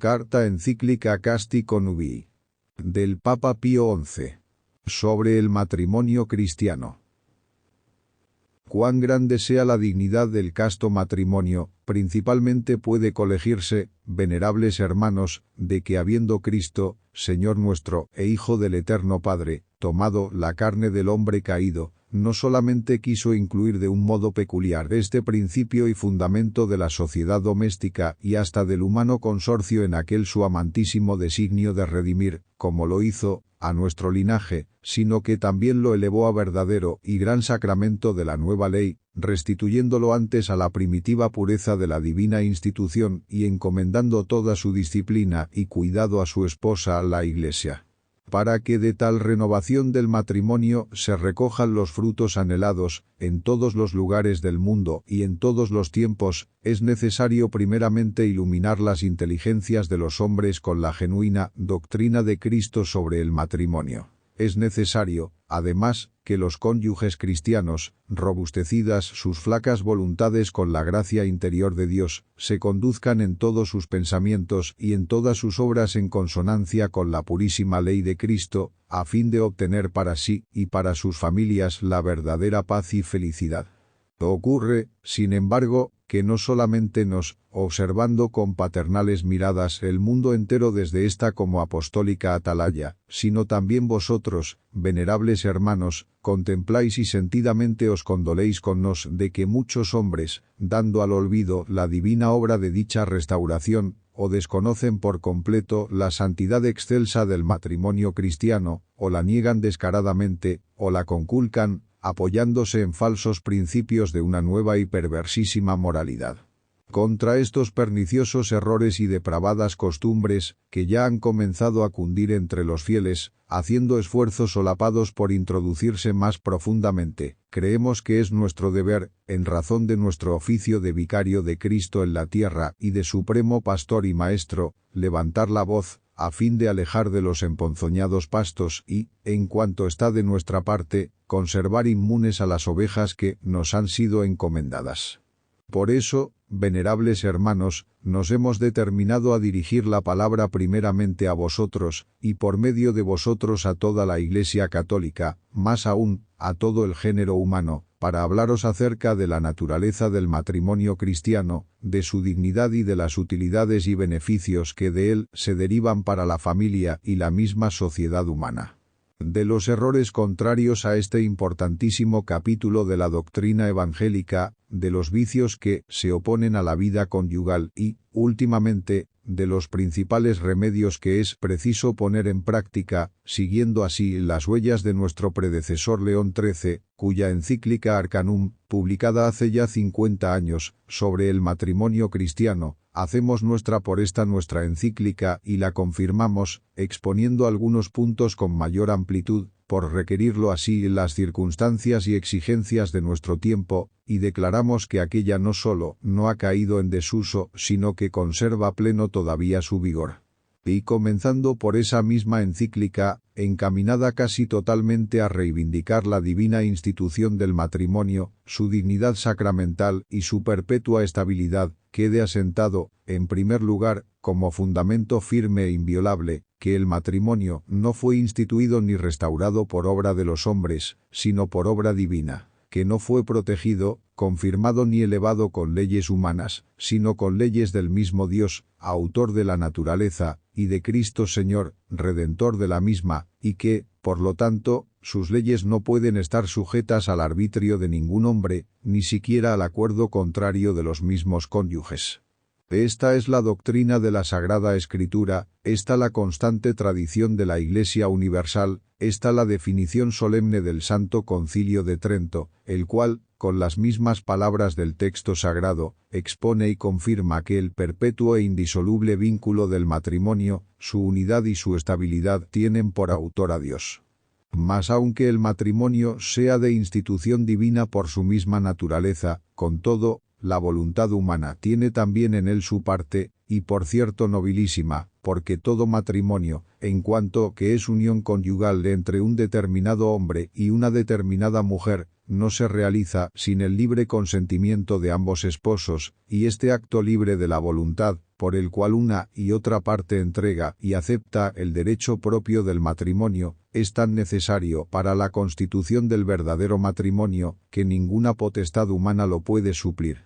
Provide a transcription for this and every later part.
Carta encíclica Casti Connubii. Del Papa Pío XI. Sobre el matrimonio cristiano. Cuán grande sea la dignidad del casto matrimonio, principalmente puede colegirse, venerables hermanos, de que habiendo Cristo, Señor nuestro, e Hijo del Eterno Padre, tomado la carne del hombre caído, no solamente quiso incluir de un modo peculiar este principio y fundamento de la sociedad doméstica y hasta del humano consorcio en aquel su amantísimo designio de redimir, como lo hizo, a nuestro linaje, sino que también lo elevó a verdadero y gran sacramento de la nueva ley, restituyéndolo antes a la primitiva pureza de la divina institución y encomendando toda su disciplina y cuidado a su esposa, la Iglesia. Para que de tal renovación del matrimonio se recojan los frutos anhelados, en todos los lugares del mundo y en todos los tiempos, es necesario primeramente iluminar las inteligencias de los hombres con la genuina doctrina de Cristo sobre el matrimonio. Es necesario, además, que los cónyuges cristianos, robustecidas sus flacas voluntades con la gracia interior de Dios, se conduzcan en todos sus pensamientos y en todas sus obras en consonancia con la purísima ley de Cristo, a fin de obtener para sí y para sus familias la verdadera paz y felicidad. Ocurre, sin embargo, que no solamente nos, observando con paternales miradas el mundo entero desde esta como apostólica atalaya, sino también vosotros, venerables hermanos, contempláis y sentidamente os condoléis con nos de que muchos hombres, dando al olvido la divina obra de dicha restauración, o desconocen por completo la santidad excelsa del matrimonio cristiano, o la niegan descaradamente, o la conculcan, apoyándose en falsos principios de una nueva y perversísima moralidad. Contra estos perniciosos errores y depravadas costumbres, que ya han comenzado a cundir entre los fieles, haciendo esfuerzos solapados por introducirse más profundamente, creemos que es nuestro deber, en razón de nuestro oficio de vicario de Cristo en la tierra y de supremo pastor y maestro, levantar la voz, a fin de alejar de los emponzoñados pastos y, en cuanto está de nuestra parte, conservar inmunes a las ovejas que nos han sido encomendadas. Por eso, venerables hermanos, nos hemos determinado a dirigir la palabra primeramente a vosotros, y por medio de vosotros a toda la Iglesia católica, más aún, a todo el género humano, para hablaros acerca de la naturaleza del matrimonio cristiano, de su dignidad y de las utilidades y beneficios que de él se derivan para la familia y la misma sociedad humana. De los errores contrarios a este importantísimo capítulo de la doctrina evangélica, de los vicios que se oponen a la vida conyugal y, últimamente, de los principales remedios que es preciso poner en práctica, siguiendo así las huellas de nuestro predecesor León XIII, cuya encíclica Arcanum, publicada hace ya 50 años, sobre el matrimonio cristiano, hacemos nuestra por esta nuestra encíclica y la confirmamos, exponiendo algunos puntos con mayor amplitud, por requerirlo así las circunstancias y exigencias de nuestro tiempo, y declaramos que aquella no solo no ha caído en desuso, sino que conserva pleno todavía su vigor. Y comenzando por esa misma encíclica, encaminada casi totalmente a reivindicar la divina institución del matrimonio, su dignidad sacramental y su perpetua estabilidad, quede asentado, en primer lugar, como fundamento firme e inviolable, que el matrimonio no fue instituido ni restaurado por obra de los hombres, sino por obra divina, que no fue protegido, confirmado ni elevado con leyes humanas, sino con leyes del mismo Dios, autor de la naturaleza, y de Cristo Señor, redentor de la misma, y que, por lo tanto, sus leyes no pueden estar sujetas al arbitrio de ningún hombre, ni siquiera al acuerdo contrario de los mismos cónyuges. Esta es la doctrina de la Sagrada Escritura, esta la constante tradición de la Iglesia universal, esta la definición solemne del Santo Concilio de Trento, el cual, con las mismas palabras del texto sagrado, expone y confirma que el perpetuo e indisoluble vínculo del matrimonio, su unidad y su estabilidad tienen por autor a Dios. Mas aunque el matrimonio sea de institución divina por su misma naturaleza, con todo, la voluntad humana tiene también en él su parte, y por cierto nobilísima, porque todo matrimonio, en cuanto que es unión conyugal entre un determinado hombre y una determinada mujer, no se realiza sin el libre consentimiento de ambos esposos, y este acto libre de la voluntad, por el cual una y otra parte entrega y acepta el derecho propio del matrimonio, es tan necesario para la constitución del verdadero matrimonio, que ninguna potestad humana lo puede suplir.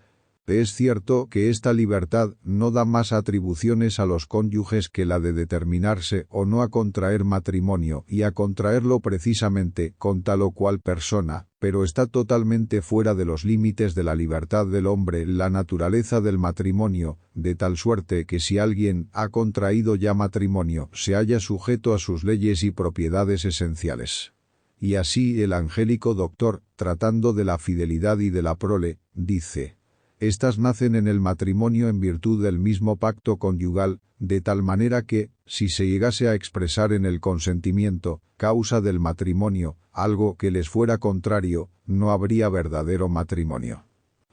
Es cierto que esta libertad no da más atribuciones a los cónyuges que la de determinarse o no a contraer matrimonio y a contraerlo precisamente con tal o cual persona, pero está totalmente fuera de los límites de la libertad del hombre la naturaleza del matrimonio, de tal suerte que si alguien ha contraído ya matrimonio se halla sujeto a sus leyes y propiedades esenciales. Y así el angélico doctor, tratando de la fidelidad y de la prole, dice: estas nacen en el matrimonio en virtud del mismo pacto conyugal, de tal manera que, si se llegase a expresar en el consentimiento, causa del matrimonio, algo que les fuera contrario, no habría verdadero matrimonio.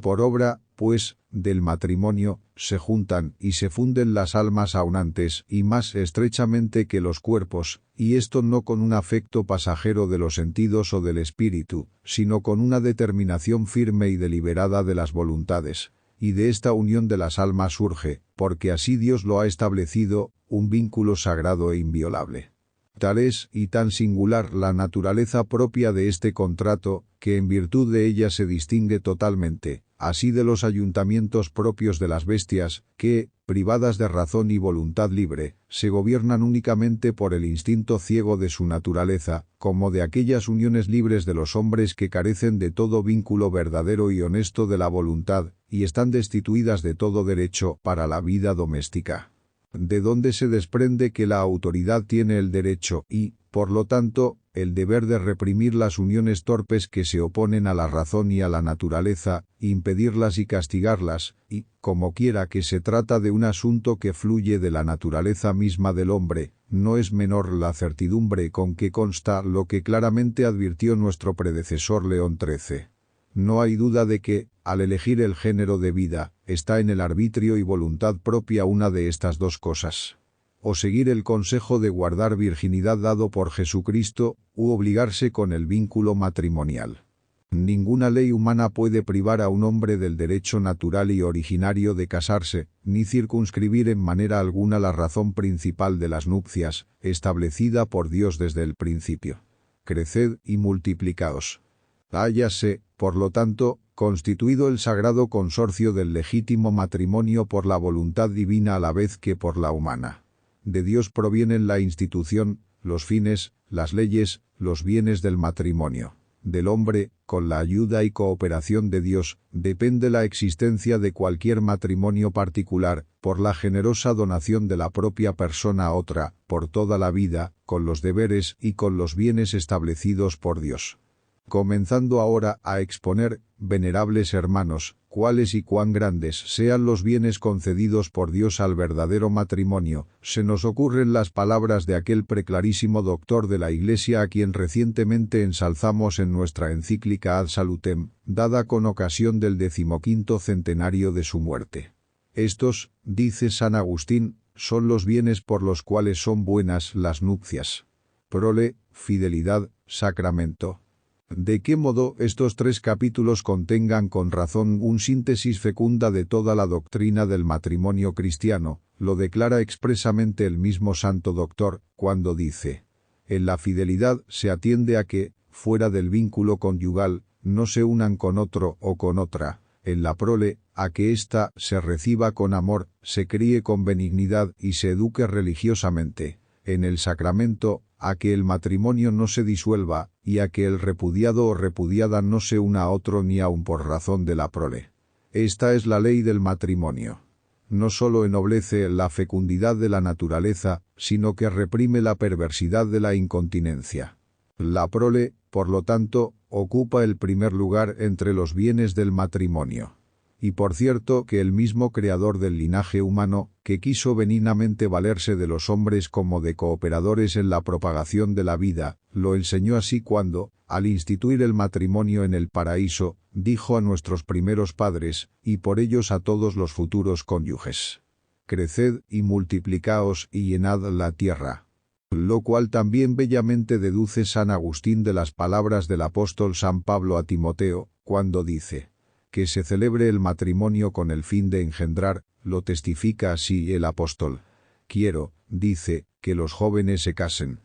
Por obra, pues, del matrimonio, se juntan y se funden las almas aunantes y más estrechamente que los cuerpos, y esto no con un afecto pasajero de los sentidos o del espíritu, sino con una determinación firme y deliberada de las voluntades, y de esta unión de las almas surge, porque así Dios lo ha establecido, un vínculo sagrado e inviolable. Tal es y tan singular la naturaleza propia de este contrato, que en virtud de ella se distingue totalmente, así de los ayuntamientos propios de las bestias, que, privadas de razón y voluntad libre, se gobiernan únicamente por el instinto ciego de su naturaleza, como de aquellas uniones libres de los hombres que carecen de todo vínculo verdadero y honesto de la voluntad, y están destituidas de todo derecho para la vida doméstica. De donde se desprende que la autoridad tiene el derecho y, por lo tanto, el deber de reprimir las uniones torpes que se oponen a la razón y a la naturaleza, impedirlas y castigarlas, y, como quiera que se trata de un asunto que fluye de la naturaleza misma del hombre, no es menor la certidumbre con que consta lo que claramente advirtió nuestro predecesor León XIII. No hay duda de que, al elegir el género de vida, está en el arbitrio y voluntad propia una de estas dos cosas. O seguir el consejo de guardar virginidad dado por Jesucristo, u obligarse con el vínculo matrimonial. Ninguna ley humana puede privar a un hombre del derecho natural y originario de casarse, ni circunscribir en manera alguna la razón principal de las nupcias, establecida por Dios desde el principio. Creced y multiplicaos. Háyase, por lo tanto, constituido el sagrado consorcio del legítimo matrimonio por la voluntad divina a la vez que por la humana. De Dios provienen la institución, los fines, las leyes, los bienes del matrimonio. Del hombre, con la ayuda y cooperación de Dios, depende la existencia de cualquier matrimonio particular, por la generosa donación de la propia persona a otra, por toda la vida, con los deberes y con los bienes establecidos por Dios. Comenzando ahora a exponer, venerables hermanos, cuáles y cuán grandes sean los bienes concedidos por Dios al verdadero matrimonio, se nos ocurren las palabras de aquel preclarísimo doctor de la Iglesia a quien recientemente ensalzamos en nuestra encíclica Ad Salutem, dada con ocasión del 15º centenario de su muerte. Estos, dice San Agustín, son los bienes por los cuales son buenas las nupcias. Prole, fidelidad, sacramento. De qué modo estos 3 capítulos contengan con razón un síntesis fecunda de toda la doctrina del matrimonio cristiano, lo declara expresamente el mismo santo doctor, cuando dice: en la fidelidad se atiende a que, fuera del vínculo conyugal, no se unan con otro o con otra; en la prole, a que ésta se reciba con amor, se críe con benignidad y se eduque religiosamente; en el sacramento, a que el matrimonio no se disuelva, y a que el repudiado o repudiada no se una a otro ni aun por razón de la prole. Esta es la ley del matrimonio. No solo ennoblece la fecundidad de la naturaleza, sino que reprime la perversidad de la incontinencia. La prole, por lo tanto, ocupa el primer lugar entre los bienes del matrimonio. Y por cierto que el mismo creador del linaje humano, que quiso benignamente valerse de los hombres como de cooperadores en la propagación de la vida, lo enseñó así cuando, al instituir el matrimonio en el paraíso, dijo a nuestros primeros padres, y por ellos a todos los futuros cónyuges: creced y multiplicaos y llenad la tierra. Lo cual también bellamente deduce San Agustín de las palabras del apóstol San Pablo a Timoteo, cuando dice que se celebre el matrimonio con el fin de engendrar, lo testifica así el apóstol. Quiero, dice, que los jóvenes se casen.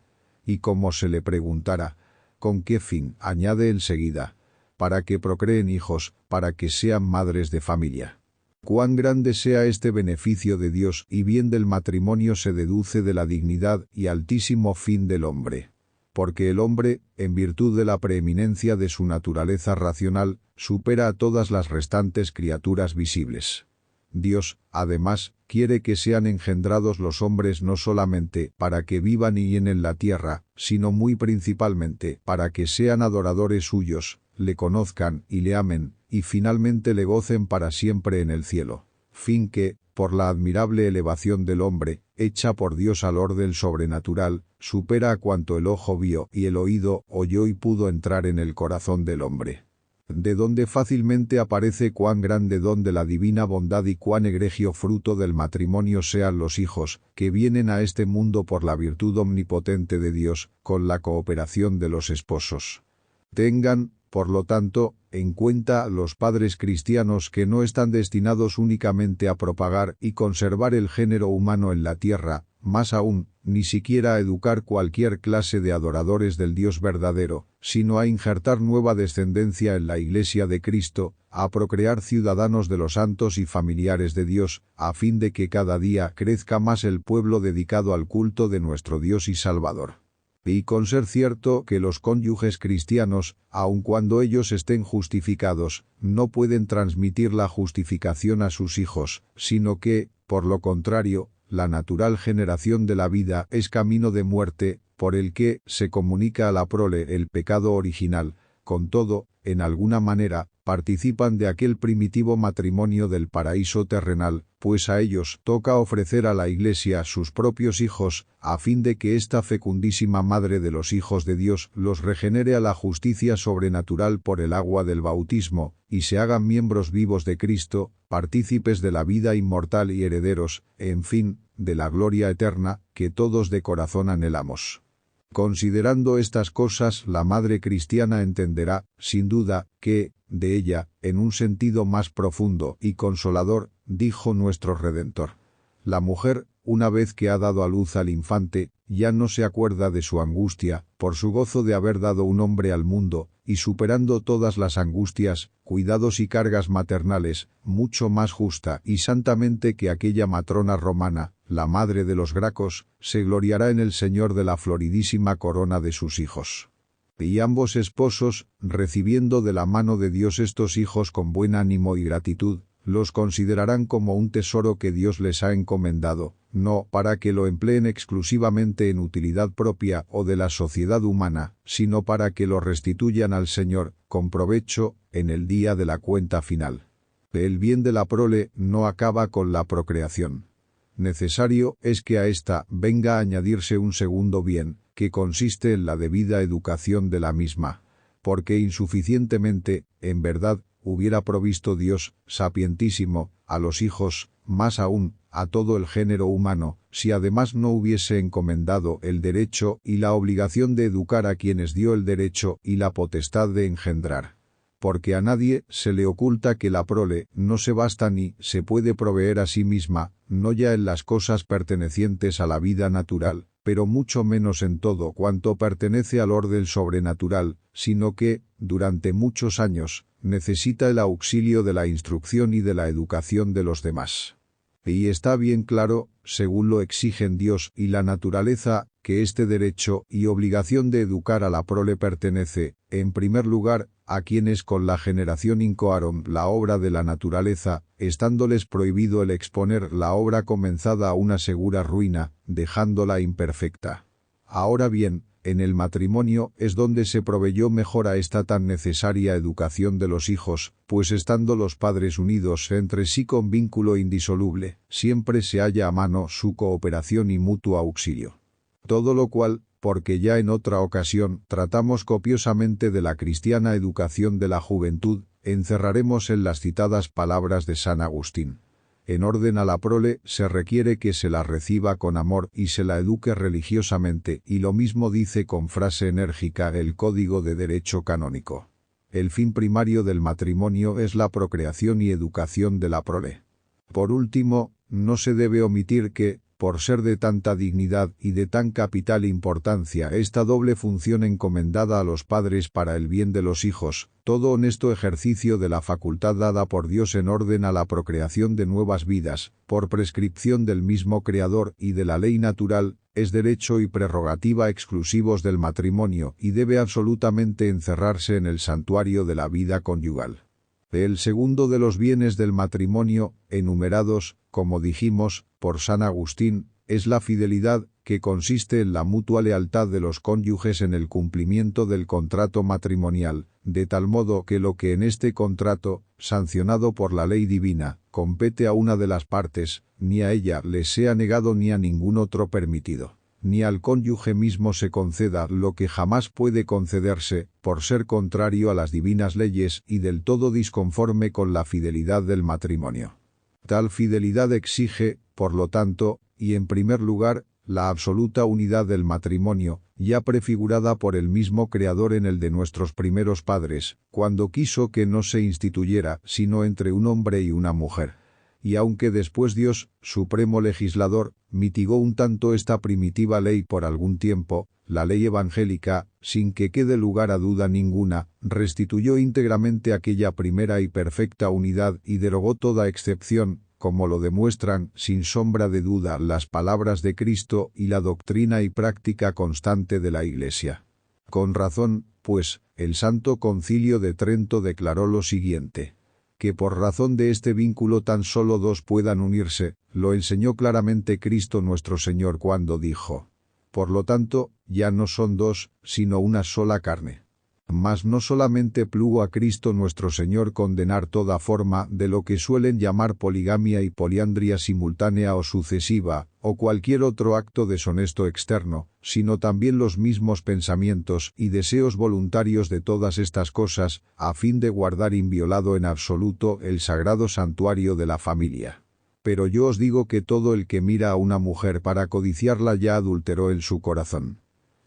Y como se le preguntara, ¿con qué fin?, añade enseguida, para que procreen hijos, para que sean madres de familia. Cuán grande sea este beneficio de Dios y bien del matrimonio se deduce de la dignidad y altísimo fin del hombre. Porque el hombre, en virtud de la preeminencia de su naturaleza racional, supera a todas las restantes criaturas visibles. Dios, además, quiere que sean engendrados los hombres no solamente para que vivan y llenen la tierra, sino muy principalmente para que sean adoradores suyos, le conozcan y le amen, y finalmente le gocen para siempre en el cielo. Fin que, por la admirable elevación del hombre, hecha por Dios al orden sobrenatural, supera a cuanto el ojo vio y el oído oyó y pudo entrar en el corazón del hombre. De donde fácilmente aparece cuán grande don de la divina bondad y cuán egregio fruto del matrimonio sean los hijos, que vienen a este mundo por la virtud omnipotente de Dios, con la cooperación de los esposos. Tengan, por lo tanto, en cuenta los padres cristianos que no están destinados únicamente a propagar y conservar el género humano en la tierra, más aún, ni siquiera a educar cualquier clase de adoradores del Dios verdadero, sino a injertar nueva descendencia en la Iglesia de Cristo, a procrear ciudadanos de los santos y familiares de Dios, a fin de que cada día crezca más el pueblo dedicado al culto de nuestro Dios y Salvador. Y con ser cierto que los cónyuges cristianos, aun cuando ellos estén justificados, no pueden transmitir la justificación a sus hijos, sino que, por lo contrario, la natural generación de la vida es camino de muerte, por el que se comunica a la prole el pecado original. Con todo, en alguna manera, participan de aquel primitivo matrimonio del paraíso terrenal, pues a ellos toca ofrecer a la Iglesia sus propios hijos, a fin de que esta fecundísima madre de los hijos de Dios los regenere a la justicia sobrenatural por el agua del bautismo, y se hagan miembros vivos de Cristo, partícipes de la vida inmortal y herederos, en fin, de la gloria eterna, que todos de corazón anhelamos. Considerando estas cosas, la madre cristiana entenderá, sin duda, que, de ella, en un sentido más profundo y consolador, dijo nuestro Redentor: la mujer, una vez que ha dado a luz al infante, ya no se acuerda de su angustia, por su gozo de haber dado un hombre al mundo, y superando todas las angustias, cuidados y cargas maternales, mucho más justa y santamente que aquella matrona romana, la madre de los Gracos, se gloriará en el Señor de la floridísima corona de sus hijos. Y ambos esposos, recibiendo de la mano de Dios estos hijos con buen ánimo y gratitud, los considerarán como un tesoro que Dios les ha encomendado, no para que lo empleen exclusivamente en utilidad propia o de la sociedad humana, sino para que lo restituyan al Señor, con provecho, en el día de la cuenta final. El bien de la prole no acaba con la procreación. Necesario es que a ésta venga a añadirse un segundo bien, que consiste en la debida educación de la misma, porque insuficientemente, en verdad, hubiera provisto Dios, sapientísimo, a los hijos, más aún, a todo el género humano, si además no hubiese encomendado el derecho y la obligación de educar a quienes dio el derecho y la potestad de engendrar. Porque a nadie se le oculta que la prole no se basta ni se puede proveer a sí misma, no ya en las cosas pertenecientes a la vida natural, pero mucho menos en todo cuanto pertenece al orden sobrenatural, sino que, durante muchos años, necesita el auxilio de la instrucción y de la educación de los demás. Y está bien claro, según lo exigen Dios y la naturaleza, que este derecho y obligación de educar a la prole pertenece, en primer lugar, a quienes con la generación incoaron la obra de la naturaleza, estándoles prohibido el exponer la obra comenzada a una segura ruina, dejándola imperfecta. Ahora bien, en el matrimonio es donde se proveyó mejor a esta tan necesaria educación de los hijos, pues estando los padres unidos entre sí con vínculo indisoluble, siempre se halla a mano su cooperación y mutuo auxilio. Todo lo cual, porque ya en otra ocasión tratamos copiosamente de la cristiana educación de la juventud, encerraremos en las citadas palabras de San Agustín. En orden a la prole, se requiere que se la reciba con amor y se la eduque religiosamente, y lo mismo dice con frase enérgica el Código de Derecho Canónico. El fin primario del matrimonio es la procreación y educación de la prole. Por último, no se debe omitir que, por ser de tanta dignidad y de tan capital importancia esta doble función encomendada a los padres para el bien de los hijos, todo honesto ejercicio de la facultad dada por Dios en orden a la procreación de nuevas vidas, por prescripción del mismo Creador y de la ley natural, es derecho y prerrogativa exclusivos del matrimonio y debe absolutamente encerrarse en el santuario de la vida conyugal. El segundo de los bienes del matrimonio, enumerados, como dijimos, por San Agustín, es la fidelidad, que consiste en la mutua lealtad de los cónyuges en el cumplimiento del contrato matrimonial, de tal modo que lo que en este contrato, sancionado por la ley divina, compete a una de las partes, ni a ella le sea negado ni a ningún otro permitido. Ni al cónyuge mismo se conceda lo que jamás puede concederse, por ser contrario a las divinas leyes y del todo disconforme con la fidelidad del matrimonio. Tal fidelidad exige, por lo tanto, y en primer lugar, la absoluta unidad del matrimonio, ya prefigurada por el mismo Creador en el de nuestros primeros padres, cuando quiso que no se instituyera sino entre un hombre y una mujer. Y aunque después Dios, supremo legislador, mitigó un tanto esta primitiva ley por algún tiempo, la ley evangélica, sin que quede lugar a duda ninguna, restituyó íntegramente aquella primera y perfecta unidad y derogó toda excepción, como lo demuestran, sin sombra de duda, las palabras de Cristo y la doctrina y práctica constante de la Iglesia. Con razón, pues, el Santo Concilio de Trento declaró lo siguiente: que por razón de este vínculo tan solo dos puedan unirse, lo enseñó claramente Cristo nuestro Señor cuando dijo: por lo tanto, ya no son dos, sino una sola carne. Mas no solamente plugo a Cristo nuestro Señor condenar toda forma de lo que suelen llamar poligamia y poliandria simultánea o sucesiva, o cualquier otro acto deshonesto externo, sino también los mismos pensamientos y deseos voluntarios de todas estas cosas, a fin de guardar inviolado en absoluto el sagrado santuario de la familia. Pero yo os digo que todo el que mira a una mujer para codiciarla ya adulteró en su corazón.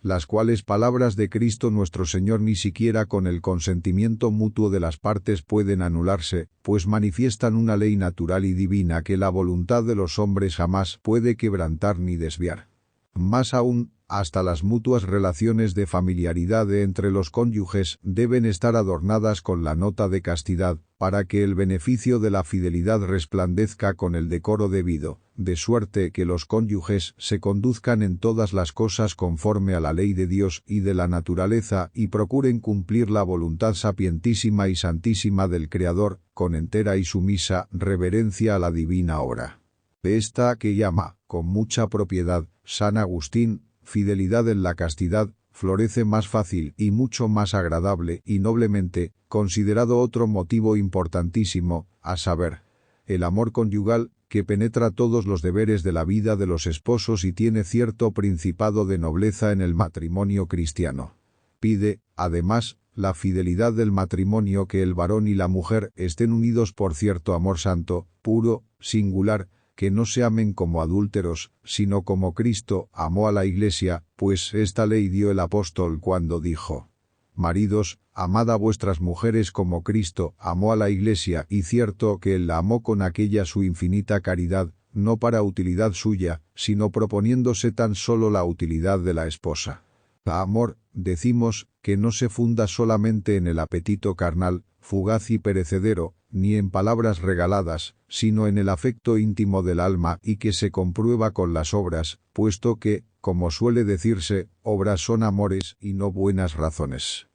Las cuales palabras de Cristo nuestro Señor ni siquiera con el consentimiento mutuo de las partes pueden anularse, pues manifiestan una ley natural y divina que la voluntad de los hombres jamás puede quebrantar ni desviar. Más aún, hasta las mutuas relaciones de familiaridad entre los cónyuges deben estar adornadas con la nota de castidad, para que el beneficio de la fidelidad resplandezca con el decoro debido, de suerte que los cónyuges se conduzcan en todas las cosas conforme a la ley de Dios y de la naturaleza y procuren cumplir la voluntad sapientísima y santísima del Creador, con entera y sumisa reverencia a la divina obra. Esta que llama, con mucha propiedad, San Agustín, fidelidad en la castidad, florece más fácil y mucho más agradable y noblemente, considerado otro motivo importantísimo, a saber, el amor conyugal, que penetra todos los deberes de la vida de los esposos y tiene cierto principado de nobleza en el matrimonio cristiano. Pide, además, la fidelidad del matrimonio, que el varón y la mujer estén unidos por cierto amor santo, puro, singular, que no se amen como adúlteros, sino como Cristo amó a la Iglesia, pues esta ley dio el apóstol cuando dijo: maridos, amad a vuestras mujeres como Cristo amó a la Iglesia, y cierto que él la amó con aquella su infinita caridad, no para utilidad suya, sino proponiéndose tan solo la utilidad de la esposa. Amor, decimos, que no se funda solamente en el apetito carnal, fugaz y perecedero, ni en palabras regaladas, sino en el afecto íntimo del alma y que se comprueba con las obras, puesto que, como suele decirse, obras son amores y no buenas razones.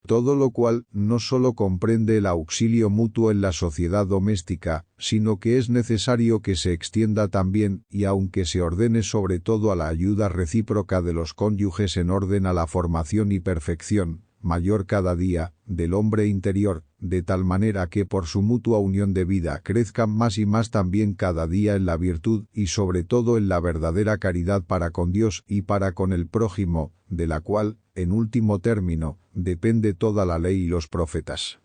Todo lo cual no solo comprende el auxilio mutuo en la sociedad doméstica, sino que es necesario que se extienda también, y aunque se ordene sobre todo a la ayuda recíproca de los cónyuges en orden a la formación y perfección, mayor cada día, del hombre interior, de tal manera que por su mutua unión de vida crezcan más y más también cada día en la virtud y sobre todo en la verdadera caridad para con Dios y para con el prójimo, de la cual, en último término, depende toda la ley y los profetas.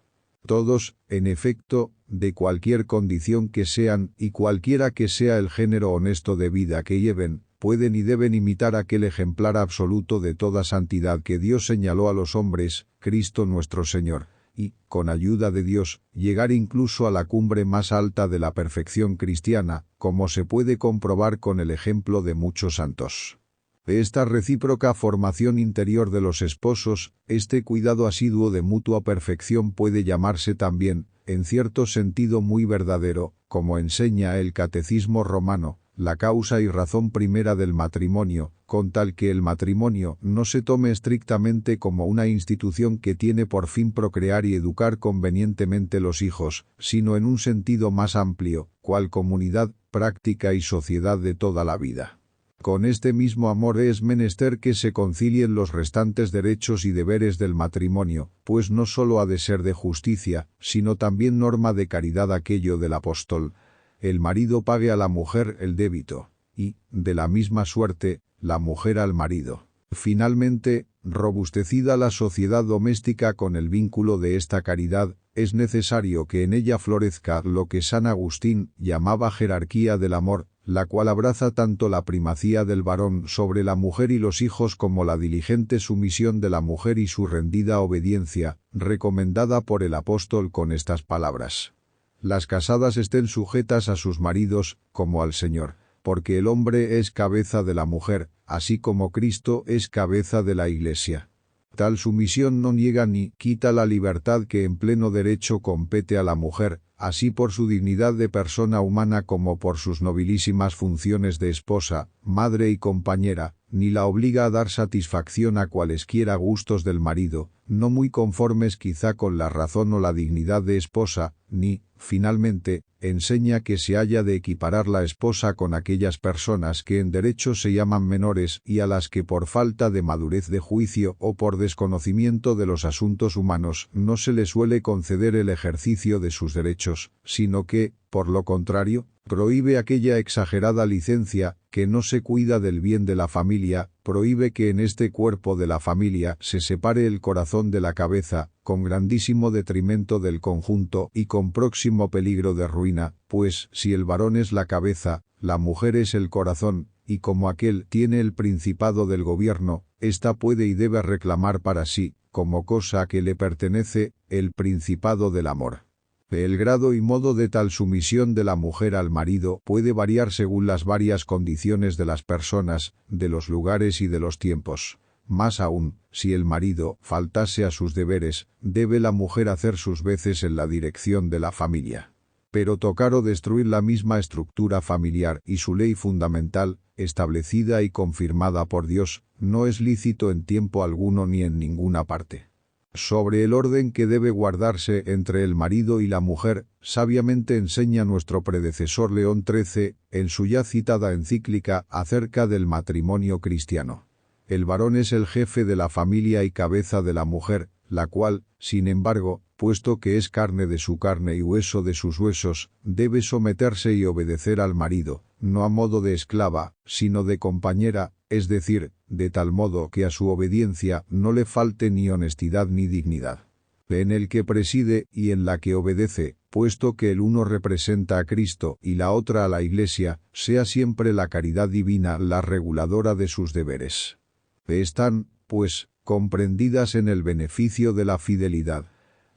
Todos, en efecto, de cualquier condición que sean y cualquiera que sea el género honesto de vida que lleven, pueden y deben imitar aquel ejemplar absoluto de toda santidad que Dios señaló a los hombres, Cristo nuestro Señor, y, con ayuda de Dios, llegar incluso a la cumbre más alta de la perfección cristiana, como se puede comprobar con el ejemplo de muchos santos. De esta recíproca formación interior de los esposos, este cuidado asiduo de mutua perfección puede llamarse también, en cierto sentido muy verdadero, como enseña el Catecismo romano, la causa y razón primera del matrimonio, con tal que el matrimonio no se tome estrictamente como una institución que tiene por fin procrear y educar convenientemente los hijos, sino en un sentido más amplio, cual comunidad, práctica y sociedad de toda la vida. Con este mismo amor es menester que se concilien los restantes derechos y deberes del matrimonio, pues no sólo ha de ser de justicia, sino también norma de caridad aquello del apóstol: el marido pague a la mujer el débito, y, de la misma suerte, la mujer al marido. Finalmente, robustecida la sociedad doméstica con el vínculo de esta caridad, es necesario que en ella florezca lo que San Agustín llamaba jerarquía del amor, la cual abraza tanto la primacía del varón sobre la mujer y los hijos como la diligente sumisión de la mujer y su rendida obediencia, recomendada por el apóstol con estas palabras: las casadas estén sujetas a sus maridos, como al Señor, porque el hombre es cabeza de la mujer, así como Cristo es cabeza de la Iglesia. Tal sumisión no niega ni quita la libertad que en pleno derecho compete a la mujer, así por su dignidad de persona humana como por sus nobilísimas funciones de esposa, madre y compañera, ni la obliga a dar satisfacción a cualesquiera gustos del marido, no muy conformes quizá con la razón o la dignidad de esposa, ni, finalmente, enseña que se haya de equiparar la esposa con aquellas personas que en derecho se llaman menores y a las que por falta de madurez de juicio o por desconocimiento de los asuntos humanos no se les suele conceder el ejercicio de sus derechos, sino que, por lo contrario, prohíbe aquella exagerada licencia, que no se cuida del bien de la familia, prohíbe que en este cuerpo de la familia se separe el corazón de la cabeza, con grandísimo detrimento del conjunto y con próximo peligro de ruina, pues si el varón es la cabeza, la mujer es el corazón, y como aquel tiene el principado del gobierno, ésta puede y debe reclamar para sí, como cosa que le pertenece, el principado del amor. El grado y modo de tal sumisión de la mujer al marido puede variar según las varias condiciones de las personas, de los lugares y de los tiempos. Más aún, si el marido faltase a sus deberes, debe la mujer hacer sus veces en la dirección de la familia. Pero tocar o destruir la misma estructura familiar y su ley fundamental, establecida y confirmada por Dios, no es lícito en tiempo alguno ni en ninguna parte. Sobre el orden que debe guardarse entre el marido y la mujer, sabiamente enseña nuestro predecesor León XIII, en su ya citada encíclica acerca del matrimonio cristiano. El varón es el jefe de la familia y cabeza de la mujer, la cual, sin embargo, puesto que es carne de su carne y hueso de sus huesos, debe someterse y obedecer al marido, no a modo de esclava, sino de compañera, es decir, de tal modo que a su obediencia no le falte ni honestidad ni dignidad. En el que preside y en la que obedece, puesto que el uno representa a Cristo y la otra a la Iglesia, sea siempre la caridad divina la reguladora de sus deberes. Están, pues, comprendidas en el beneficio de la fidelidad,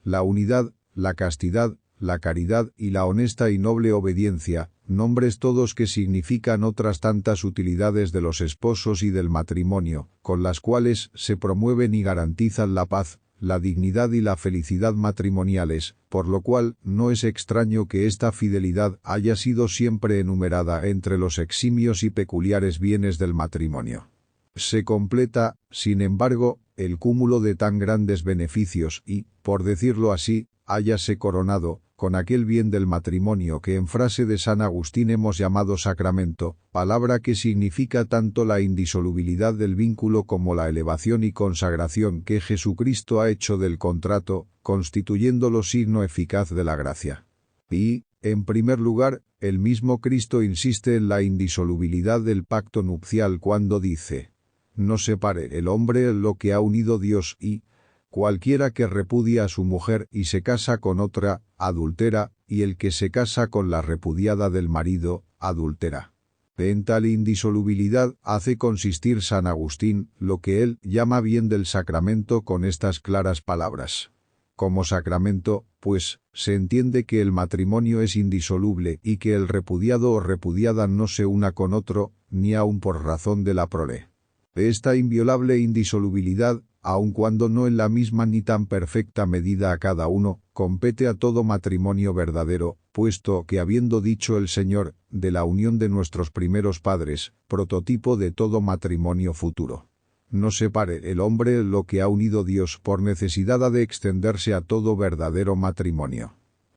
la unidad, la castidad, la caridad y la honesta y noble obediencia, nombres todos que significan otras tantas utilidades de los esposos y del matrimonio, con las cuales se promueven y garantizan la paz, la dignidad y la felicidad matrimoniales, por lo cual no es extraño que esta fidelidad haya sido siempre enumerada entre los eximios y peculiares bienes del matrimonio. Se completa, sin embargo, el cúmulo de tan grandes beneficios y, por decirlo así, háyase coronado, con aquel bien del matrimonio que en frase de San Agustín hemos llamado sacramento, palabra que significa tanto la indisolubilidad del vínculo como la elevación y consagración que Jesucristo ha hecho del contrato, constituyéndolo signo eficaz de la gracia. Y, en primer lugar, el mismo Cristo insiste en la indisolubilidad del pacto nupcial cuando dice: no separe el hombre lo que ha unido Dios y, Cualquiera que repudia a su mujer y se casa con otra, adultera, y el que se casa con la repudiada del marido, adultera. En tal indisolubilidad hace consistir San Agustín lo que él llama bien del sacramento con estas claras palabras. Como sacramento, pues, se entiende que el matrimonio es indisoluble y que el repudiado o repudiada no se una con otro, ni aun por razón de la prole. Esta inviolable indisolubilidad, aun cuando no en la misma ni tan perfecta medida a cada uno, compete a todo matrimonio verdadero, puesto que habiendo dicho el Señor, de la unión de nuestros primeros padres, prototipo de todo matrimonio futuro. No separe el hombre lo que ha unido Dios por necesidad ha de extenderse a todo verdadero matrimonio.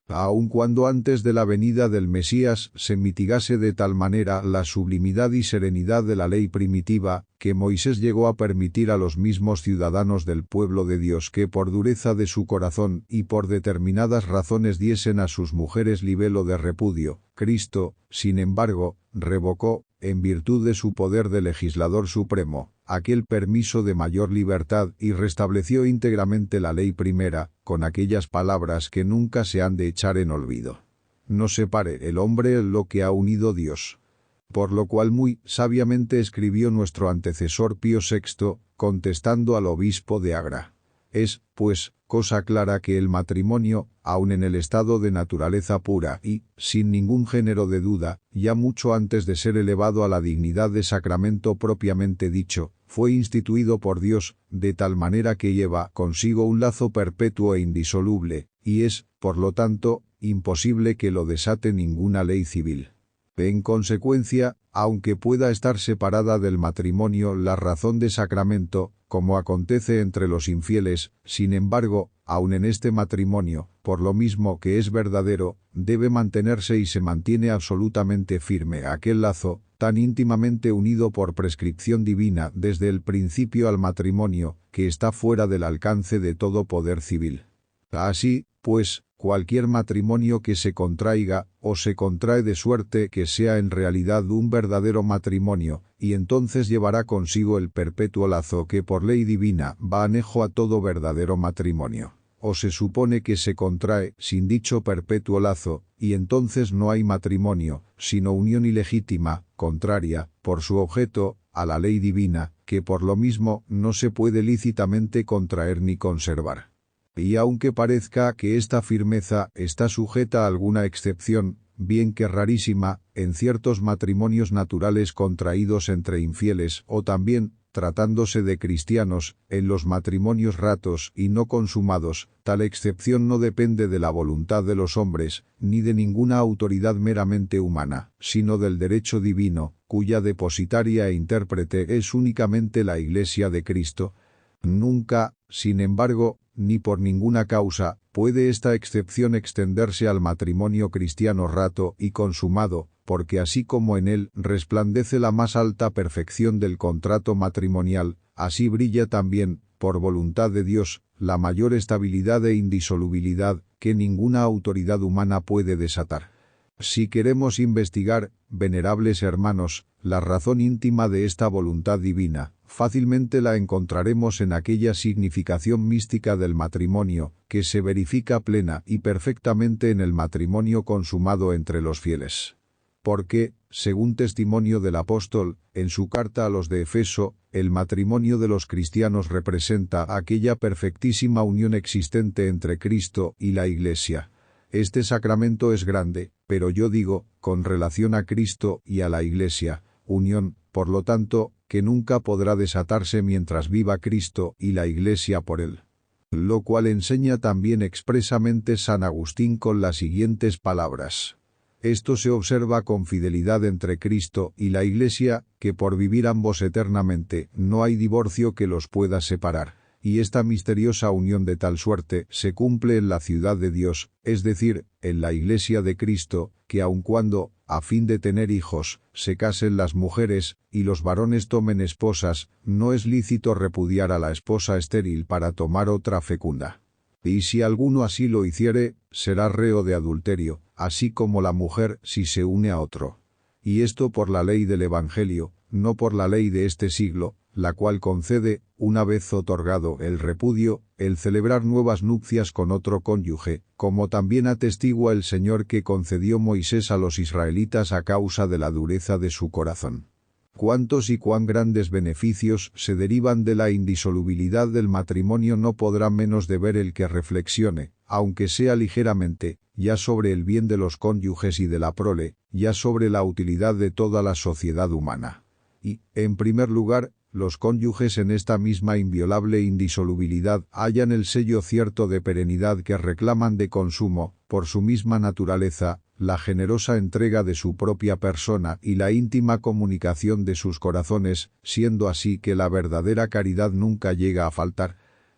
Aun cuando antes de la venida del Mesías se mitigase de tal manera la sublimidad y serenidad de la ley primitiva, que Moisés llegó a permitir a los mismos ciudadanos del pueblo de Dios que por dureza de su corazón y por determinadas razones diesen a sus mujeres libelo de repudio, Cristo, sin embargo, revocó, en virtud de su poder de legislador supremo, aquel permiso de mayor libertad y restableció íntegramente la ley primera, con aquellas palabras que nunca se han de echar en olvido. No separe el hombre lo que ha unido Dios. Por lo cual muy sabiamente escribió nuestro antecesor Pío VI, contestando al obispo de Agra. Es, pues, cosa clara que el matrimonio, aun en el estado de naturaleza pura y, sin ningún género de duda, ya mucho antes de ser elevado a la dignidad de sacramento propiamente dicho, fue instituido por Dios, de tal manera que lleva consigo un lazo perpetuo e indisoluble, y es, por lo tanto, imposible que lo desate ninguna ley civil. En consecuencia, aunque pueda estar separada del matrimonio la razón de sacramento, como acontece entre los infieles, sin embargo, aun en este matrimonio, por lo mismo que es verdadero, debe mantenerse y se mantiene absolutamente firme aquel lazo, tan íntimamente unido por prescripción divina desde el principio al matrimonio, que está fuera del alcance de todo poder civil. Así, pues, cualquier matrimonio que se contraiga, o se contrae de suerte que sea en realidad un verdadero matrimonio, y entonces llevará consigo el perpetuo lazo que por ley divina va anejo a todo verdadero matrimonio. O se supone que se contrae sin dicho perpetuo lazo, y entonces no hay matrimonio, sino unión ilegítima, contraria, por su objeto, a la ley divina, que por lo mismo no se puede lícitamente contraer ni conservar. Y aunque parezca que esta firmeza está sujeta a alguna excepción, bien que rarísima, en ciertos matrimonios naturales contraídos entre infieles o también, tratándose de cristianos, en los matrimonios ratos y no consumados, tal excepción no depende de la voluntad de los hombres, ni de ninguna autoridad meramente humana, sino del derecho divino, cuya depositaria e intérprete es únicamente la Iglesia de Cristo. Nunca, sin embargo, ni por ninguna causa, puede esta excepción extenderse al matrimonio cristiano rato y consumado, porque así como en él resplandece la más alta perfección del contrato matrimonial, así brilla también, por voluntad de Dios, la mayor estabilidad e indisolubilidad que ninguna autoridad humana puede desatar. Si queremos investigar, venerables hermanos, la razón íntima de esta voluntad divina, fácilmente la encontraremos en aquella significación mística del matrimonio, que se verifica plena y perfectamente en el matrimonio consumado entre los fieles. Porque, según testimonio del apóstol, en su carta a los de Efeso, el matrimonio de los cristianos representa aquella perfectísima unión existente entre Cristo y la Iglesia. Este sacramento es grande, pero yo digo, con relación a Cristo y a la Iglesia, unión, por lo tanto, que nunca podrá desatarse mientras viva Cristo y la Iglesia por él. Lo cual enseña también expresamente San Agustín con las siguientes palabras. Esto se observa con fidelidad entre Cristo y la Iglesia, que por vivir ambos eternamente no hay divorcio que los pueda separar. Y esta misteriosa unión de tal suerte se cumple en la ciudad de Dios, es decir, en la Iglesia de Cristo, que aun cuando, a fin de tener hijos, se casen las mujeres, y los varones tomen esposas, no es lícito repudiar a la esposa estéril para tomar otra fecunda. Y si alguno así lo hiciere, será reo de adulterio, así como la mujer si se une a otro. Y esto por la ley del Evangelio, no por la ley de este siglo, la cual concede, una vez otorgado el repudio, el celebrar nuevas nupcias con otro cónyuge, como también atestigua el Señor que concedió Moisés a los israelitas a causa de la dureza de su corazón. Cuántos y cuán grandes beneficios se derivan de la indisolubilidad del matrimonio no podrá menos de ver el que reflexione, aunque sea ligeramente, ya sobre el bien de los cónyuges y de la prole, ya sobre la utilidad de toda la sociedad humana. Y, en primer lugar, los cónyuges en esta misma inviolable indisolubilidad hallan el sello cierto de perenidad que reclaman de consumo, por su misma naturaleza, la generosa entrega de su propia persona y la íntima comunicación de sus corazones, siendo así que la verdadera caridad nunca llega a faltar.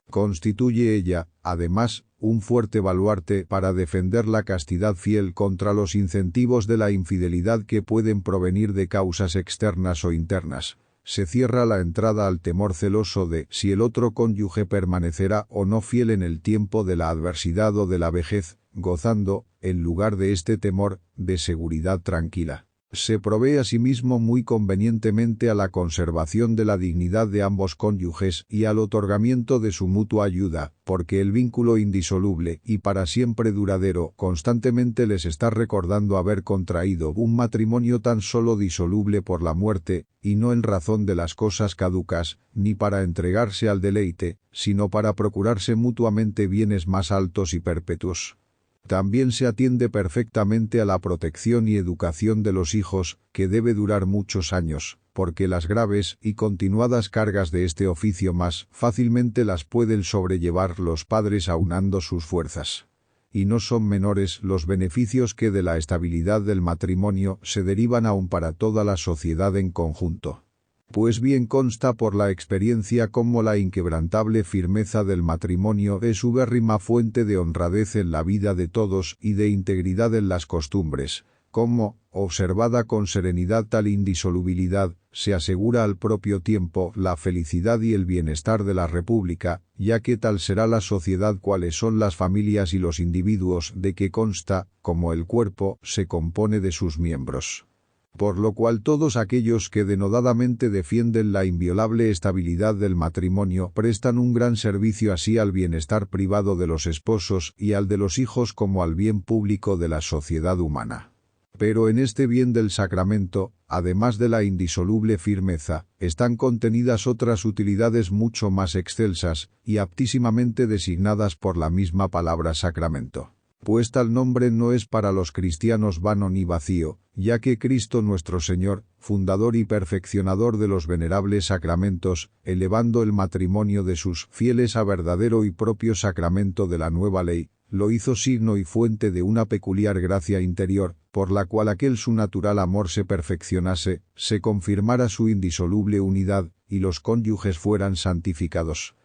Constituye ella, además, un fuerte baluarte para defender la castidad fiel contra los incentivos de la infidelidad que pueden provenir de causas externas o internas. Se cierra la entrada al temor celoso de si el otro cónyuge permanecerá o no fiel en el tiempo de la adversidad o de la vejez, gozando, en lugar de este temor, de seguridad tranquila. Se provee asimismo muy convenientemente a la conservación de la dignidad de ambos cónyuges y al otorgamiento de su mutua ayuda, porque el vínculo indisoluble y para siempre duradero constantemente les está recordando haber contraído un matrimonio tan solo disoluble por la muerte, y no en razón de las cosas caducas, ni para entregarse al deleite, sino para procurarse mutuamente bienes más altos y perpetuos. También se atiende perfectamente a la protección y educación de los hijos, que debe durar muchos años, porque las graves y continuadas cargas de este oficio más fácilmente las pueden sobrellevar los padres aunando sus fuerzas. Y no son menores los beneficios que de la estabilidad del matrimonio se derivan aún para toda la sociedad en conjunto. Pues bien consta por la experiencia cómo la inquebrantable firmeza del matrimonio es ubérrima fuente de honradez en la vida de todos y de integridad en las costumbres, cómo, observada con serenidad tal indisolubilidad, se asegura al propio tiempo la felicidad y el bienestar de la República, ya que tal será la sociedad cuales son las familias y los individuos de que consta, como el cuerpo se compone de sus miembros. Por lo cual todos aquellos que denodadamente defienden la inviolable estabilidad del matrimonio prestan un gran servicio así al bienestar privado de los esposos y al de los hijos como al bien público de la sociedad humana. Pero en este bien del sacramento, además de la indisoluble firmeza, están contenidas otras utilidades mucho más excelsas y aptísimamente designadas por la misma palabra sacramento. Pues tal nombre no es para los cristianos vano ni vacío, ya que Cristo nuestro Señor, fundador y perfeccionador de los venerables sacramentos, elevando el matrimonio de sus fieles a verdadero y propio sacramento de la nueva ley, lo hizo signo y fuente de una peculiar gracia interior, por la cual aquel su natural amor se perfeccionase, se confirmara su indisoluble unidad, y los cónyuges fueran santificados.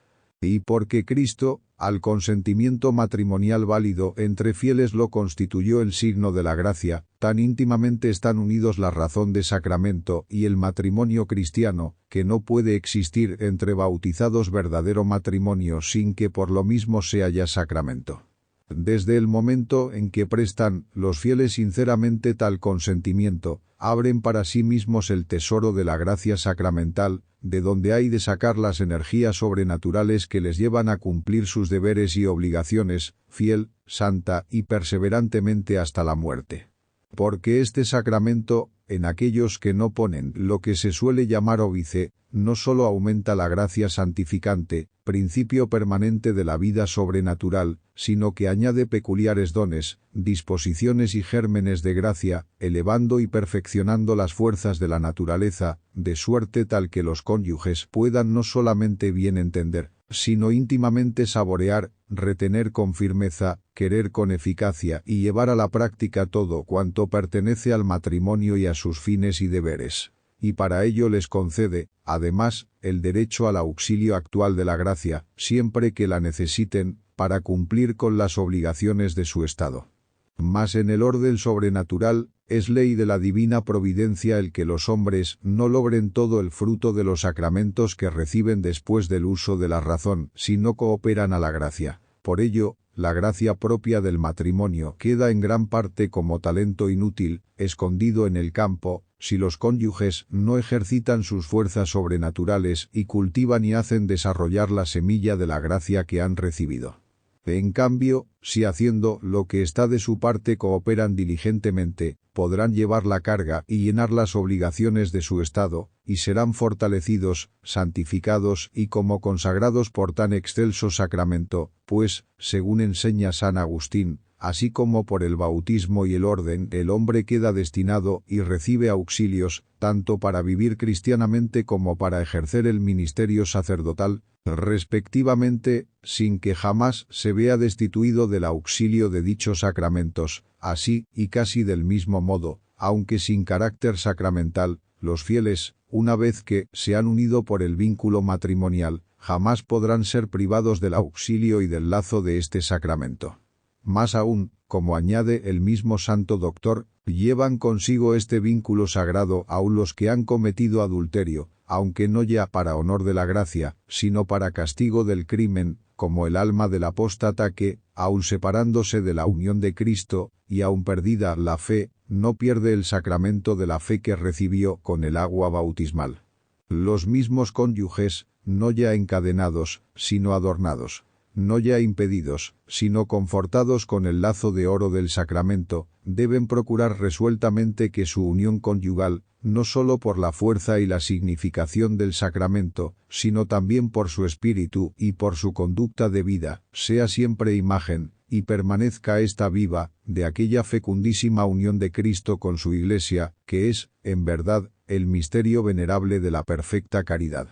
Y porque Cristo, al consentimiento matrimonial válido entre fieles lo constituyó el signo de la gracia, tan íntimamente están unidos la razón de sacramento y el matrimonio cristiano, que no puede existir entre bautizados verdadero matrimonio sin que por lo mismo sea ya sacramento. Desde el momento en que prestan los fieles sinceramente tal consentimiento, abren para sí mismos el tesoro de la gracia sacramental, de donde hay de sacar las energías sobrenaturales que les llevan a cumplir sus deberes y obligaciones, fiel, santa y perseverantemente hasta la muerte. Porque este sacramento, en aquellos que no ponen lo que se suele llamar óbice, no sólo aumenta la gracia santificante, principio permanente de la vida sobrenatural, sino que añade peculiares dones, disposiciones y gérmenes de gracia, elevando y perfeccionando las fuerzas de la naturaleza, de suerte tal que los cónyuges puedan no solamente bien entender, sino íntimamente saborear, retener con firmeza, querer con eficacia y llevar a la práctica todo cuanto pertenece al matrimonio y a sus fines y deberes. Y para ello les concede, además, el derecho al auxilio actual de la gracia, siempre que la necesiten, para cumplir con las obligaciones de su estado. Mas en el orden sobrenatural, es ley de la divina providencia el que los hombres no logren todo el fruto de los sacramentos que reciben después del uso de la razón, si no cooperan a la gracia. Por ello, la gracia propia del matrimonio queda en gran parte como talento inútil, escondido en el campo, si los cónyuges no ejercitan sus fuerzas sobrenaturales y cultivan y hacen desarrollar la semilla de la gracia que han recibido. En cambio, si haciendo lo que está de su parte cooperan diligentemente, podrán llevar la carga y llenar las obligaciones de su estado, y serán fortalecidos, santificados y como consagrados por tan excelso sacramento, pues, según enseña San Agustín, así como por el bautismo y el orden, el hombre queda destinado y recibe auxilios, tanto para vivir cristianamente como para ejercer el ministerio sacerdotal, respectivamente, sin que jamás se vea destituido del auxilio de dichos sacramentos. Así, y casi del mismo modo, aunque sin carácter sacramental, los fieles, una vez que se han unido por el vínculo matrimonial, jamás podrán ser privados del auxilio y del lazo de este sacramento. Más aún, como añade el mismo santo doctor, llevan consigo este vínculo sagrado aun los que han cometido adulterio, aunque no ya para honor de la gracia, sino para castigo del crimen, como el alma del apóstata que, aun separándose de la unión de Cristo, y aun perdida la fe, no pierde el sacramento de la fe que recibió con el agua bautismal. Los mismos cónyuges, no ya encadenados, sino adornados, no ya impedidos, sino confortados con el lazo de oro del sacramento, deben procurar resueltamente que su unión conyugal, no sólo por la fuerza y la significación del sacramento, sino también por su espíritu y por su conducta de vida, sea siempre imagen, y permanezca ésta viva, de aquella fecundísima unión de Cristo con su Iglesia, que es, en verdad, el misterio venerable de la perfecta caridad.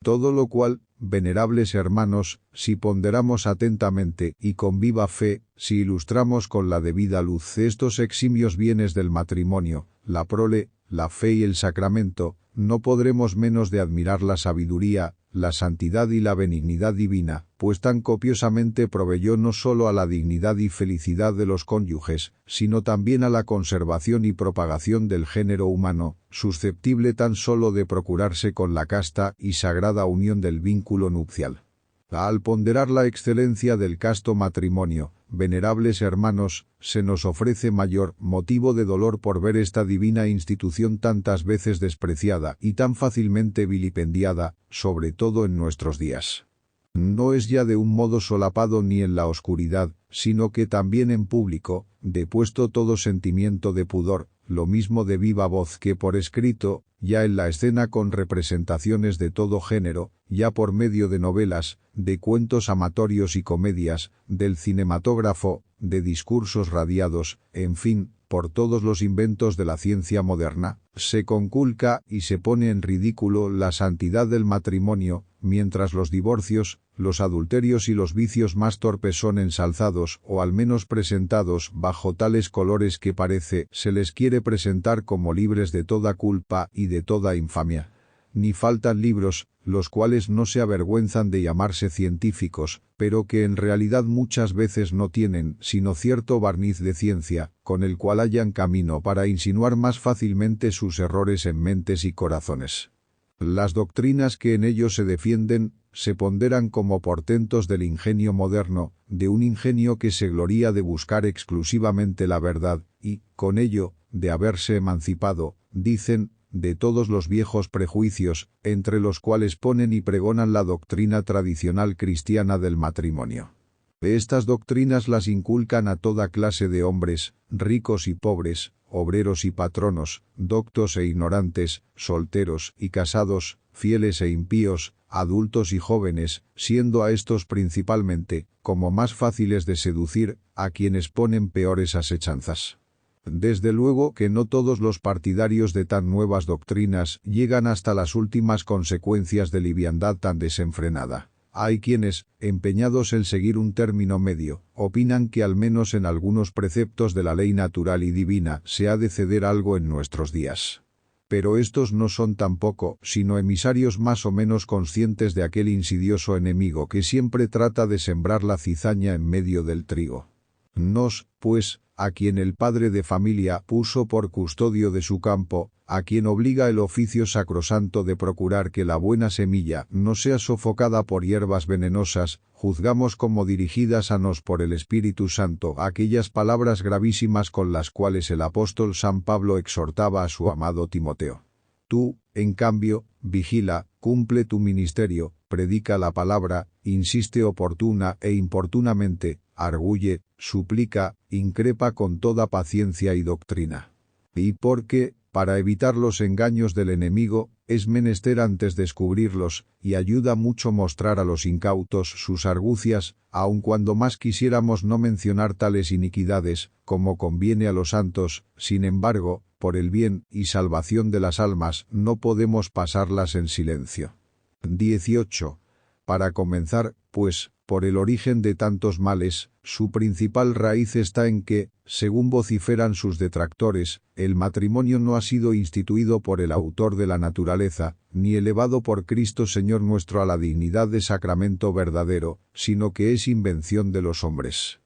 Todo lo cual, venerables hermanos, si ponderamos atentamente y con viva fe, si ilustramos con la debida luz estos eximios bienes del matrimonio, la prole, la fe y el sacramento, no podremos menos de admirar la sabiduría, la santidad y la benignidad divina, pues tan copiosamente proveyó no sólo a la dignidad y felicidad de los cónyuges, sino también a la conservación y propagación del género humano, susceptible tan sólo de procurarse con la casta y sagrada unión del vínculo nupcial. Al ponderar la excelencia del casto matrimonio, venerables hermanos, se nos ofrece mayor motivo de dolor por ver esta divina institución tantas veces despreciada y tan fácilmente vilipendiada, sobre todo en nuestros días. No es ya de un modo solapado ni en la oscuridad, sino que también en público, depuesto todo sentimiento de pudor, lo mismo de viva voz que por escrito, ya en la escena con representaciones de todo género, ya por medio de novelas, de cuentos amatorios y comedias, del cinematógrafo, de discursos radiados, en fin, por todos los inventos de la ciencia moderna, se conculca y se pone en ridículo la santidad del matrimonio, mientras los divorcios, los adulterios y los vicios más torpes son ensalzados o al menos presentados bajo tales colores que parece se les quiere presentar como libres de toda culpa y de toda infamia. Ni faltan libros, los cuales no se avergüenzan de llamarse científicos, pero que en realidad muchas veces no tienen sino cierto barniz de ciencia, con el cual hallan camino para insinuar más fácilmente sus errores en mentes y corazones. Las doctrinas que en ellos se defienden, se ponderan como portentos del ingenio moderno, de un ingenio que se gloría de buscar exclusivamente la verdad, y, con ello, de haberse emancipado, dicen, de todos los viejos prejuicios, entre los cuales ponen y pregonan la doctrina tradicional cristiana del matrimonio. Estas doctrinas las inculcan a toda clase de hombres, ricos y pobres, obreros y patronos, doctos e ignorantes, solteros y casados, fieles e impíos, adultos y jóvenes, siendo a estos principalmente, como más fáciles de seducir, a quienes ponen peores asechanzas. Desde luego que no todos los partidarios de tan nuevas doctrinas llegan hasta las últimas consecuencias de liviandad tan desenfrenada. Hay quienes, empeñados en seguir un término medio, opinan que al menos en algunos preceptos de la ley natural y divina se ha de ceder algo en nuestros días. Pero estos no son tampoco, sino emisarios más o menos conscientes de aquel insidioso enemigo que siempre trata de sembrar la cizaña en medio del trigo. Nos, pues, a quien el padre de familia puso por custodio de su campo, a quien obliga el oficio sacrosanto de procurar que la buena semilla no sea sofocada por hierbas venenosas, juzgamos como dirigidas a nos por el Espíritu Santo aquellas palabras gravísimas con las cuales el apóstol San Pablo exhortaba a su amado Timoteo. Tú, en cambio, vigila, cumple tu ministerio, predica la palabra, insiste oportuna e importunamente, arguye, suplica, increpa con toda paciencia y doctrina. Y porque, para evitar los engaños del enemigo, es menester antes descubrirlos, y ayuda mucho mostrar a los incautos sus argucias, aun cuando más quisiéramos no mencionar tales iniquidades, como conviene a los santos, sin embargo, por el bien y salvación de las almas, no podemos pasarlas en silencio. 18. Para comenzar, pues, por el origen de tantos males, su principal raíz está en que, según vociferan sus detractores, el matrimonio no ha sido instituido por el autor de la naturaleza, ni elevado por Cristo Señor nuestro a la dignidad de sacramento verdadero, sino que es invención de los hombres.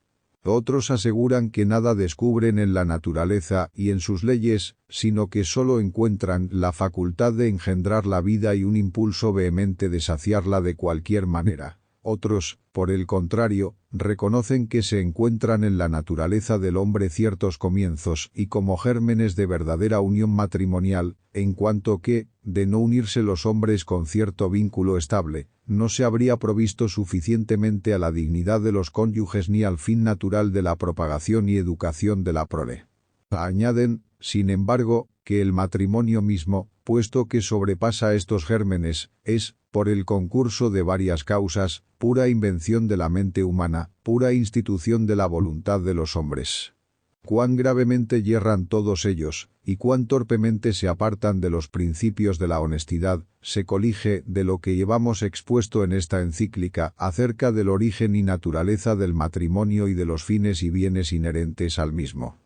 Otros aseguran que nada descubren en la naturaleza y en sus leyes, sino que sólo encuentran la facultad de engendrar la vida y un impulso vehemente de saciarla de cualquier manera. Otros, por el contrario, reconocen que se encuentran en la naturaleza del hombre ciertos comienzos y como gérmenes de verdadera unión matrimonial, en cuanto que, de no unirse los hombres con cierto vínculo estable, no se habría provisto suficientemente a la dignidad de los cónyuges ni al fin natural de la propagación y educación de la prole. Añaden, sin embargo, que el matrimonio mismo, puesto que sobrepasa estos gérmenes, es, por el concurso de varias causas, pura invención de la mente humana, pura institución de la voluntad de los hombres. Cuán gravemente yerran todos ellos, y cuán torpemente se apartan de los principios de la honestidad, se colige de lo que llevamos expuesto en esta encíclica acerca del origen y naturaleza del matrimonio y de los fines y bienes inherentes al mismo.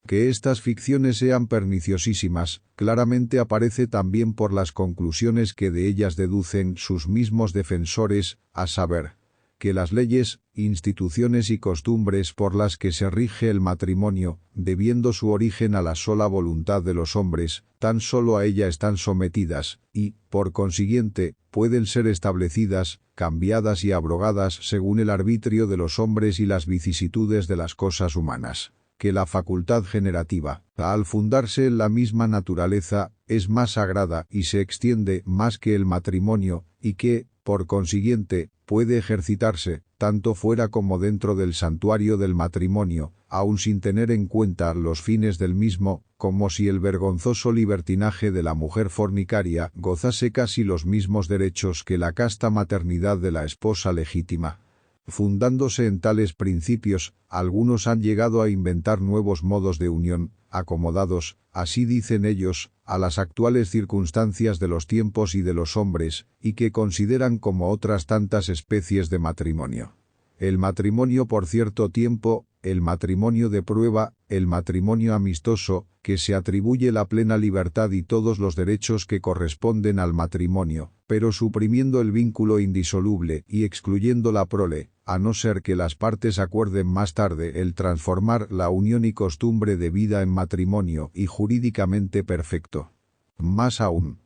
Que estas ficciones sean perniciosísimas, claramente aparece también por las conclusiones que de ellas deducen sus mismos defensores, a saber, que las leyes, instituciones y costumbres por las que se rige el matrimonio, debiendo su origen a la sola voluntad de los hombres, tan solo a ella están sometidas, y, por consiguiente, pueden ser establecidas, cambiadas y abrogadas según el arbitrio de los hombres y las vicisitudes de las cosas humanas. Que la facultad generativa, al fundarse en la misma naturaleza, es más sagrada y se extiende más que el matrimonio, y que, por consiguiente, puede ejercitarse, tanto fuera como dentro del santuario del matrimonio, aun sin tener en cuenta los fines del mismo, como si el vergonzoso libertinaje de la mujer fornicaria gozase casi los mismos derechos que la casta maternidad de la esposa legítima. Fundándose en tales principios, algunos han llegado a inventar nuevos modos de unión, acomodados, así dicen ellos, a las actuales circunstancias de los tiempos y de los hombres, y que consideran como otras tantas especies de matrimonio. El matrimonio por cierto tiempo, el matrimonio de prueba, el matrimonio amistoso, que se atribuye la plena libertad y todos los derechos que corresponden al matrimonio, pero suprimiendo el vínculo indisoluble y excluyendo la prole, a no ser que las partes acuerden más tarde el transformar la unión y costumbre de vida en matrimonio y jurídicamente perfecto. Más aún,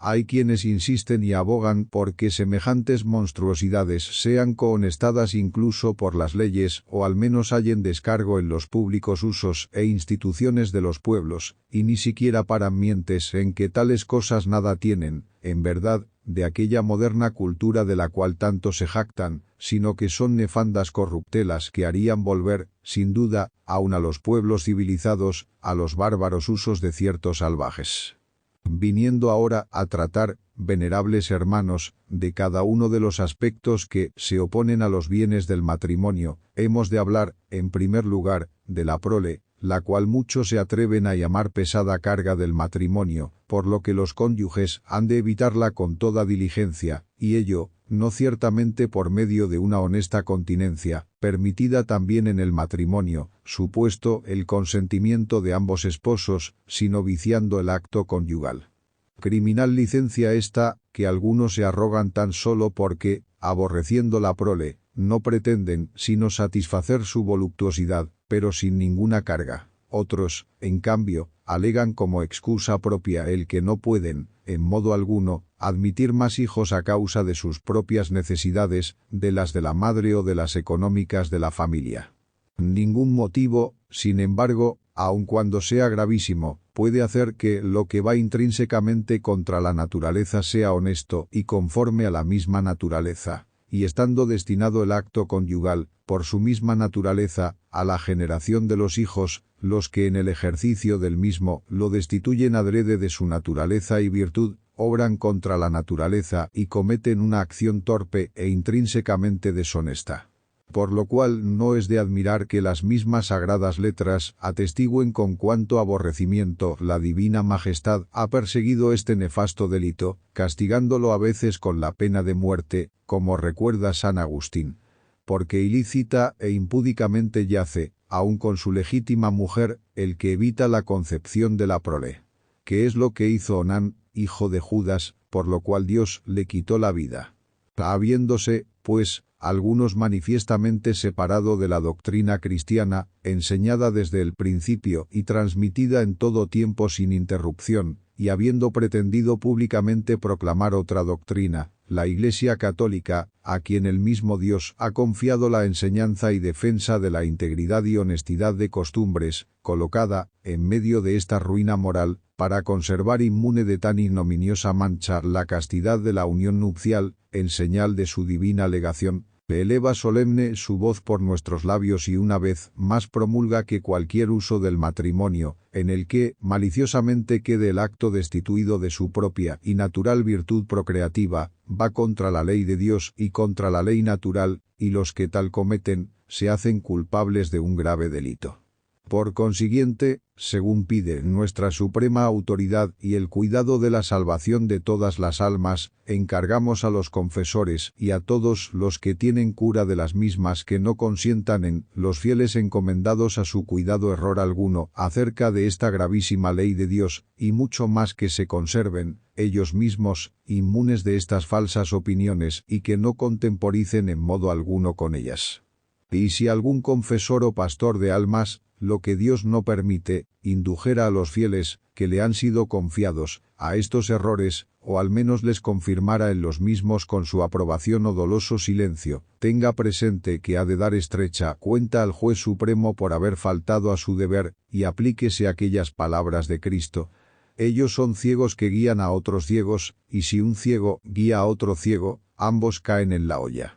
hay quienes insisten y abogan por que semejantes monstruosidades sean cohonestadas incluso por las leyes o al menos hallen descargo en los públicos usos e instituciones de los pueblos, y ni siquiera paran mientes en que tales cosas nada tienen, en verdad, de aquella moderna cultura de la cual tanto se jactan, sino que son nefandas corruptelas que harían volver, sin duda, aun a los pueblos civilizados, a los bárbaros usos de ciertos salvajes. Viniendo ahora a tratar, venerables hermanos, de cada uno de los aspectos que se oponen a los bienes del matrimonio, hemos de hablar, en primer lugar, de la prole, la cual muchos se atreven a llamar pesada carga del matrimonio, por lo que los cónyuges han de evitarla con toda diligencia, y ello, no ciertamente por medio de una honesta continencia, permitida también en el matrimonio, supuesto el consentimiento de ambos esposos, sino viciando el acto conyugal. Criminal licencia esta, que algunos se arrogan tan solo porque, aborreciendo la prole, no pretenden sino satisfacer su voluptuosidad, pero sin ninguna carga. Otros, en cambio, alegan como excusa propia el que no pueden, en modo alguno, admitir más hijos a causa de sus propias necesidades, de las de la madre o de las económicas de la familia. Ningún motivo, sin embargo, aun cuando sea gravísimo, puede hacer que lo que va intrínsecamente contra la naturaleza sea honesto y conforme a la misma naturaleza, y estando destinado el acto conyugal, por su misma naturaleza, a la generación de los hijos, los que en el ejercicio del mismo lo destituyen adrede de su naturaleza y virtud, obran contra la naturaleza y cometen una acción torpe e intrínsecamente deshonesta. Por lo cual no es de admirar que las mismas sagradas letras atestiguen con cuánto aborrecimiento la divina majestad ha perseguido este nefasto delito, castigándolo a veces con la pena de muerte, como recuerda San Agustín. Porque ilícita e impúdicamente yace, aun con su legítima mujer, el que evita la concepción de la prole. Que es lo que hizo Onán, hijo de Judas, por lo cual Dios le quitó la vida. Habiéndose, pues, algunos manifiestamente separado de la doctrina cristiana, enseñada desde el principio y transmitida en todo tiempo sin interrupción, y habiendo pretendido públicamente proclamar otra doctrina, la Iglesia Católica, a quien el mismo Dios ha confiado la enseñanza y defensa de la integridad y honestidad de costumbres, colocada, en medio de esta ruina moral, para conservar inmune de tan ignominiosa mancha la castidad de la unión nupcial, en señal de su divina legación, eleva solemne su voz por nuestros labios y una vez más promulga que cualquier uso del matrimonio, en el que maliciosamente quede el acto destituido de su propia y natural virtud procreativa, va contra la ley de Dios y contra la ley natural, y los que tal cometen, se hacen culpables de un grave delito. Por consiguiente, según pide nuestra suprema autoridad y el cuidado de la salvación de todas las almas, encargamos a los confesores y a todos los que tienen cura de las mismas que no consientan en los fieles encomendados a su cuidado error alguno acerca de esta gravísima ley de Dios, y mucho más que se conserven, ellos mismos, inmunes de estas falsas opiniones y que no contemporicen en modo alguno con ellas. Y si algún confesor o pastor de almas, lo que Dios no permite, indujera a los fieles, que le han sido confiados, a estos errores, o al menos les confirmara en los mismos con su aprobación o doloso silencio, tenga presente que ha de dar estrecha cuenta al juez supremo por haber faltado a su deber, y aplíquese aquellas palabras de Cristo. Ellos son ciegos que guían a otros ciegos, y si un ciego guía a otro ciego, ambos caen en la olla.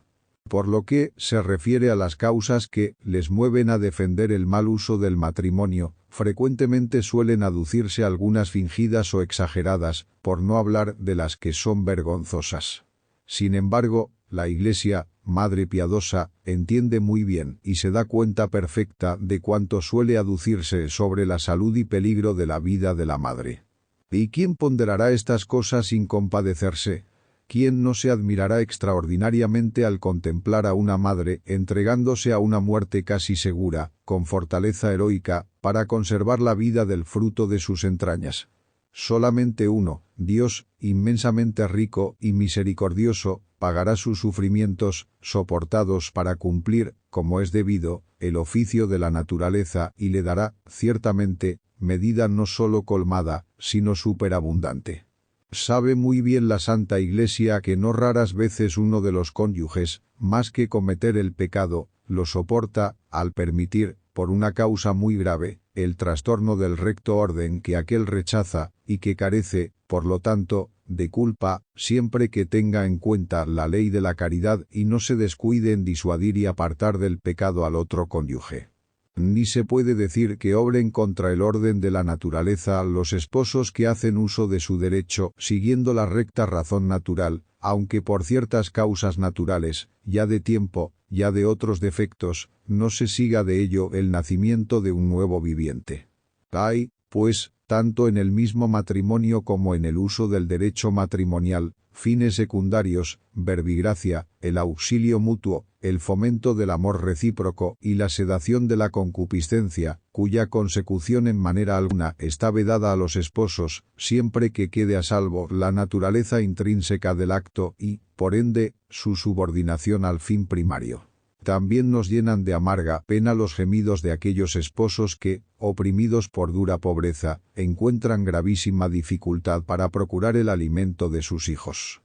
Por lo que se refiere a las causas que les mueven a defender el mal uso del matrimonio, frecuentemente suelen aducirse algunas fingidas o exageradas, por no hablar de las que son vergonzosas. Sin embargo, la Iglesia, Madre piadosa, entiende muy bien y se da cuenta perfecta de cuanto suele aducirse sobre la salud y peligro de la vida de la madre. ¿Y quién ponderará estas cosas sin compadecerse? ¿Quién no se admirará extraordinariamente al contemplar a una madre entregándose a una muerte casi segura, con fortaleza heroica, para conservar la vida del fruto de sus entrañas? Solamente uno, Dios, inmensamente rico y misericordioso, pagará sus sufrimientos, soportados para cumplir, como es debido, el oficio de la naturaleza y le dará, ciertamente, medida no sólo colmada, sino superabundante. Sabe muy bien la Santa Iglesia que no raras veces uno de los cónyuges, más que cometer el pecado, lo soporta, al permitir, por una causa muy grave, el trastorno del recto orden que aquel rechaza, y que carece, por lo tanto, de culpa, siempre que tenga en cuenta la ley de la caridad y no se descuide en disuadir y apartar del pecado al otro cónyuge. Ni se puede decir que obren contra el orden de la naturaleza los esposos que hacen uso de su derecho siguiendo la recta razón natural, aunque por ciertas causas naturales, ya de tiempo, ya de otros defectos, no se siga de ello el nacimiento de un nuevo viviente. Hay, pues, tanto en el mismo matrimonio como en el uso del derecho matrimonial, fines secundarios, verbigracia, el auxilio mutuo, el fomento del amor recíproco y la sedación de la concupiscencia, cuya consecución en manera alguna está vedada a los esposos, siempre que quede a salvo la naturaleza intrínseca del acto y, por ende, su subordinación al fin primario. También nos llenan de amarga pena los gemidos de aquellos esposos que, oprimidos por dura pobreza, encuentran gravísima dificultad para procurar el alimento de sus hijos.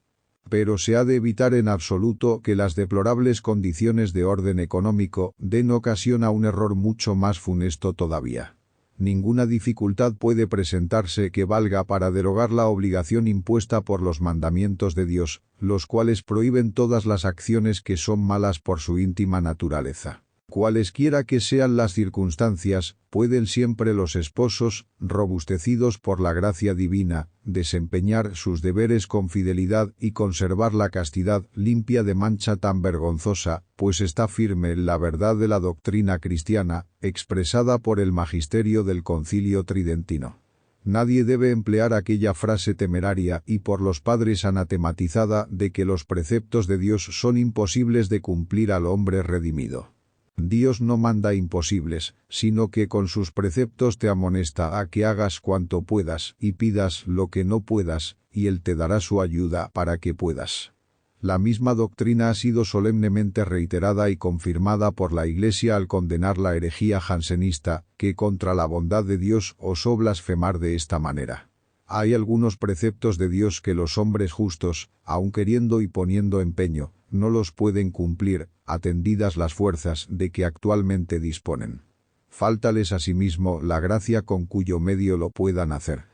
Pero se ha de evitar en absoluto que las deplorables condiciones de orden económico den ocasión a un error mucho más funesto todavía. Ninguna dificultad puede presentarse que valga para derogar la obligación impuesta por los mandamientos de Dios, los cuales prohíben todas las acciones que son malas por su íntima naturaleza. Cualesquiera que sean las circunstancias, pueden siempre los esposos, robustecidos por la gracia divina, desempeñar sus deberes con fidelidad y conservar la castidad limpia de mancha tan vergonzosa, pues está firme la verdad de la doctrina cristiana, expresada por el magisterio del Concilio Tridentino. Nadie debe emplear aquella frase temeraria y por los padres anatematizada de que los preceptos de Dios son imposibles de cumplir al hombre redimido. Dios no manda imposibles, sino que con sus preceptos te amonesta a que hagas cuanto puedas y pidas lo que no puedas, y Él te dará su ayuda para que puedas. La misma doctrina ha sido solemnemente reiterada y confirmada por la Iglesia al condenar la herejía jansenista, que contra la bondad de Dios osó blasfemar de esta manera. Hay algunos preceptos de Dios que los hombres justos, aun queriendo y poniendo empeño, no los pueden cumplir, atendidas las fuerzas de que actualmente disponen. Fáltales asimismo la gracia con cuyo medio lo puedan hacer.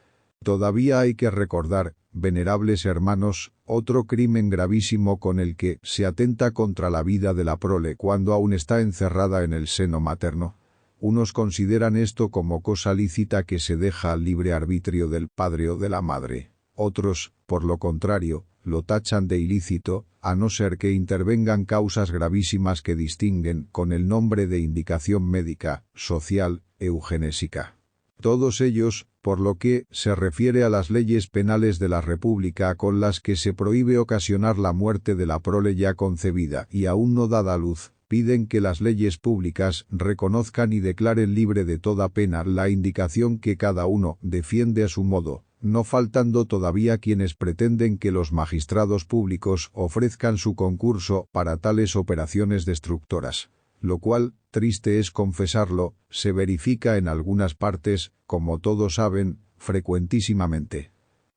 Todavía hay que recordar, venerables hermanos, otro crimen gravísimo con el que se atenta contra la vida de la prole cuando aún está encerrada en el seno materno. Unos consideran esto como cosa lícita que se deja al libre arbitrio del padre o de la madre. Otros, por lo contrario, lo tachan de ilícito, a no ser que intervengan causas gravísimas que distinguen con el nombre de indicación médica, social, eugenésica. Todos ellos, por lo que se refiere a las leyes penales de la República con las que se prohíbe ocasionar la muerte de la prole ya concebida y aún no dada a luz, piden que las leyes públicas reconozcan y declaren libre de toda pena la indicación que cada uno defiende a su modo, no faltando todavía quienes pretenden que los magistrados públicos ofrezcan su concurso para tales operaciones destructoras, lo cual, triste es confesarlo, se verifica en algunas partes, como todos saben, frecuentísimamente.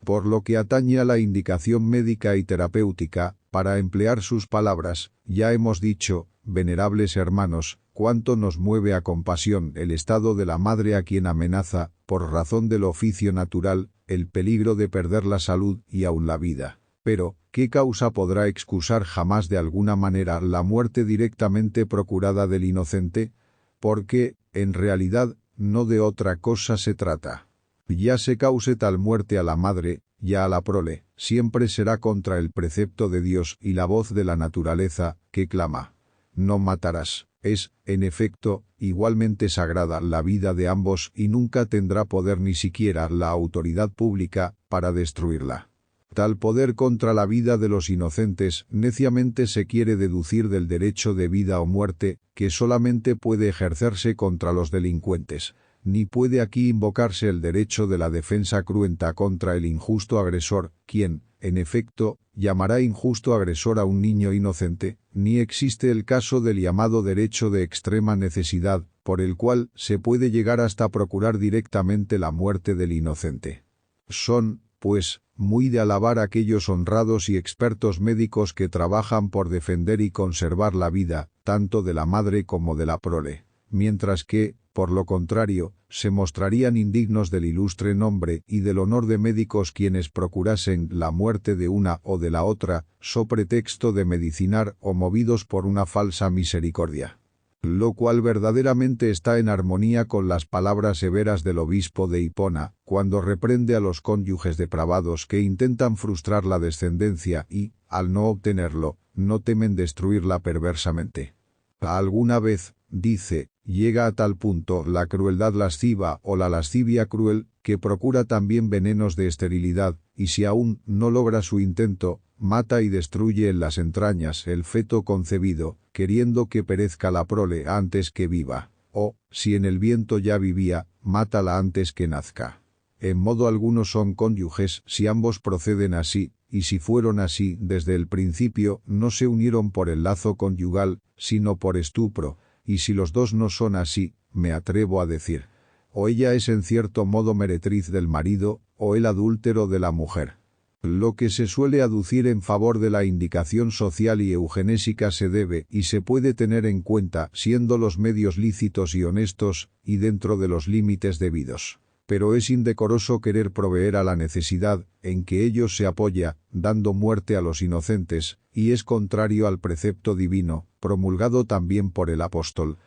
Por lo que atañe a la indicación médica y terapéutica, para emplear sus palabras, ya hemos dicho, venerables hermanos, cuánto nos mueve a compasión el estado de la madre a quien amenaza, por razón del oficio natural, el peligro de perder la salud y aun la vida. Pero, ¿qué causa podrá excusar jamás de alguna manera la muerte directamente procurada del inocente? Porque, en realidad, no de otra cosa se trata. Ya se cause tal muerte a la madre, ya a la prole, siempre será contra el precepto de Dios y la voz de la naturaleza, que clama: no matarás. Es, en efecto, igualmente sagrada la vida de ambos y nunca tendrá poder ni siquiera la autoridad pública para destruirla. Tal poder contra la vida de los inocentes neciamente se quiere deducir del derecho de vida o muerte, que solamente puede ejercerse contra los delincuentes. Ni puede aquí invocarse el derecho de la defensa cruenta contra el injusto agresor, quien, en efecto, llamará injusto agresor a un niño inocente, ni existe el caso del llamado derecho de extrema necesidad, por el cual se puede llegar hasta procurar directamente la muerte del inocente. Son, pues, muy de alabar aquellos honrados y expertos médicos que trabajan por defender y conservar la vida, tanto de la madre como de la prole, mientras que, por lo contrario, se mostrarían indignos del ilustre nombre y del honor de médicos quienes procurasen la muerte de una o de la otra, so pretexto de medicinar o movidos por una falsa misericordia. Lo cual verdaderamente está en armonía con las palabras severas del obispo de Hipona, cuando reprende a los cónyuges depravados que intentan frustrar la descendencia y, al no obtenerlo, no temen destruirla perversamente. Alguna vez, dice, llega a tal punto la crueldad lasciva o la lascivia cruel, que procura también venenos de esterilidad, y si aún no logra su intento, mata y destruye en las entrañas el feto concebido, queriendo que perezca la prole antes que viva, o, si en el viento ya vivía, mátala antes que nazca. En modo alguno son cónyuges si ambos proceden así, y si fueron así desde el principio no se unieron por el lazo conyugal, sino por estupro, y si los dos no son así, me atrevo a decir, o ella es en cierto modo meretriz del marido, o el adúltero de la mujer. Lo que se suele aducir en favor de la indicación social y eugenésica se debe y se puede tener en cuenta siendo los medios lícitos y honestos, y dentro de los límites debidos. Pero es indecoroso querer proveer a la necesidad, en que ello se apoya, dando muerte a los inocentes, y es contrario al precepto divino, promulgado también por el apóstol.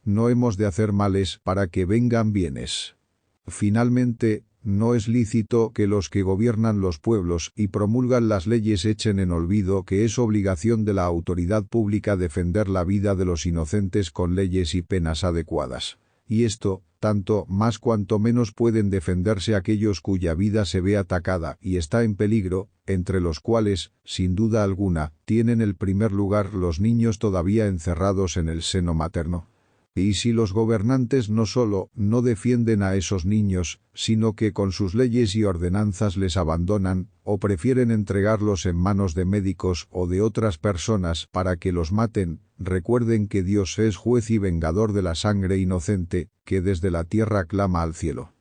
No hemos de hacer males para que vengan bienes. Finalmente, no es lícito que los que gobiernan los pueblos y promulgan las leyes echen en olvido que es obligación de la autoridad pública defender la vida de los inocentes con leyes y penas adecuadas. Y esto, tanto más cuanto menos pueden defenderse aquellos cuya vida se ve atacada y está en peligro, entre los cuales, sin duda alguna, tienen el primer lugar los niños todavía encerrados en el seno materno. Y si los gobernantes no solo no defienden a esos niños, sino que con sus leyes y ordenanzas les abandonan, o prefieren entregarlos en manos de médicos o de otras personas para que los maten, recuerden que Dios es juez y vengador de la sangre inocente, que desde la tierra clama al cielo.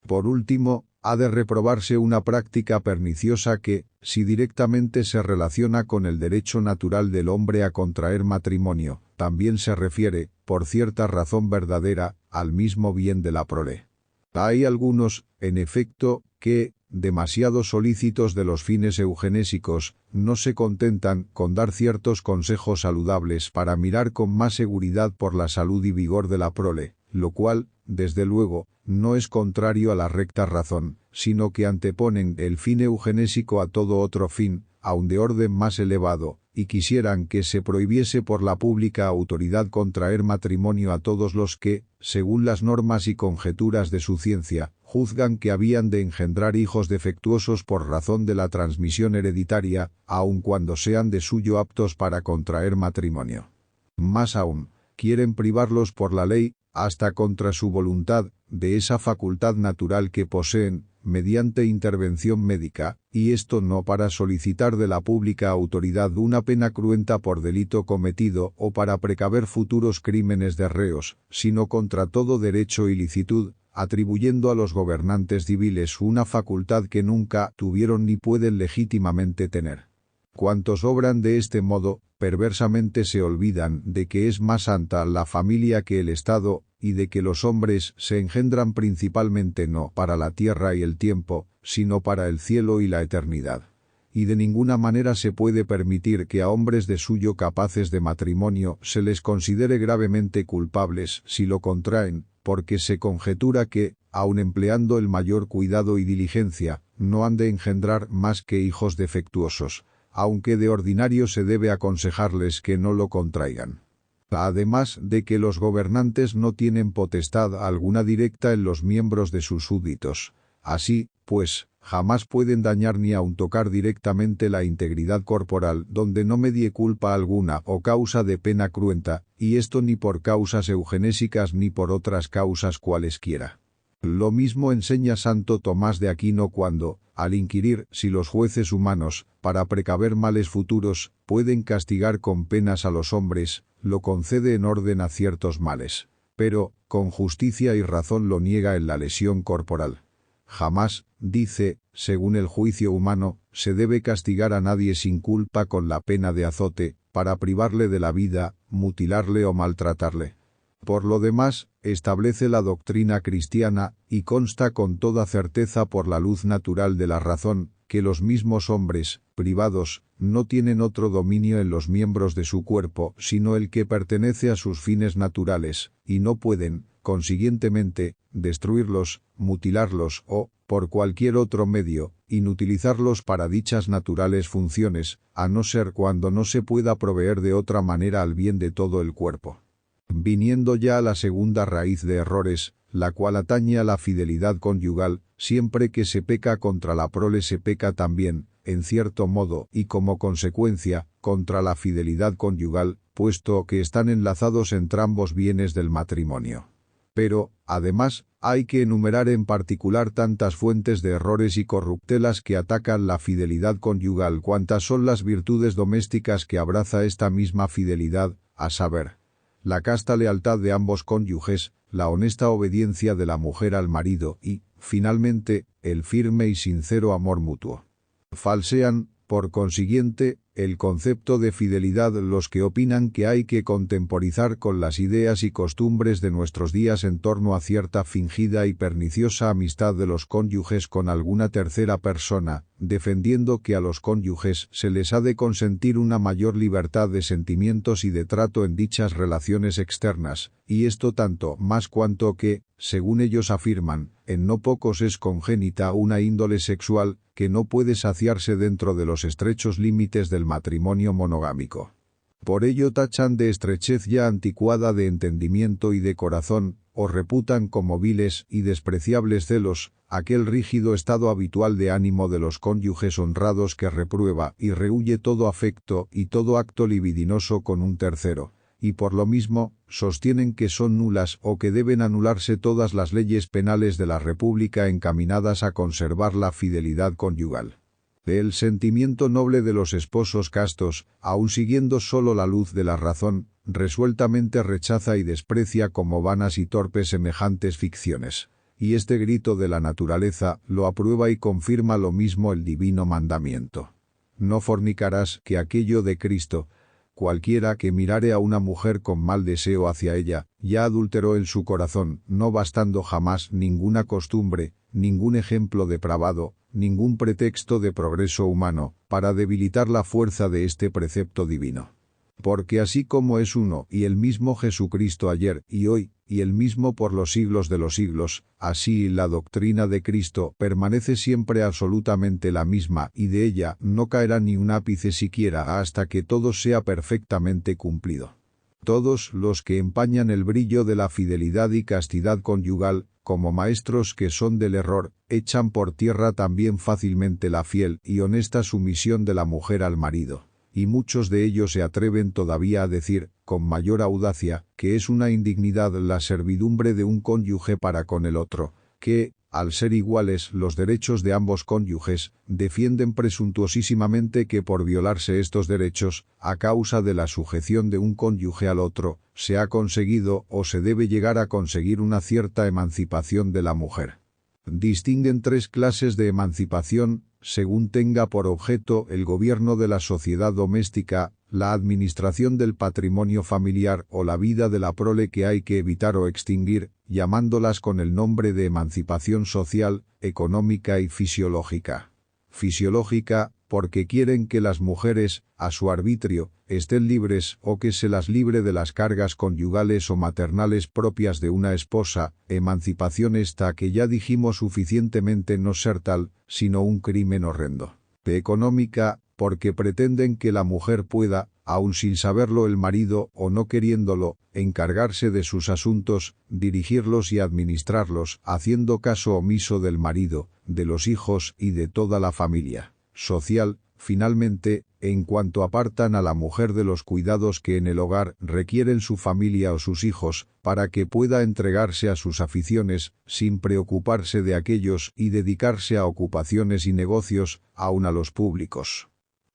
Por último, ha de reprobarse una práctica perniciosa que, si directamente se relaciona con el derecho natural del hombre a contraer matrimonio, también se refiere, por cierta razón verdadera, al mismo bien de la prole. Hay algunos, en efecto, que, demasiado solícitos de los fines eugenésicos, no se contentan con dar ciertos consejos saludables para mirar con más seguridad por la salud y vigor de la prole, lo cual, desde luego, no es contrario a la recta razón, sino que anteponen el fin eugenésico a todo otro fin, aun de orden más elevado, y quisieran que se prohibiese por la pública autoridad contraer matrimonio a todos los que, según las normas y conjeturas de su ciencia, juzgan que habían de engendrar hijos defectuosos por razón de la transmisión hereditaria, aun cuando sean de suyo aptos para contraer matrimonio. Más aún, quieren privarlos por la ley, hasta contra su voluntad, de esa facultad natural que poseen, mediante intervención médica, y esto no para solicitar de la pública autoridad una pena cruenta por delito cometido o para precaver futuros crímenes de reos, sino contra todo derecho y licitud, atribuyendo a los gobernantes civiles una facultad que nunca tuvieron ni pueden legítimamente tener. Cuantos obran de este modo, perversamente se olvidan de que es más santa la familia que el Estado, y de que los hombres se engendran principalmente no para la tierra y el tiempo, sino para el cielo y la eternidad. Y de ninguna manera se puede permitir que a hombres de suyo capaces de matrimonio se les considere gravemente culpables si lo contraen, porque se conjetura que, aun empleando el mayor cuidado y diligencia, no han de engendrar más que hijos defectuosos, aunque de ordinario se debe aconsejarles que no lo contraigan. Además de que los gobernantes no tienen potestad alguna directa en los miembros de sus súbditos. Así, pues, jamás pueden dañar ni aun tocar directamente la integridad corporal donde no medie culpa alguna o causa de pena cruenta, y esto ni por causas eugenésicas ni por otras causas cualesquiera. Lo mismo enseña Santo Tomás de Aquino cuando, al inquirir si los jueces humanos, para precaver males futuros, pueden castigar con penas a los hombres, lo concede en orden a ciertos males, pero, con justicia y razón lo niega en la lesión corporal. Jamás, dice, según el juicio humano, se debe castigar a nadie sin culpa con la pena de azote, para privarle de la vida, mutilarle o maltratarle. Por lo demás, establece la doctrina cristiana, y consta con toda certeza por la luz natural de la razón, que los mismos hombres, privados, no tienen otro dominio en los miembros de su cuerpo sino el que pertenece a sus fines naturales, y no pueden, consiguientemente, destruirlos, mutilarlos o, por cualquier otro medio, inutilizarlos para dichas naturales funciones, a no ser cuando no se pueda proveer de otra manera al bien de todo el cuerpo. Viniendo ya a la segunda raíz de errores, la cual atañe a la fidelidad conyugal, siempre que se peca contra la prole se peca también, en cierto modo y como consecuencia, contra la fidelidad conyugal, puesto que están enlazados entrambos bienes del matrimonio. Pero, además, hay que enumerar en particular tantas fuentes de errores y corruptelas que atacan la fidelidad conyugal cuantas son las virtudes domésticas que abraza esta misma fidelidad, a saber, la casta lealtad de ambos cónyuges, la honesta obediencia de la mujer al marido y, finalmente, el firme y sincero amor mutuo. Falsean, por consiguiente, el concepto de fidelidad los que opinan que hay que contemporizar con las ideas y costumbres de nuestros días en torno a cierta fingida y perniciosa amistad de los cónyuges con alguna tercera persona, defendiendo que a los cónyuges se les ha de consentir una mayor libertad de sentimientos y de trato en dichas relaciones externas, y esto tanto más cuanto que, según ellos afirman, en no pocos es congénita una índole sexual que no puede saciarse dentro de los estrechos límites del matrimonio monogámico. Por ello tachan de estrechez ya anticuada de entendimiento y de corazón, o reputan como viles y despreciables celos, aquel rígido estado habitual de ánimo de los cónyuges honrados que reprueba y rehúye todo afecto y todo acto libidinoso con un tercero, y por lo mismo, sostienen que son nulas o que deben anularse todas las leyes penales de la República encaminadas a conservar la fidelidad conyugal. El sentimiento noble de los esposos castos, aun siguiendo solo la luz de la razón, resueltamente rechaza y desprecia como vanas y torpes semejantes ficciones. Y este grito de la naturaleza lo aprueba y confirma lo mismo el divino mandamiento. No fornicarás, que aquello de Cristo. Cualquiera que mirare a una mujer con mal deseo hacia ella, ya adulteró en su corazón, no bastando jamás ninguna costumbre, ningún ejemplo depravado, ningún pretexto de progreso humano, para debilitar la fuerza de este precepto divino. Porque así como es uno y el mismo Jesucristo ayer y hoy, y el mismo por los siglos de los siglos, así la doctrina de Cristo permanece siempre absolutamente la misma y de ella no caerá ni un ápice siquiera hasta que todo sea perfectamente cumplido. Todos los que empañan el brillo de la fidelidad y castidad conyugal, como maestros que son del error, echan por tierra también fácilmente la fiel y honesta sumisión de la mujer al marido. Y muchos de ellos se atreven todavía a decir, con mayor audacia, que es una indignidad la servidumbre de un cónyuge para con el otro, que, al ser iguales los derechos de ambos cónyuges, defienden presuntuosísimamente que por violarse estos derechos, a causa de la sujeción de un cónyuge al otro, se ha conseguido o se debe llegar a conseguir una cierta emancipación de la mujer. Distinguen tres clases de emancipación, según tenga por objeto el gobierno de la sociedad doméstica, la administración del patrimonio familiar o la vida de la prole que hay que evitar o extinguir, llamándolas con el nombre de emancipación social, económica y fisiológica. Fisiológica, porque quieren que las mujeres, a su arbitrio, estén libres o que se las libre de las cargas conyugales o maternales propias de una esposa, emancipación esta que ya dijimos suficientemente no ser tal, sino un crimen horrendo. Económica, porque pretenden que la mujer pueda, aun sin saberlo el marido o no queriéndolo, encargarse de sus asuntos, dirigirlos y administrarlos, haciendo caso omiso del marido, de los hijos y de toda la familia. Social, finalmente, en cuanto apartan a la mujer de los cuidados que en el hogar requieren su familia o sus hijos, para que pueda entregarse a sus aficiones, sin preocuparse de aquellos y dedicarse a ocupaciones y negocios, aun a los públicos.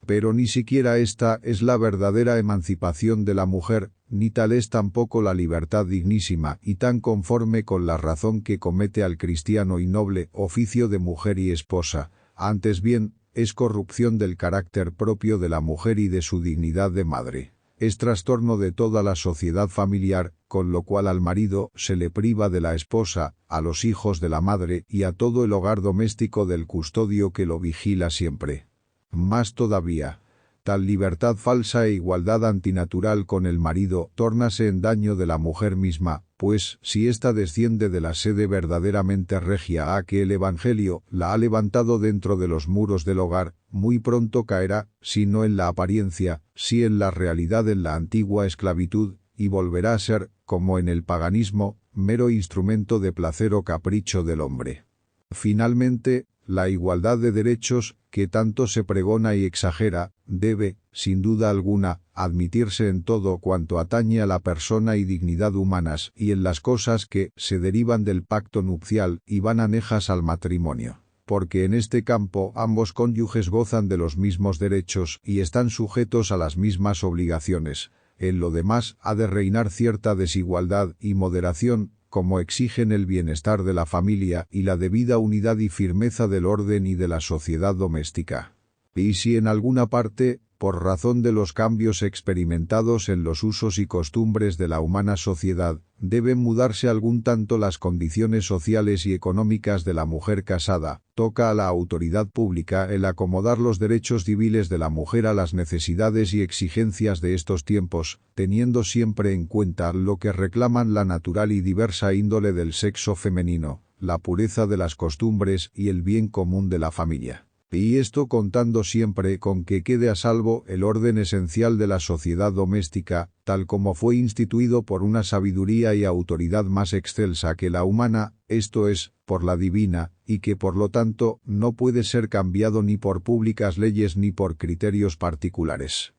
Pero ni siquiera esta es la verdadera emancipación de la mujer, ni tal es tampoco la libertad dignísima y tan conforme con la razón que comete al cristiano y noble oficio de mujer y esposa. Antes bien, es corrupción del carácter propio de la mujer y de su dignidad de madre. Es trastorno de toda la sociedad familiar, con lo cual al marido se le priva de la esposa, a los hijos de la madre y a todo el hogar doméstico del custodio que lo vigila siempre. Más todavía, tal libertad falsa e igualdad antinatural con el marido tórnase en daño de la mujer misma, pues si ésta desciende de la sede verdaderamente regia a que el Evangelio la ha levantado dentro de los muros del hogar, muy pronto caerá, si no en la apariencia, si en la realidad en la antigua esclavitud, y volverá a ser, como en el paganismo, mero instrumento de placer o capricho del hombre. Finalmente, la igualdad de derechos, que tanto se pregona y exagera, debe, sin duda alguna, admitirse en todo cuanto atañe a la persona y dignidad humanas y en las cosas que se derivan del pacto nupcial y van anejas al matrimonio. Porque en este campo ambos cónyuges gozan de los mismos derechos y están sujetos a las mismas obligaciones. En lo demás ha de reinar cierta desigualdad y moderación, como exigen el bienestar de la familia y la debida unidad y firmeza del orden y de la sociedad doméstica. Y si en alguna parte, por razón de los cambios experimentados en los usos y costumbres de la humana sociedad, deben mudarse algún tanto las condiciones sociales y económicas de la mujer casada, toca a la autoridad pública el acomodar los derechos civiles de la mujer a las necesidades y exigencias de estos tiempos, teniendo siempre en cuenta lo que reclaman la natural y diversa índole del sexo femenino, la pureza de las costumbres y el bien común de la familia. Y esto contando siempre con que quede a salvo el orden esencial de la sociedad doméstica, tal como fue instituido por una sabiduría y autoridad más excelsa que la humana, esto es, por la divina, y que por lo tanto no puede ser cambiado ni por públicas leyes ni por criterios particulares.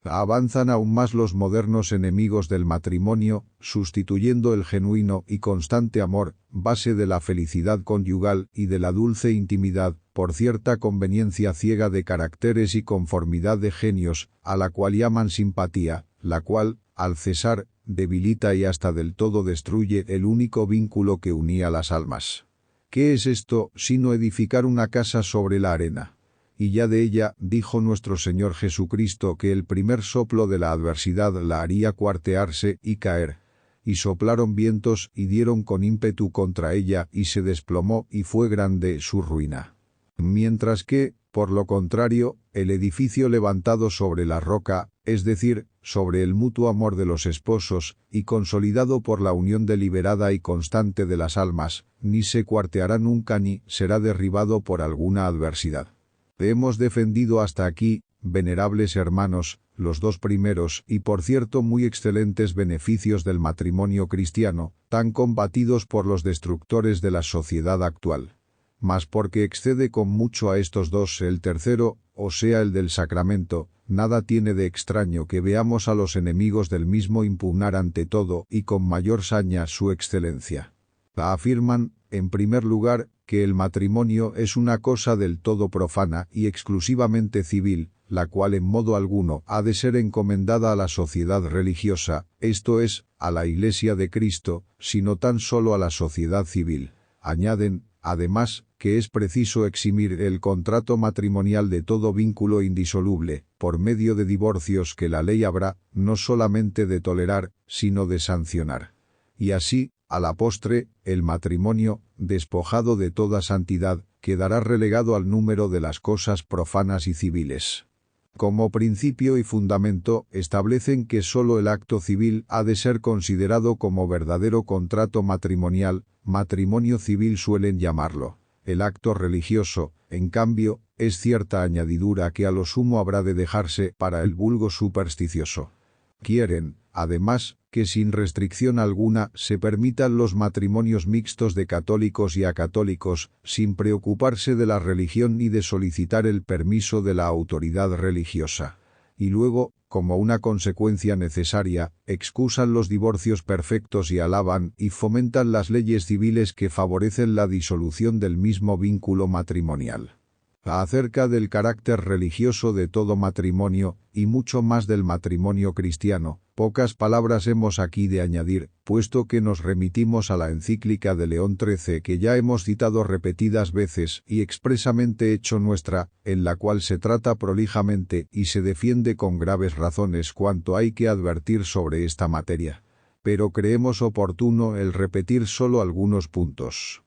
Avanzan aún más los modernos enemigos del matrimonio, sustituyendo el genuino y constante amor, base de la felicidad conyugal y de la dulce intimidad, por cierta conveniencia ciega de caracteres y conformidad de genios, a la cual llaman simpatía, la cual, al cesar, debilita y hasta del todo destruye el único vínculo que unía las almas. ¿Qué es esto, sino edificar una casa sobre la arena? Y ya de ella, dijo nuestro Señor Jesucristo que el primer soplo de la adversidad la haría cuartearse y caer. Y soplaron vientos y dieron con ímpetu contra ella y se desplomó y fue grande su ruina. Mientras que, por lo contrario, el edificio levantado sobre la roca, es decir, sobre el mutuo amor de los esposos, y consolidado por la unión deliberada y constante de las almas, ni se cuarteará nunca ni será derribado por alguna adversidad. Hemos defendido hasta aquí, venerables hermanos, los dos primeros y por cierto muy excelentes beneficios del matrimonio cristiano, tan combatidos por los destructores de la sociedad actual. Mas porque excede con mucho a estos dos el tercero, o sea el del sacramento, nada tiene de extraño que veamos a los enemigos del mismo impugnar ante todo y con mayor saña su excelencia. Afirman, en primer lugar, que el matrimonio es una cosa del todo profana y exclusivamente civil, la cual en modo alguno ha de ser encomendada a la sociedad religiosa, esto es, a la Iglesia de Cristo, sino tan solo a la sociedad civil. Añaden, además, que es preciso eximir el contrato matrimonial de todo vínculo indisoluble, por medio de divorcios que la ley habrá, no solamente de tolerar, sino de sancionar. Y así, a la postre, el matrimonio, despojado de toda santidad, quedará relegado al número de las cosas profanas y civiles. Como principio y fundamento, establecen que sólo el acto civil ha de ser considerado como verdadero contrato matrimonial, matrimonio civil suelen llamarlo. El acto religioso, en cambio, es cierta añadidura que a lo sumo habrá de dejarse para el vulgo supersticioso. Quieren, además, que sin restricción alguna se permitan los matrimonios mixtos de católicos y acatólicos, sin preocuparse de la religión ni de solicitar el permiso de la autoridad religiosa. Y luego, como una consecuencia necesaria, excusan los divorcios perfectos y alaban y fomentan las leyes civiles que favorecen la disolución del mismo vínculo matrimonial. Acerca del carácter religioso de todo matrimonio, y mucho más del matrimonio cristiano, pocas palabras hemos aquí de añadir, puesto que nos remitimos a la encíclica de León XIII que ya hemos citado repetidas veces y expresamente hecho nuestra, en la cual se trata prolijamente y se defiende con graves razones cuanto hay que advertir sobre esta materia. Pero creemos oportuno el repetir solo algunos puntos.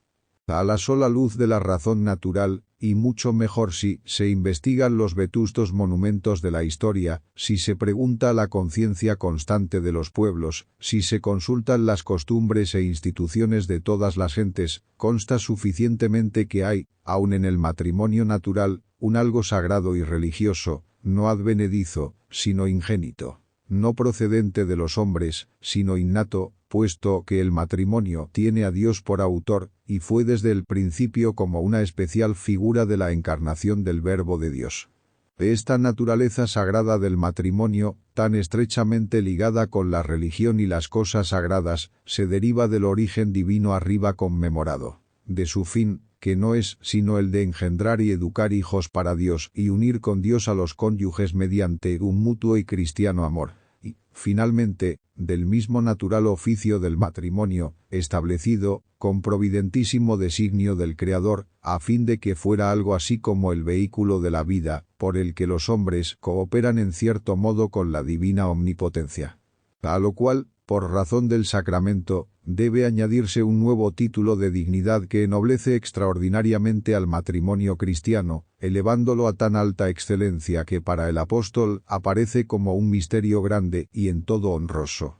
A la sola luz de la razón natural, y mucho mejor si se investigan los vetustos monumentos de la historia, si se pregunta la conciencia constante de los pueblos, si se consultan las costumbres e instituciones de todas las gentes, consta suficientemente que hay, aun en el matrimonio natural, un algo sagrado y religioso, no advenedizo, sino ingénito. No procedente de los hombres, sino innato, puesto que el matrimonio tiene a Dios por autor, y fue desde el principio como una especial figura de la encarnación del Verbo de Dios. Esta naturaleza sagrada del matrimonio, tan estrechamente ligada con la religión y las cosas sagradas, se deriva del origen divino arriba conmemorado, de su fin, que no es sino el de engendrar y educar hijos para Dios y unir con Dios a los cónyuges mediante un mutuo y cristiano amor. y, finalmente, del mismo natural oficio del matrimonio, establecido, con providentísimo designio del Creador, a fin de que fuera algo así como el vehículo de la vida, por el que los hombres cooperan en cierto modo con la divina omnipotencia. A lo cual, por razón del sacramento, debe añadirse un nuevo título de dignidad que ennoblece extraordinariamente al matrimonio cristiano, elevándolo a tan alta excelencia que para el apóstol aparece como un misterio grande y en todo honroso.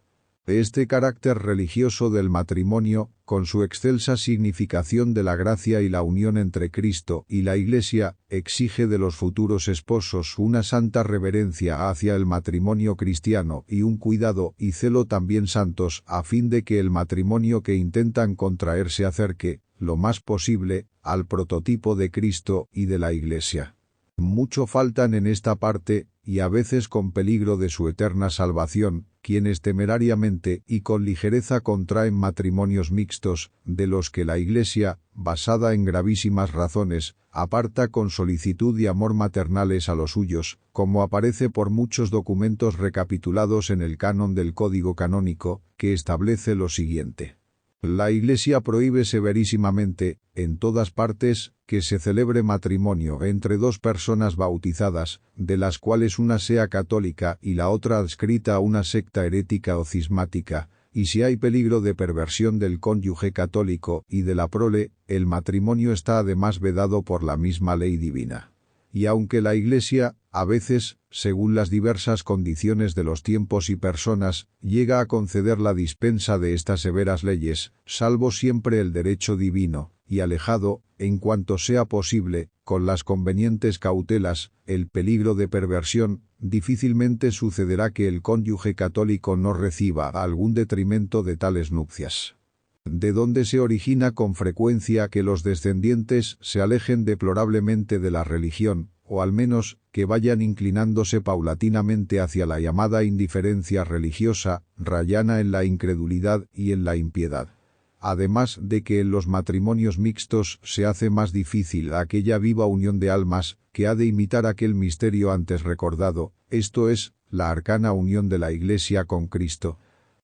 Este carácter religioso del matrimonio, con su excelsa significación de la gracia y la unión entre Cristo y la Iglesia, exige de los futuros esposos una santa reverencia hacia el matrimonio cristiano y un cuidado y celo también santos a fin de que el matrimonio que intentan contraer se acerque, lo más posible, al prototipo de Cristo y de la Iglesia. Mucho faltan en esta parte, y a veces con peligro de su eterna salvación, quienes temerariamente y con ligereza contraen matrimonios mixtos, de los que la Iglesia, basada en gravísimas razones, aparta con solicitud y amor maternales a los suyos, como aparece por muchos documentos recapitulados en el canon del Código Canónico, que establece lo siguiente. La Iglesia prohíbe severísimamente, en todas partes, que se celebre matrimonio entre dos personas bautizadas, de las cuales una sea católica y la otra adscrita a una secta herética o cismática, y si hay peligro de perversión del cónyuge católico y de la prole, el matrimonio está además vedado por la misma ley divina. Y aunque la Iglesia, a veces, según las diversas condiciones de los tiempos y personas, llega a conceder la dispensa de estas severas leyes, salvo siempre el derecho divino, y alejado, en cuanto sea posible, con las convenientes cautelas, el peligro de perversión, difícilmente sucederá que el cónyuge católico no reciba algún detrimento de tales nupcias. De donde se origina con frecuencia que los descendientes se alejen deplorablemente de la religión, o al menos, que vayan inclinándose paulatinamente hacia la llamada indiferencia religiosa, rayana en la incredulidad y en la impiedad. Además de que en los matrimonios mixtos se hace más difícil aquella viva unión de almas, que ha de imitar aquel misterio antes recordado, esto es, la arcana unión de la Iglesia con Cristo.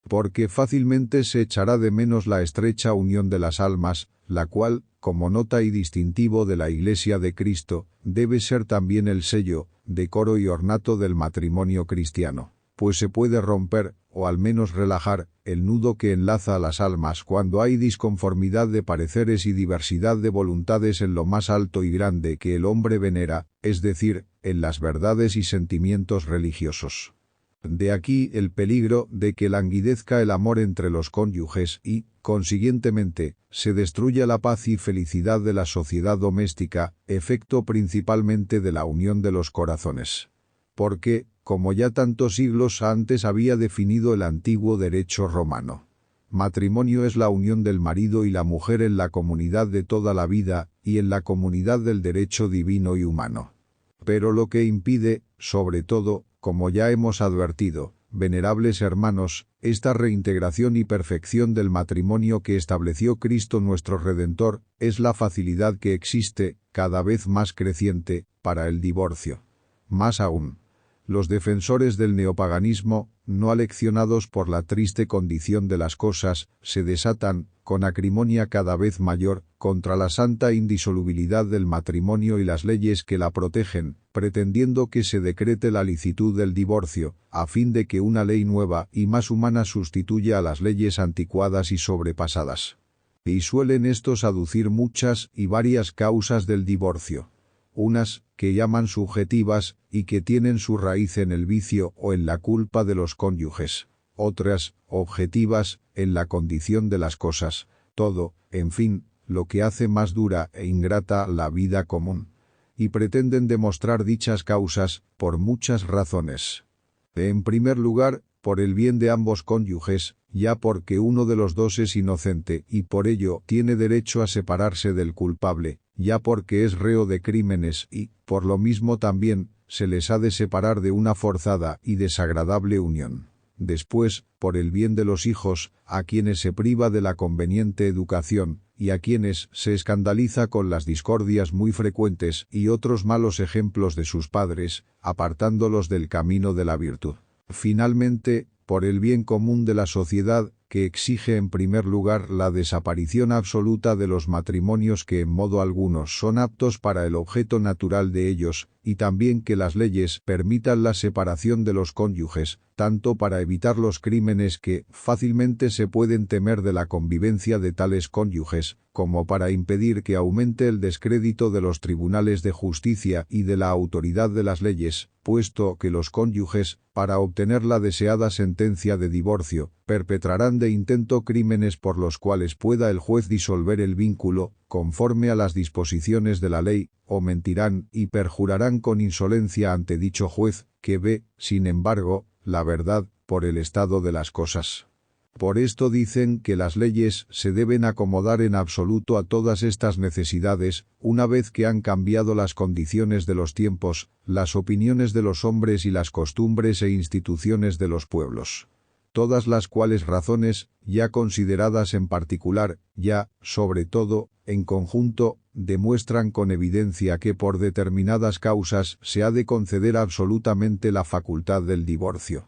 Porque fácilmente se echará de menos la estrecha unión de las almas, la cual, como nota y distintivo de la Iglesia de Cristo, debe ser también el sello, decoro y ornato del matrimonio cristiano, pues se puede romper, o al menos relajar, el nudo que enlaza a las almas cuando hay disconformidad de pareceres y diversidad de voluntades en lo más alto y grande que el hombre venera, es decir, en las verdades y sentimientos religiosos. De aquí el peligro de que languidezca el amor entre los cónyuges y, consiguientemente, se destruya la paz y felicidad de la sociedad doméstica, efecto principalmente de la unión de los corazones. Porque, como ya tantos siglos antes había definido el antiguo derecho romano, matrimonio es la unión del marido y la mujer en la comunidad de toda la vida y en la comunidad del derecho divino y humano. Pero lo que impide, sobre todo, como ya hemos advertido, venerables hermanos, esta reintegración y perfección del matrimonio que estableció Cristo nuestro Redentor, es la facilidad que existe, cada vez más creciente, para el divorcio. Más aún, los defensores del neopaganismo, no aleccionados por la triste condición de las cosas, se desatan, con acrimonia cada vez mayor, contra la santa indisolubilidad del matrimonio y las leyes que la protegen, pretendiendo que se decrete la licitud del divorcio, a fin de que una ley nueva y más humana sustituya a las leyes anticuadas y sobrepasadas. Y suelen estos aducir muchas y varias causas del divorcio. Unas, que llaman subjetivas, y que tienen su raíz en el vicio o en la culpa de los cónyuges. Otras, objetivas, en la condición de las cosas. Todo, en fin, lo que hace más dura e ingrata la vida común. Y pretenden demostrar dichas causas, por muchas razones. En primer lugar, por el bien de ambos cónyuges, ya porque uno de los dos es inocente y por ello tiene derecho a separarse del culpable, ya porque es reo de crímenes y, por lo mismo también, se les ha de separar de una forzada y desagradable unión. Después, por el bien de los hijos, a quienes se priva de la conveniente educación, y a quienes se escandaliza con las discordias muy frecuentes y otros malos ejemplos de sus padres, apartándolos del camino de la virtud. Finalmente, por el bien común de la sociedad, que exige en primer lugar la desaparición absoluta de los matrimonios que en modo alguno son aptos para el objeto natural de ellos, y también que las leyes permitan la separación de los cónyuges, tanto para evitar los crímenes que fácilmente se pueden temer de la convivencia de tales cónyuges, como para impedir que aumente el descrédito de los tribunales de justicia y de la autoridad de las leyes, puesto que los cónyuges, para obtener la deseada sentencia de divorcio, perpetrarán de intento crímenes por los cuales pueda el juez disolver el vínculo, conforme a las disposiciones de la ley, o mentirán y perjurarán con insolencia ante dicho juez, que ve, sin embargo, la verdad, por el estado de las cosas. Por esto dicen que las leyes se deben acomodar en absoluto a todas estas necesidades, una vez que han cambiado las condiciones de los tiempos, las opiniones de los hombres y las costumbres e instituciones de los pueblos. Todas las cuales razones, ya consideradas en particular, ya, sobre todo, en conjunto, demuestran con evidencia que por determinadas causas se ha de conceder absolutamente la facultad del divorcio.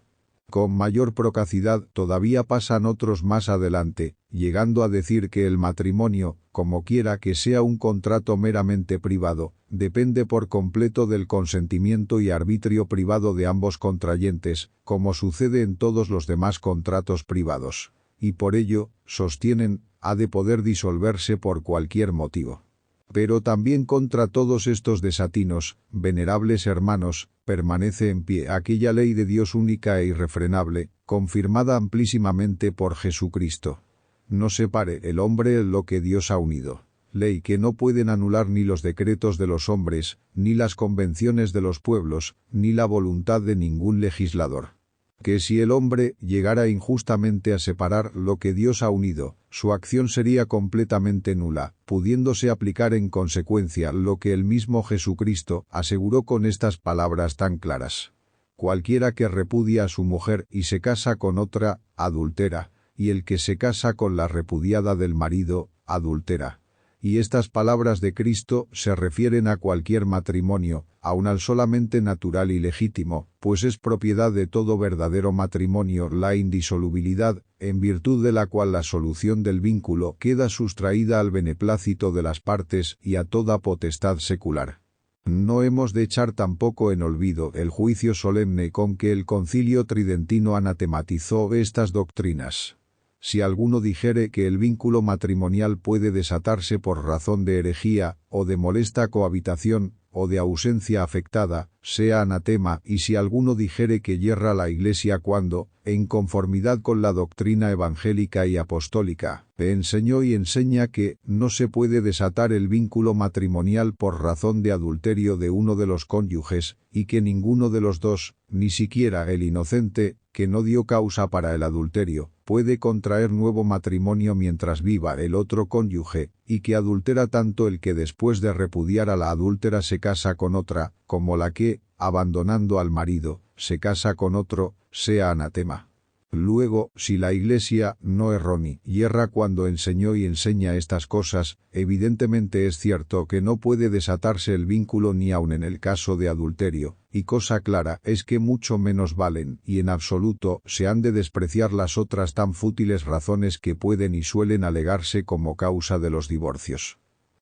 Con mayor procacidad todavía pasan otros más adelante, llegando a decir que el matrimonio, como quiera que sea un contrato meramente privado, depende por completo del consentimiento y arbitrio privado de ambos contrayentes, como sucede en todos los demás contratos privados. Y por ello, sostienen, ha de poder disolverse por cualquier motivo. Pero también contra todos estos desatinos, venerables hermanos, permanece en pie aquella ley de Dios única e irrefrenable, confirmada amplísimamente por Jesucristo. No separe el hombre lo que Dios ha unido. Ley que no pueden anular ni los decretos de los hombres, ni las convenciones de los pueblos, ni la voluntad de ningún legislador. Que si el hombre llegara injustamente a separar lo que Dios ha unido, su acción sería completamente nula, pudiéndose aplicar en consecuencia lo que el mismo Jesucristo aseguró con estas palabras tan claras. Cualquiera que repudia a su mujer y se casa con otra, adultera, y el que se casa con la repudiada del marido, adultera. Y estas palabras de Cristo se refieren a cualquier matrimonio, aun al solamente natural y legítimo, pues es propiedad de todo verdadero matrimonio la indisolubilidad, en virtud de la cual la solución del vínculo queda sustraída al beneplácito de las partes y a toda potestad secular. No hemos de echar tampoco en olvido el juicio solemne con que el Concilio Tridentino anatematizó estas doctrinas. Si alguno dijere que el vínculo matrimonial puede desatarse por razón de herejía, o de molesta cohabitación, o de ausencia afectada, sea anatema, y si alguno dijere que yerra la Iglesia cuando, en conformidad con la doctrina evangélica y apostólica, enseñó y enseña que no se puede desatar el vínculo matrimonial por razón de adulterio de uno de los cónyuges, y que ninguno de los dos, ni siquiera el inocente, que no dio causa para el adulterio, puede contraer nuevo matrimonio mientras viva el otro cónyuge, y que adultera tanto el que después de repudiar a la adúltera se casa con otra, como la que, abandonando al marido, se casa con otro, sea anatema. Luego, si la Iglesia no erró ni yerra cuando enseñó y enseña estas cosas, evidentemente es cierto que no puede desatarse el vínculo ni aun en el caso de adulterio, y cosa clara es que mucho menos valen y en absoluto se han de despreciar las otras tan fútiles razones que pueden y suelen alegarse como causa de los divorcios.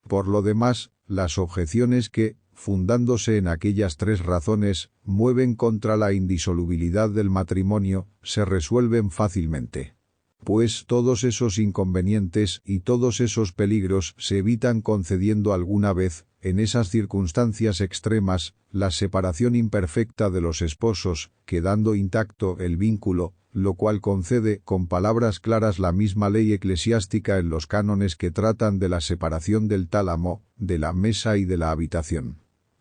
Por lo demás, las objeciones que, fundándose en aquellas tres razones, mueven contra la indisolubilidad del matrimonio, se resuelven fácilmente. Pues todos esos inconvenientes y todos esos peligros se evitan concediendo alguna vez, en esas circunstancias extremas, la separación imperfecta de los esposos, quedando intacto el vínculo, lo cual concede con palabras claras la misma ley eclesiástica en los cánones que tratan de la separación del tálamo, de la mesa y de la habitación.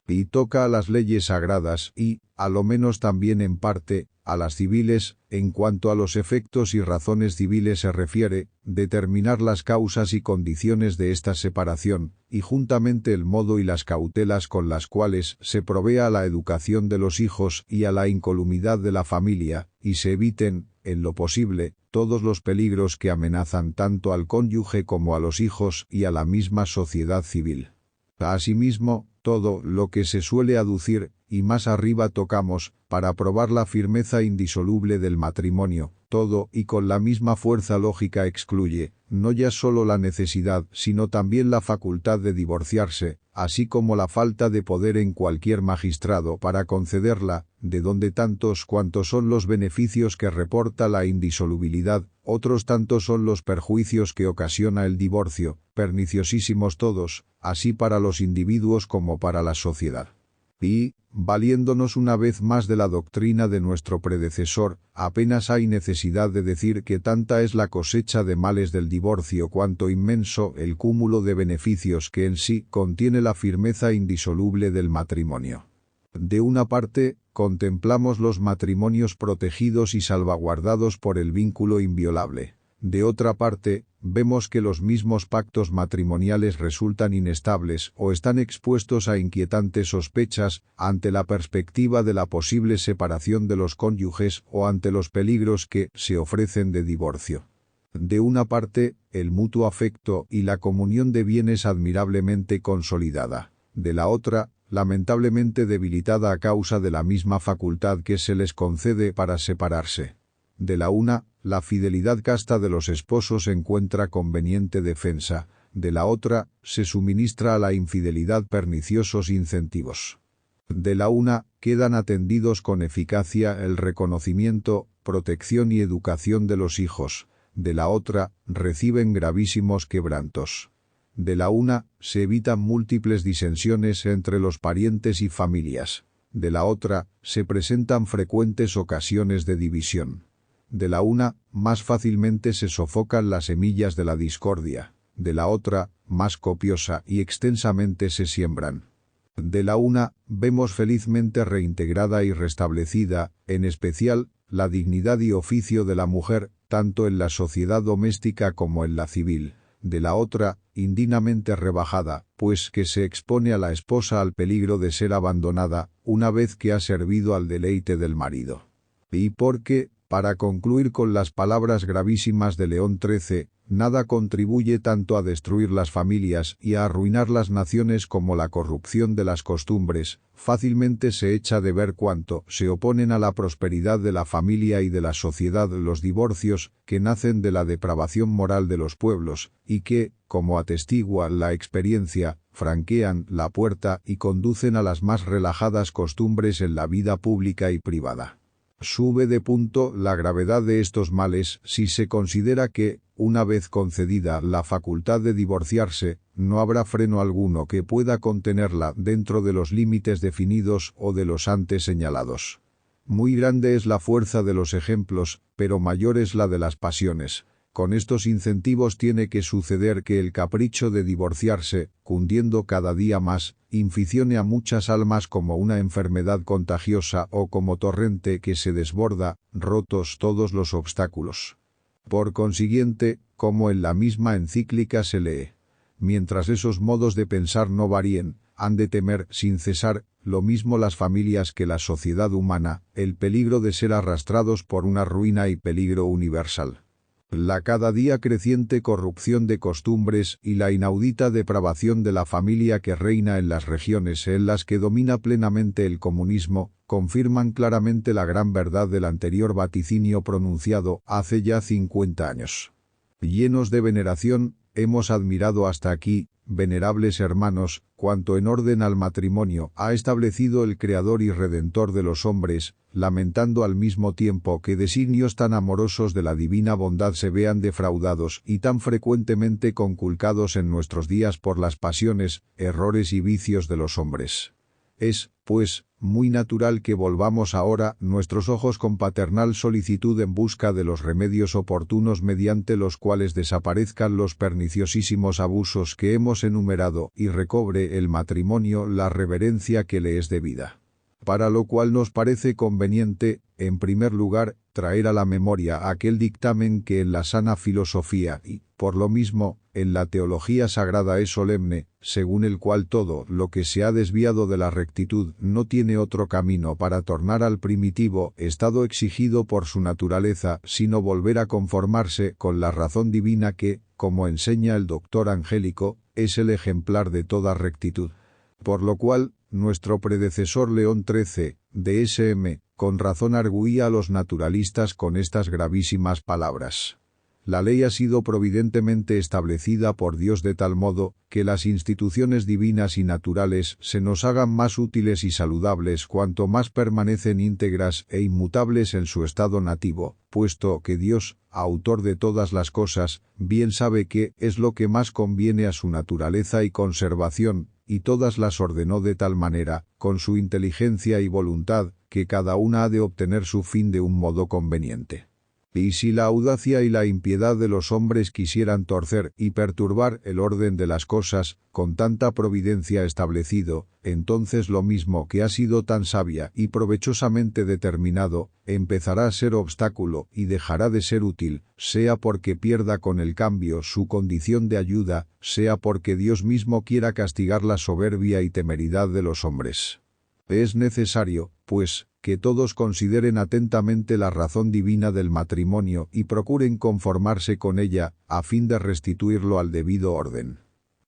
Y toca a las leyes sagradas y, a lo menos también en parte, a las civiles, en cuanto a los efectos y razones civiles se refiere, determinar las causas y condiciones de esta separación, y juntamente el modo y las cautelas con las cuales se provea a la educación de los hijos y a la incolumidad de la familia, y se eviten, en lo posible, todos los peligros que amenazan tanto al cónyuge como a los hijos y a la misma sociedad civil. Asimismo, todo lo que se suele aducir, y más arriba tocamos, para probar la firmeza indisoluble del matrimonio, todo y con la misma fuerza lógica excluye, no ya solo la necesidad, sino también la facultad de divorciarse, así como la falta de poder en cualquier magistrado para concederla, de donde tantos cuantos son los beneficios que reporta la indisolubilidad, otros tantos son los perjuicios que ocasiona el divorcio, perniciosísimos todos, así para los individuos como para la sociedad. Y, valiéndonos una vez más de la doctrina de nuestro predecesor, apenas hay necesidad de decir que tanta es la cosecha de males del divorcio cuanto inmenso el cúmulo de beneficios que en sí contiene la firmeza indisoluble del matrimonio. De una parte, contemplamos los matrimonios protegidos y salvaguardados por el vínculo inviolable. De otra parte, vemos que los mismos pactos matrimoniales resultan inestables o están expuestos a inquietantes sospechas ante la perspectiva de la posible separación de los cónyuges o ante los peligros que se ofrecen de divorcio. De una parte, el mutuo afecto y la comunión de bienes admirablemente consolidada. De la otra, lamentablemente debilitada a causa de la misma facultad que se les concede para separarse. De la una, la fidelidad casta de los esposos encuentra conveniente defensa, de la otra, se suministra a la infidelidad perniciosos incentivos. De la una, quedan atendidos con eficacia el reconocimiento, protección y educación de los hijos, de la otra, reciben gravísimos quebrantos. De la una, se evitan múltiples disensiones entre los parientes y familias. De la otra, se presentan frecuentes ocasiones de división. De la una, más fácilmente se sofocan las semillas de la discordia. De la otra, más copiosa y extensamente se siembran. De la una, vemos felizmente reintegrada y restablecida, en especial, la dignidad y oficio de la mujer, tanto en la sociedad doméstica como en la civil. De la otra, indignamente rebajada, pues que se expone a la esposa al peligro de ser abandonada, una vez que ha servido al deleite del marido. Y porque, para concluir con las palabras gravísimas de León XIII, nada contribuye tanto a destruir las familias y a arruinar las naciones como la corrupción de las costumbres, fácilmente se echa de ver cuánto se oponen a la prosperidad de la familia y de la sociedad los divorcios que nacen de la depravación moral de los pueblos, y que, como atestigua la experiencia, franquean la puerta y conducen a las más relajadas costumbres en la vida pública y privada. Sube de punto la gravedad de estos males si se considera que, una vez concedida la facultad de divorciarse, no habrá freno alguno que pueda contenerla dentro de los límites definidos o de los antes señalados. Muy grande es la fuerza de los ejemplos, pero mayor es la de las pasiones. Con estos incentivos tiene que suceder que el capricho de divorciarse, cundiendo cada día más, inficione a muchas almas como una enfermedad contagiosa o como torrente que se desborda, rotos todos los obstáculos. Por consiguiente, como en la misma encíclica se lee, mientras esos modos de pensar no varíen, han de temer, sin cesar, lo mismo las familias que la sociedad humana, el peligro de ser arrastrados por una ruina y peligro universal. La cada día creciente corrupción de costumbres y la inaudita depravación de la familia que reina en las regiones en las que domina plenamente el comunismo, confirman claramente la gran verdad del anterior vaticinio pronunciado hace ya 50 años. Llenos de veneración, hemos admirado hasta aquí, venerables hermanos, cuanto en orden al matrimonio ha establecido el Creador y Redentor de los hombres, lamentando al mismo tiempo que designios tan amorosos de la divina bondad se vean defraudados y tan frecuentemente conculcados en nuestros días por las pasiones, errores y vicios de los hombres. Es, pues, muy natural que volvamos ahora nuestros ojos con paternal solicitud en busca de los remedios oportunos mediante los cuales desaparezcan los perniciosísimos abusos que hemos enumerado y recobre el matrimonio la reverencia que le es debida. Para lo cual nos parece conveniente, en primer lugar, traer a la memoria aquel dictamen que en la sana filosofía y, por lo mismo, en la teología sagrada es solemne, según el cual todo lo que se ha desviado de la rectitud no tiene otro camino para tornar al primitivo estado exigido por su naturaleza, sino volver a conformarse con la razón divina que, como enseña el doctor Angélico, es el ejemplar de toda rectitud. Por lo cual, nuestro predecesor León XIII, de S.M., con razón arguía a los naturalistas con estas gravísimas palabras. La ley ha sido providentemente establecida por Dios de tal modo, que las instituciones divinas y naturales se nos hagan más útiles y saludables cuanto más permanecen íntegras e inmutables en su estado nativo, puesto que Dios, autor de todas las cosas, bien sabe qué es lo que más conviene a su naturaleza y conservación, y todas las ordenó de tal manera, con su inteligencia y voluntad, que cada una ha de obtener su fin de un modo conveniente. Y si la audacia y la impiedad de los hombres quisieran torcer y perturbar el orden de las cosas, con tanta providencia establecido, entonces lo mismo que ha sido tan sabia y provechosamente determinado, empezará a ser obstáculo y dejará de ser útil, sea porque pierda con el cambio su condición de ayuda, sea porque Dios mismo quiera castigar la soberbia y temeridad de los hombres. Es necesario, pues, que todos consideren atentamente la razón divina del matrimonio y procuren conformarse con ella, a fin de restituirlo al debido orden.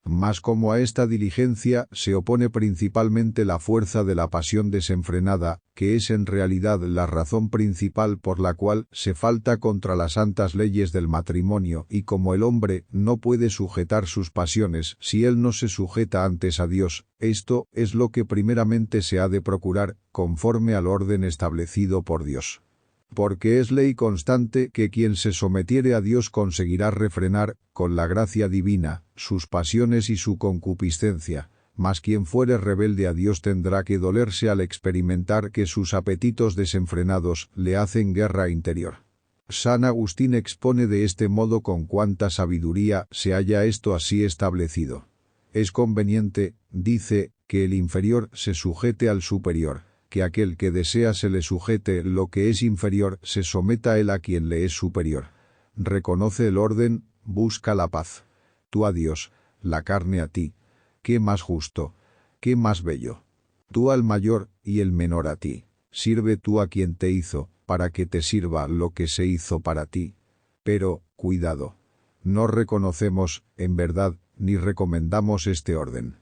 Mas como a esta diligencia se opone principalmente la fuerza de la pasión desenfrenada, que es en realidad la razón principal por la cual se falta contra las santas leyes del matrimonio, y como el hombre no puede sujetar sus pasiones si él no se sujeta antes a Dios, esto es lo que primeramente se ha de procurar, conforme al orden establecido por Dios. Porque es ley constante que quien se sometiere a Dios conseguirá refrenar, con la gracia divina, sus pasiones y su concupiscencia, mas quien fuere rebelde a Dios tendrá que dolerse al experimentar que sus apetitos desenfrenados le hacen guerra interior. San Agustín expone de este modo con cuánta sabiduría se halla esto así establecido. Es conveniente, dice, que el inferior se sujete al superior, que aquel que desea se le sujete lo que es inferior se someta él a quien le es superior. Reconoce el orden, busca la paz. Tú a Dios, la carne a ti. ¿Qué más justo? ¿Qué más bello? Tú al mayor y el menor a ti. Sirve tú a quien te hizo, para que te sirva lo que se hizo para ti. Pero, cuidado. No reconocemos, en verdad, ni recomendamos este orden.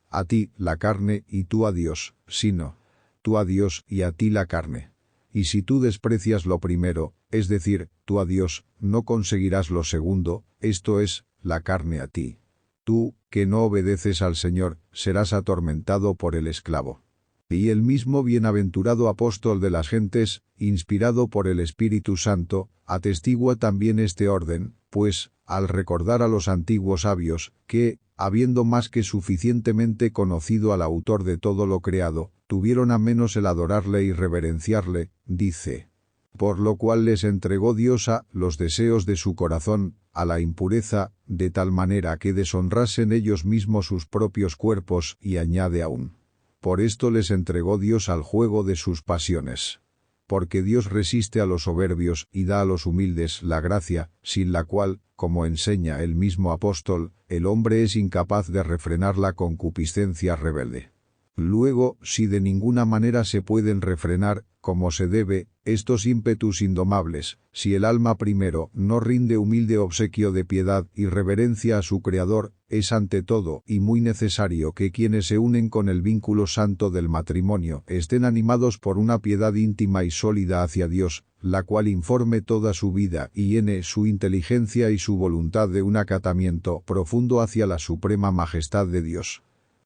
A ti, la carne, y tú a Dios, sino tú a Dios y a ti la carne. Y si tú desprecias lo primero, es decir, tú a Dios, no conseguirás lo segundo, esto es, la carne a ti. Tú, que no obedeces al Señor, serás atormentado por el esclavo. Y el mismo bienaventurado apóstol de las gentes, inspirado por el Espíritu Santo, atestigua también este orden, pues, al recordar a los antiguos sabios, que, habiendo más que suficientemente conocido al autor de todo lo creado, tuvieron a menos el adorarle y reverenciarle, dice: por lo cual les entregó Dios a los deseos de su corazón, a la impureza, de tal manera que deshonrasen ellos mismos sus propios cuerpos, y añade aún: por esto les entregó Dios al juego de sus pasiones. Porque Dios resiste a los soberbios y da a los humildes la gracia, sin la cual, como enseña el mismo apóstol, el hombre es incapaz de refrenar la concupiscencia rebelde. Luego, si de ninguna manera se pueden refrenar, como se debe, estos ímpetus indomables, si el alma primero no rinde humilde obsequio de piedad y reverencia a su Creador, es ante todo y muy necesario que quienes se unen con el vínculo santo del matrimonio estén animados por una piedad íntima y sólida hacia Dios, la cual informe toda su vida y llene su inteligencia y su voluntad de un acatamiento profundo hacia la suprema majestad de Dios.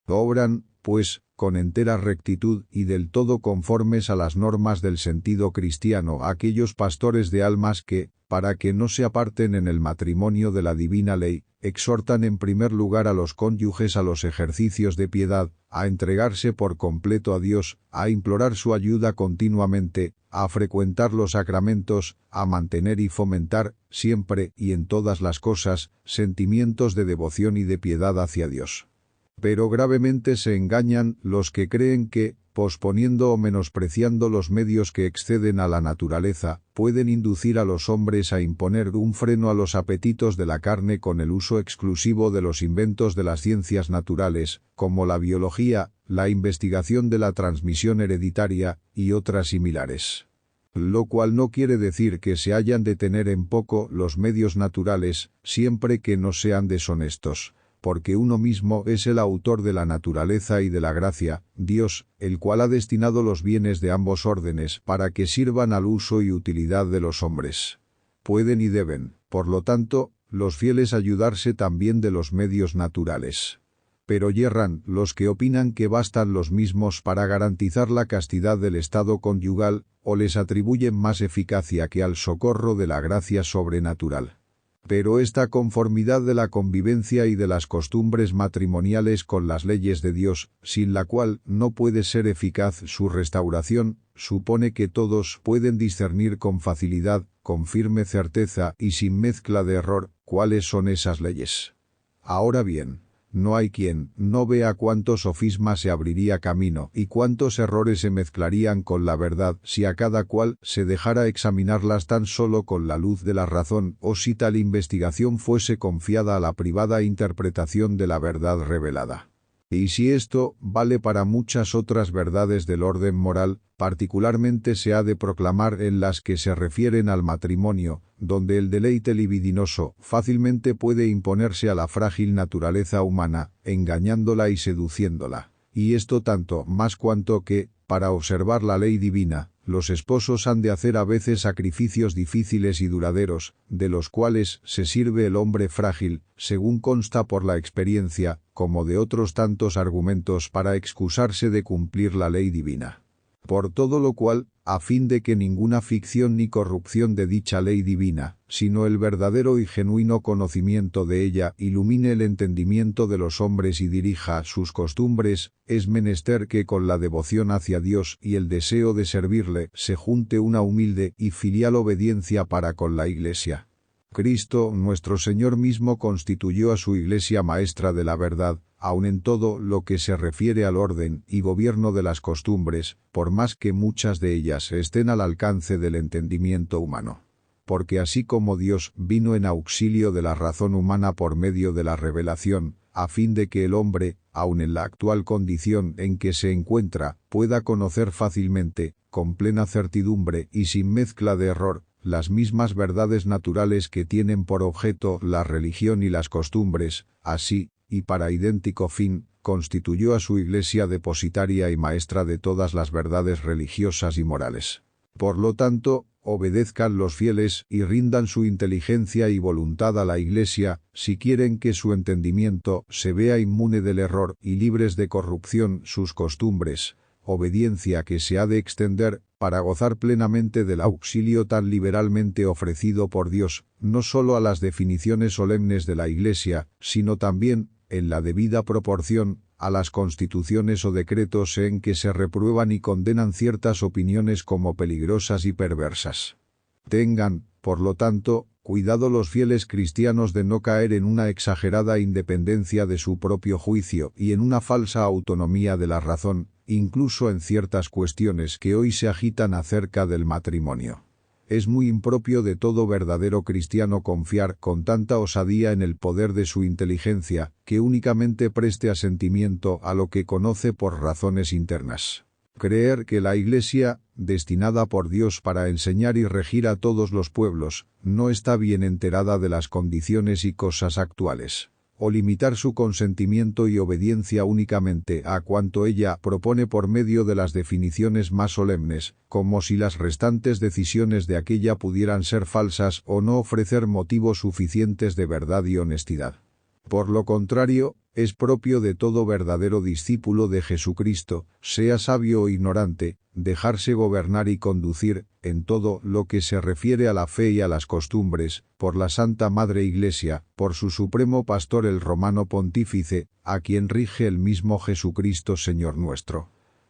Obran, pues, con entera rectitud y del todo conformes a las normas del sentido cristiano aquellos pastores de almas que, para que no se aparten en el matrimonio de la divina ley, exhortan en primer lugar a los cónyuges a los ejercicios de piedad, a entregarse por completo a Dios, a implorar su ayuda continuamente, a frecuentar los sacramentos, a mantener y fomentar, siempre y en todas las cosas, sentimientos de devoción y de piedad hacia Dios. Pero gravemente se engañan los que creen que, posponiendo o menospreciando los medios que exceden a la naturaleza, pueden inducir a los hombres a imponer un freno a los apetitos de la carne con el uso exclusivo de los inventos de las ciencias naturales, como la biología, la investigación de la transmisión hereditaria, y otras similares. Lo cual no quiere decir que se hayan de tener en poco los medios naturales, siempre que no sean deshonestos. porque uno mismo es el autor de la naturaleza y de la gracia, Dios, el cual ha destinado los bienes de ambos órdenes para que sirvan al uso y utilidad de los hombres. Pueden y deben, por lo tanto, los fieles ayudarse también de los medios naturales. Pero yerran los que opinan que bastan los mismos para garantizar la castidad del estado conyugal, o les atribuyen más eficacia que al socorro de la gracia sobrenatural. Pero esta conformidad de la convivencia y de las costumbres matrimoniales con las leyes de Dios, sin la cual no puede ser eficaz su restauración, supone que todos pueden discernir con facilidad, con firme certeza y sin mezcla de error, cuáles son esas leyes. Ahora bien, no hay quien no vea cuántos sofismas se abriría camino y cuántos errores se mezclarían con la verdad si a cada cual se dejara examinarlas tan solo con la luz de la razón o si tal investigación fuese confiada a la privada interpretación de la verdad revelada. Y si esto vale para muchas otras verdades del orden moral, particularmente se ha de proclamar en las que se refieren al matrimonio, donde el deleite libidinoso fácilmente puede imponerse a la frágil naturaleza humana, engañándola y seduciéndola. Y esto tanto más cuanto que, para observar la ley divina, los esposos han de hacer a veces sacrificios difíciles y duraderos, de los cuales se sirve el hombre frágil, según consta por la experiencia, como de otros tantos argumentos para excusarse de cumplir la ley divina. Por todo lo cual, a fin de que ninguna ficción ni corrupción de dicha ley divina, sino el verdadero y genuino conocimiento de ella ilumine el entendimiento de los hombres y dirija sus costumbres, es menester que con la devoción hacia Dios y el deseo de servirle se junte una humilde y filial obediencia para con la Iglesia. Cristo, nuestro Señor mismo constituyó a su Iglesia maestra de la verdad, aun en todo lo que se refiere al orden y gobierno de las costumbres, por más que muchas de ellas estén al alcance del entendimiento humano. Porque así como Dios vino en auxilio de la razón humana por medio de la revelación, a fin de que el hombre, aun en la actual condición en que se encuentra, pueda conocer fácilmente, con plena certidumbre y sin mezcla de error, las mismas verdades naturales que tienen por objeto la religión y las costumbres, así, y para idéntico fin, constituyó a su Iglesia depositaria y maestra de todas las verdades religiosas y morales. Por lo tanto, obedezcan los fieles y rindan su inteligencia y voluntad a la Iglesia, si quieren que su entendimiento se vea inmune del error y libres de corrupción sus costumbres, obediencia que se ha de extender para gozar plenamente del auxilio tan liberalmente ofrecido por Dios, no solo a las definiciones solemnes de la Iglesia, sino también, en la debida proporción, a las constituciones o decretos en que se reprueban y condenan ciertas opiniones como peligrosas y perversas. Tengan, por lo tanto, cuidado los fieles cristianos de no caer en una exagerada independencia de su propio juicio y en una falsa autonomía de la razón, incluso en ciertas cuestiones que hoy se agitan acerca del matrimonio. Es muy impropio de todo verdadero cristiano confiar con tanta osadía en el poder de su inteligencia, que únicamente preste asentimiento a lo que conoce por razones internas. Creer que la Iglesia, destinada por Dios para enseñar y regir a todos los pueblos, no está bien enterada de las condiciones y cosas actuales, o limitar su consentimiento y obediencia únicamente a cuanto ella propone por medio de las definiciones más solemnes, como si las restantes decisiones de aquella pudieran ser falsas o no ofrecer motivos suficientes de verdad y honestidad. Por lo contrario, es propio de todo verdadero discípulo de Jesucristo, sea sabio o ignorante, dejarse gobernar y conducir, en todo lo que se refiere a la fe y a las costumbres, por la Santa Madre Iglesia, por su supremo pastor el Romano Pontífice, a quien rige el mismo Jesucristo Señor nuestro.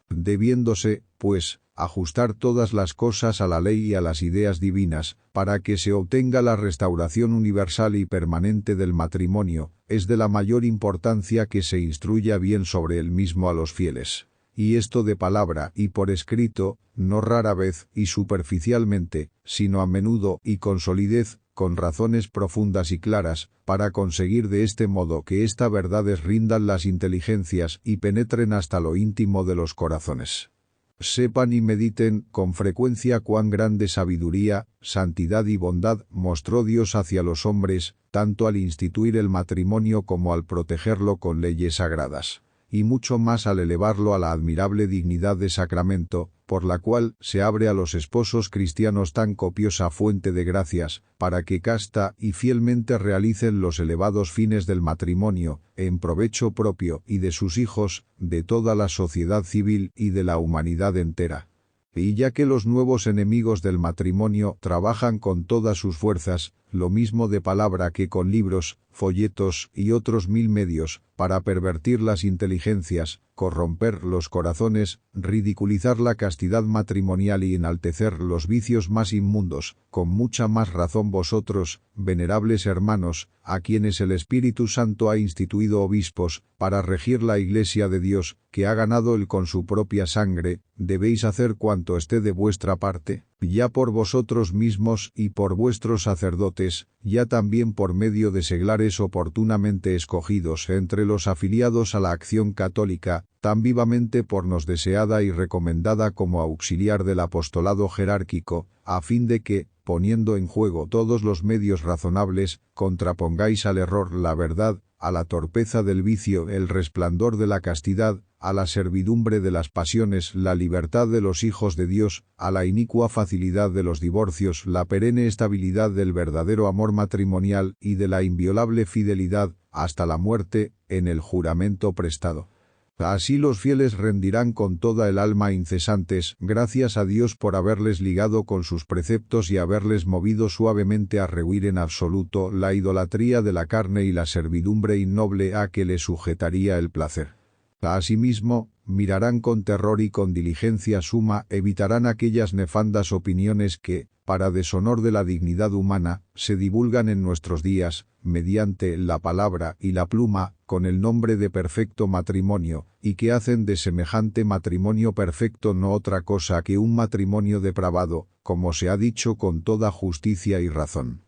Debiéndose, pues, ajustar todas las cosas a la ley y a las ideas divinas, para que se obtenga la restauración universal y permanente del matrimonio, es de la mayor importancia que se instruya bien sobre él mismo a los fieles. Y esto de palabra y por escrito, no rara vez y superficialmente, sino a menudo y con solidez, con razones profundas y claras, para conseguir de este modo que estas verdades rindan las inteligencias y penetren hasta lo íntimo de los corazones. Sepan y mediten con frecuencia cuán grande sabiduría, santidad y bondad mostró Dios hacia los hombres, tanto al instituir el matrimonio como al protegerlo con leyes sagradas, y mucho más al elevarlo a la admirable dignidad de sacramento, por la cual se abre a los esposos cristianos tan copiosa fuente de gracias, para que casta y fielmente realicen los elevados fines del matrimonio, en provecho propio y de sus hijos, de toda la sociedad civil y de la humanidad entera. Y ya que los nuevos enemigos del matrimonio trabajan con todas sus fuerzas, lo mismo de palabra que con libros, folletos y otros mil medios, para pervertir las inteligencias, corromper los corazones, ridiculizar la castidad matrimonial y enaltecer los vicios más inmundos, con mucha más razón vosotros, venerables hermanos, a quienes el Espíritu Santo ha instituido obispos, para regir la Iglesia de Dios, que ha ganado él con su propia sangre, debéis hacer cuanto esté de vuestra parte, ya por vosotros mismos y por vuestros sacerdotes, ya también por medio de seglares oportunamente escogidos entre los afiliados a la acción católica, tan vivamente por nos deseada y recomendada como auxiliar del apostolado jerárquico, a fin de que, poniendo en juego todos los medios razonables, contrapongáis al error la verdad, a la torpeza del vicio el resplandor de la castidad, a la servidumbre de las pasiones la libertad de los hijos de Dios, a la inicua facilidad de los divorcios la perenne estabilidad del verdadero amor matrimonial y de la inviolable fidelidad, hasta la muerte, en el juramento prestado. Así los fieles rendirán con toda el alma incesantes gracias a Dios por haberles ligado con sus preceptos y haberles movido suavemente a rehuir en absoluto la idolatría de la carne y la servidumbre innoble a que les sujetaría el placer. Asimismo, mirarán con terror y con diligencia suma, evitarán aquellas nefandas opiniones que, para deshonor de la dignidad humana, se divulgan en nuestros días, mediante la palabra y la pluma, con el nombre de perfecto matrimonio, y que hacen de semejante matrimonio perfecto no otra cosa que un matrimonio depravado, como se ha dicho con toda justicia y razón.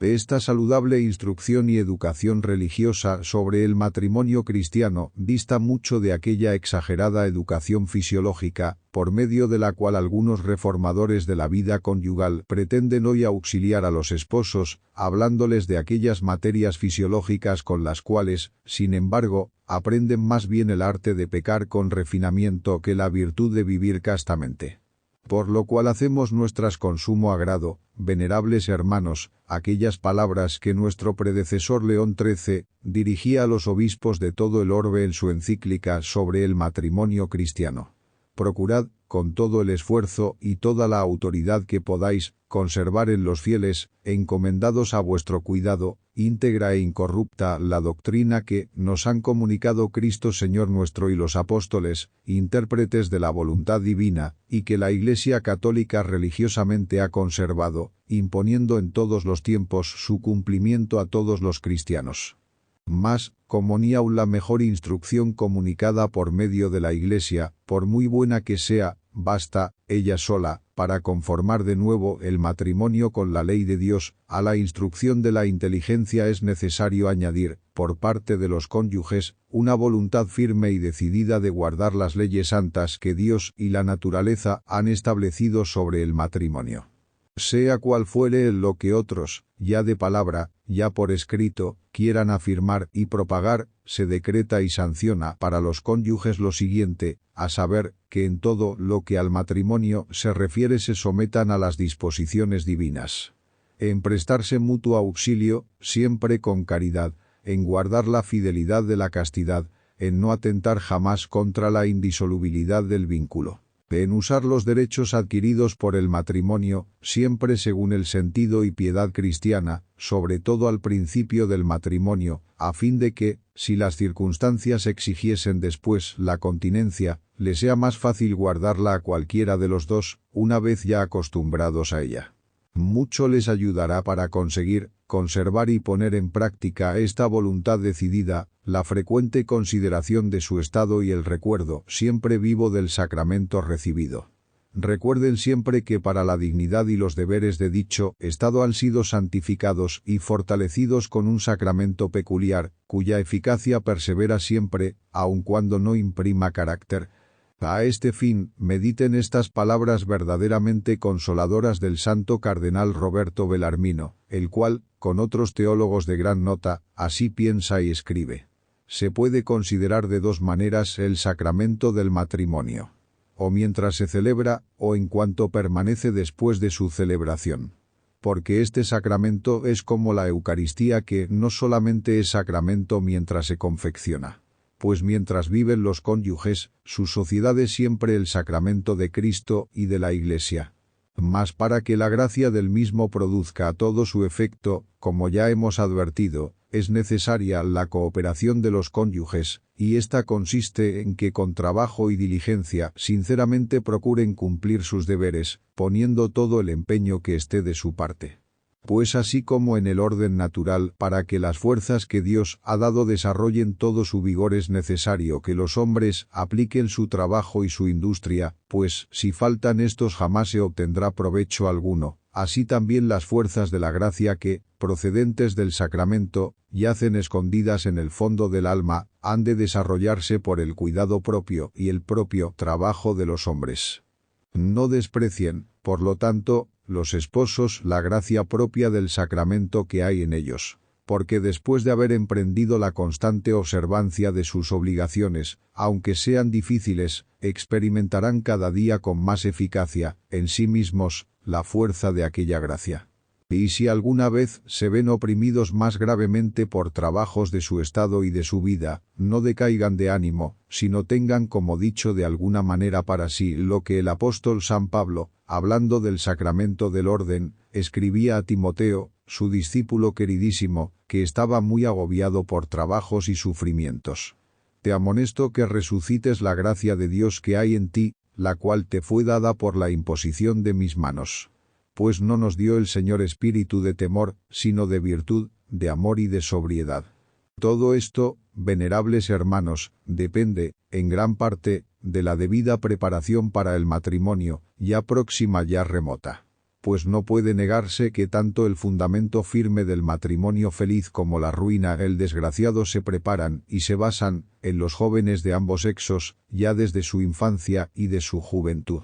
Esta saludable instrucción y educación religiosa sobre el matrimonio cristiano dista mucho de aquella exagerada educación fisiológica, por medio de la cual algunos reformadores de la vida conyugal pretenden hoy auxiliar a los esposos, hablándoles de aquellas materias fisiológicas con las cuales, sin embargo, aprenden más bien el arte de pecar con refinamiento que la virtud de vivir castamente. Por lo cual hacemos nuestras con sumo agrado, venerables hermanos, aquellas palabras que nuestro predecesor León XIII dirigía a los obispos de todo el orbe en su encíclica sobre el matrimonio cristiano. Procurad, con todo el esfuerzo y toda la autoridad que podáis, conservar en los fieles, encomendados a vuestro cuidado, íntegra e incorrupta la doctrina que nos han comunicado Cristo Señor nuestro y los apóstoles, intérpretes de la voluntad divina, y que la Iglesia católica religiosamente ha conservado, imponiendo en todos los tiempos su cumplimiento a todos los cristianos. Mas, como ni aun la mejor instrucción comunicada por medio de la Iglesia, por muy buena que sea, basta, ella sola, para conformar de nuevo el matrimonio con la ley de Dios, a la instrucción de la inteligencia es necesario añadir, por parte de los cónyuges, una voluntad firme y decidida de guardar las leyes santas que Dios y la naturaleza han establecido sobre el matrimonio. Sea cual fuere lo que otros, ya de palabra, ya por escrito, quieran afirmar y propagar, se decreta y sanciona para los cónyuges lo siguiente, a saber, que en todo lo que al matrimonio se refiere se sometan a las disposiciones divinas. En prestarse mutuo auxilio, siempre con caridad, en guardar la fidelidad de la castidad, en no atentar jamás contra la indisolubilidad del vínculo. En usar los derechos adquiridos por el matrimonio, siempre según el sentido y piedad cristiana, sobre todo al principio del matrimonio, a fin de que, si las circunstancias exigiesen después la continencia, le sea más fácil guardarla a cualquiera de los dos, una vez ya acostumbrados a ella. Mucho les ayudará para conseguir, conservar y poner en práctica esta voluntad decidida, la frecuente consideración de su estado y el recuerdo siempre vivo del sacramento recibido. Recuerden siempre que para la dignidad y los deberes de dicho estado han sido santificados y fortalecidos con un sacramento peculiar, cuya eficacia persevera siempre, aun cuando no imprima carácter. A este fin, mediten estas palabras verdaderamente consoladoras del santo cardenal Roberto Bellarmino, el cual, con otros teólogos de gran nota, así piensa y escribe. Se puede considerar de dos maneras el sacramento del matrimonio: o mientras se celebra, o en cuanto permanece después de su celebración. Porque este sacramento es como la Eucaristía, que no solamente es sacramento mientras se confecciona, pues mientras viven los cónyuges, su sociedad es siempre el sacramento de Cristo y de la Iglesia. Mas para que la gracia del mismo produzca todo su efecto, como ya hemos advertido, es necesaria la cooperación de los cónyuges, y esta consiste en que con trabajo y diligencia sinceramente procuren cumplir sus deberes, poniendo todo el empeño que esté de su parte. Pues así como en el orden natural, para que las fuerzas que Dios ha dado desarrollen todo su vigor, es necesario que los hombres apliquen su trabajo y su industria, pues si faltan estos jamás se obtendrá provecho alguno. Así también las fuerzas de la gracia que, procedentes del sacramento, yacen escondidas en el fondo del alma, han de desarrollarse por el cuidado propio y el propio trabajo de los hombres. No desprecien, por lo tanto, los esposos la gracia propia del sacramento que hay en ellos, porque después de haber emprendido la constante observancia de sus obligaciones, aunque sean difíciles, experimentarán cada día con más eficacia, en sí mismos, la fuerza de aquella gracia. Y si alguna vez se ven oprimidos más gravemente por trabajos de su estado y de su vida, no decaigan de ánimo, sino tengan como dicho de alguna manera para sí lo que el apóstol San Pablo, hablando del sacramento del orden, escribía a Timoteo, su discípulo queridísimo, que estaba muy agobiado por trabajos y sufrimientos. Te amonesto que resucites la gracia de Dios que hay en ti, la cual te fue dada por la imposición de mis manos. Pues no nos dio el Señor espíritu de temor, sino de virtud, de amor y de sobriedad. Todo esto, venerables hermanos, depende, en gran parte, de la debida preparación para el matrimonio, ya próxima ya remota. Pues no puede negarse que tanto el fundamento firme del matrimonio feliz como la ruina el desgraciado se preparan y se basan en los jóvenes de ambos sexos, ya desde su infancia y de su juventud.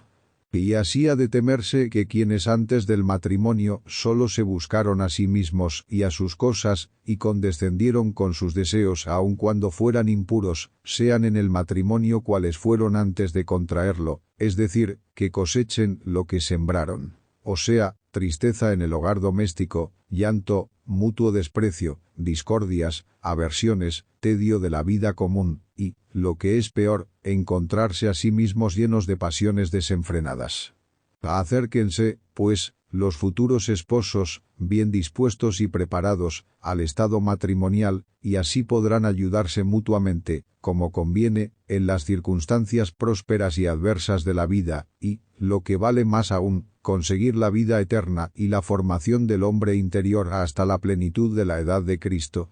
Y así ha de temerse que quienes antes del matrimonio solo se buscaron a sí mismos y a sus cosas, y condescendieron con sus deseos aun cuando fueran impuros, sean en el matrimonio cuales fueron antes de contraerlo, es decir, que cosechen lo que sembraron. O sea, tristeza en el hogar doméstico, llanto, mutuo desprecio, discordias, aversiones, tedio de la vida común, y, lo que es peor, encontrarse a sí mismos llenos de pasiones desenfrenadas. Acérquense, pues, los futuros esposos, bien dispuestos y preparados, al estado matrimonial, y así podrán ayudarse mutuamente, como conviene, en las circunstancias prósperas y adversas de la vida, y, lo que vale más aún, conseguir la vida eterna y la formación del hombre interior hasta la plenitud de la edad de Cristo.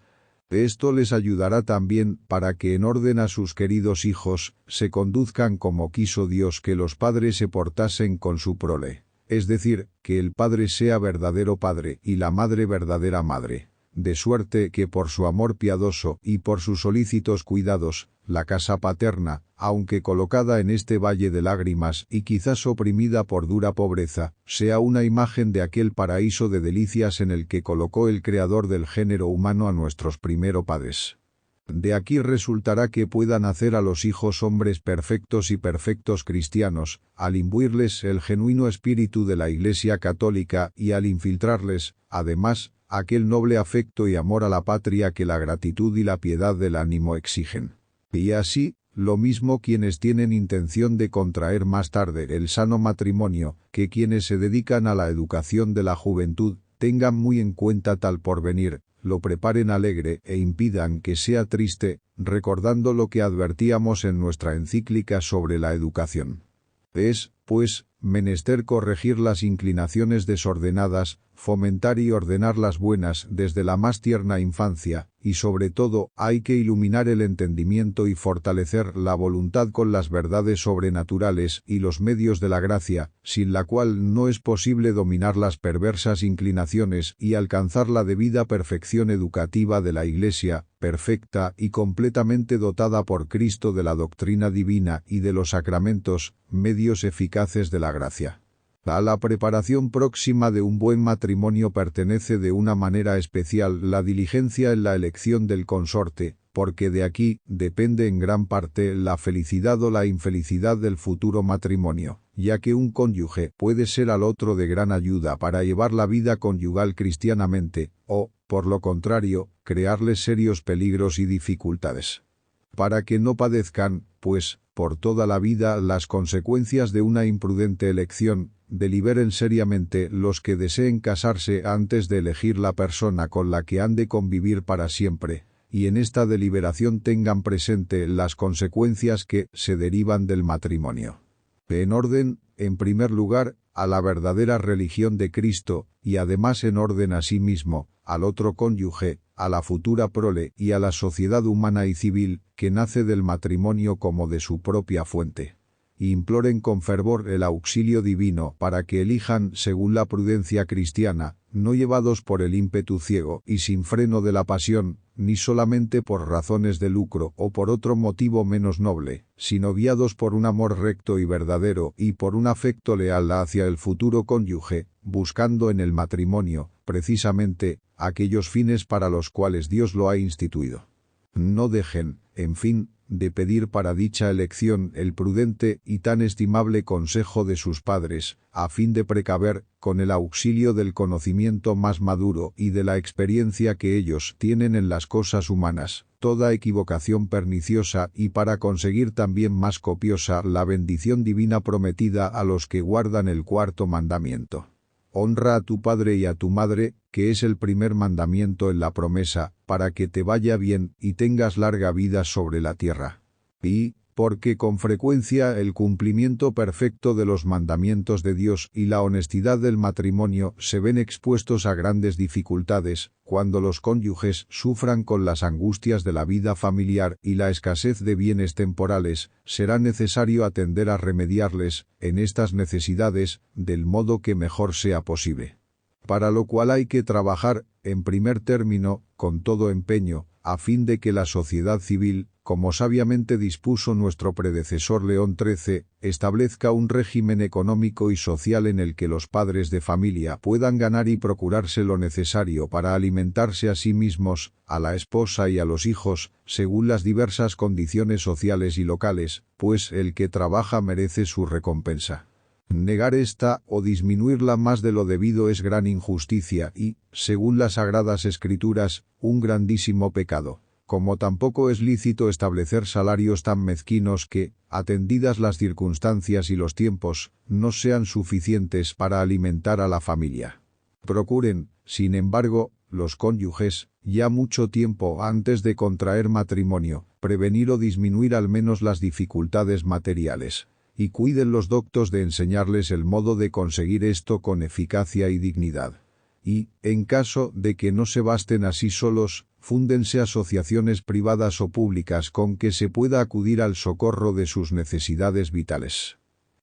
Esto les ayudará también para que en orden a sus queridos hijos, se conduzcan como quiso Dios que los padres se portasen con su prole. Es decir, que el padre sea verdadero padre y la madre verdadera madre. De suerte que por su amor piadoso y por sus solícitos cuidados, la casa paterna, aunque colocada en este valle de lágrimas y quizás oprimida por dura pobreza, sea una imagen de aquel paraíso de delicias en el que colocó el Creador del género humano a nuestros primeros padres. De aquí resultará que puedan hacer a los hijos hombres perfectos y perfectos cristianos, al imbuirles el genuino espíritu de la Iglesia católica y al infiltrarles, además, aquel noble afecto y amor a la patria que la gratitud y la piedad del ánimo exigen. Y así, lo mismo quienes tienen intención de contraer más tarde el sano matrimonio, que quienes se dedican a la educación de la juventud, tengan muy en cuenta tal porvenir, lo preparen alegre e impidan que sea triste, recordando lo que advertíamos en nuestra encíclica sobre la educación. Es, pues, menester corregir las inclinaciones desordenadas, fomentar y ordenar las buenas desde la más tierna infancia, y sobre todo, hay que iluminar el entendimiento y fortalecer la voluntad con las verdades sobrenaturales y los medios de la gracia, sin la cual no es posible dominar las perversas inclinaciones y alcanzar la debida perfección educativa de la Iglesia, perfecta y completamente dotada por Cristo de la doctrina divina y de los sacramentos, medios eficaces de la gracia. A la preparación próxima de un buen matrimonio pertenece de una manera especial la diligencia en la elección del consorte, porque de aquí depende en gran parte la felicidad o la infelicidad del futuro matrimonio, ya que un cónyuge puede ser al otro de gran ayuda para llevar la vida conyugal cristianamente, o, por lo contrario, crearle serios peligros y dificultades. Para que no padezcan, pues, por toda la vida las consecuencias de una imprudente elección, deliberen seriamente los que deseen casarse antes de elegir la persona con la que han de convivir para siempre, y en esta deliberación tengan presente las consecuencias que se derivan del matrimonio. En orden, en primer lugar, a la verdadera religión de Cristo, y además en orden a sí mismo, al otro cónyuge, a la futura prole y a la sociedad humana y civil, que nace del matrimonio como de su propia fuente. Imploren con fervor el auxilio divino para que elijan según la prudencia cristiana, no llevados por el ímpetu ciego y sin freno de la pasión, ni solamente por razones de lucro o por otro motivo menos noble, sino guiados por un amor recto y verdadero y por un afecto leal hacia el futuro cónyuge, buscando en el matrimonio, precisamente, aquellos fines para los cuales Dios lo ha instituido. No dejen, en fin, de pedir para dicha elección el prudente y tan estimable consejo de sus padres, a fin de precaver, con el auxilio del conocimiento más maduro y de la experiencia que ellos tienen en las cosas humanas, toda equivocación perniciosa y para conseguir también más copiosa la bendición divina prometida a los que guardan el cuarto mandamiento. Honra a tu padre y a tu madre, que es el primer mandamiento en la promesa, para que te vaya bien y tengas larga vida sobre la tierra. Y, porque con frecuencia el cumplimiento perfecto de los mandamientos de Dios y la honestidad del matrimonio se ven expuestos a grandes dificultades, cuando los cónyuges sufran con las angustias de la vida familiar y la escasez de bienes temporales, será necesario atender a remediarles, en estas necesidades, del modo que mejor sea posible. Para lo cual hay que trabajar, en primer término, con todo empeño, a fin de que la sociedad civil, como sabiamente dispuso nuestro predecesor León XIII, establezca un régimen económico y social en el que los padres de familia puedan ganar y procurarse lo necesario para alimentarse a sí mismos, a la esposa y a los hijos, según las diversas condiciones sociales y locales, pues el que trabaja merece su recompensa. Negar esta o disminuirla más de lo debido es gran injusticia y, según las Sagradas Escrituras, un grandísimo pecado. Como tampoco es lícito establecer salarios tan mezquinos que, atendidas las circunstancias y los tiempos, no sean suficientes para alimentar a la familia. Procuren, sin embargo, los cónyuges, ya mucho tiempo antes de contraer matrimonio, prevenir o disminuir al menos las dificultades materiales. Y cuiden los doctos de enseñarles el modo de conseguir esto con eficacia y dignidad. Y, en caso de que no se basten así solos, fúndense asociaciones privadas o públicas con que se pueda acudir al socorro de sus necesidades vitales.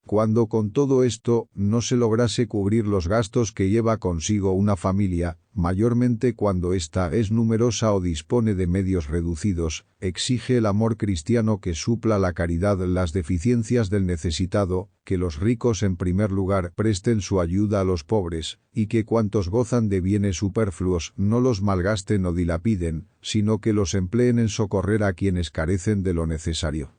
Cuando con todo esto no se lograse cubrir los gastos que lleva consigo una familia, mayormente cuando ésta es numerosa o dispone de medios reducidos, exige el amor cristiano que supla la caridad las deficiencias del necesitado, que los ricos en primer lugar presten su ayuda a los pobres, y que cuantos gozan de bienes superfluos no los malgasten o dilapiden, sino que los empleen en socorrer a quienes carecen de lo necesario.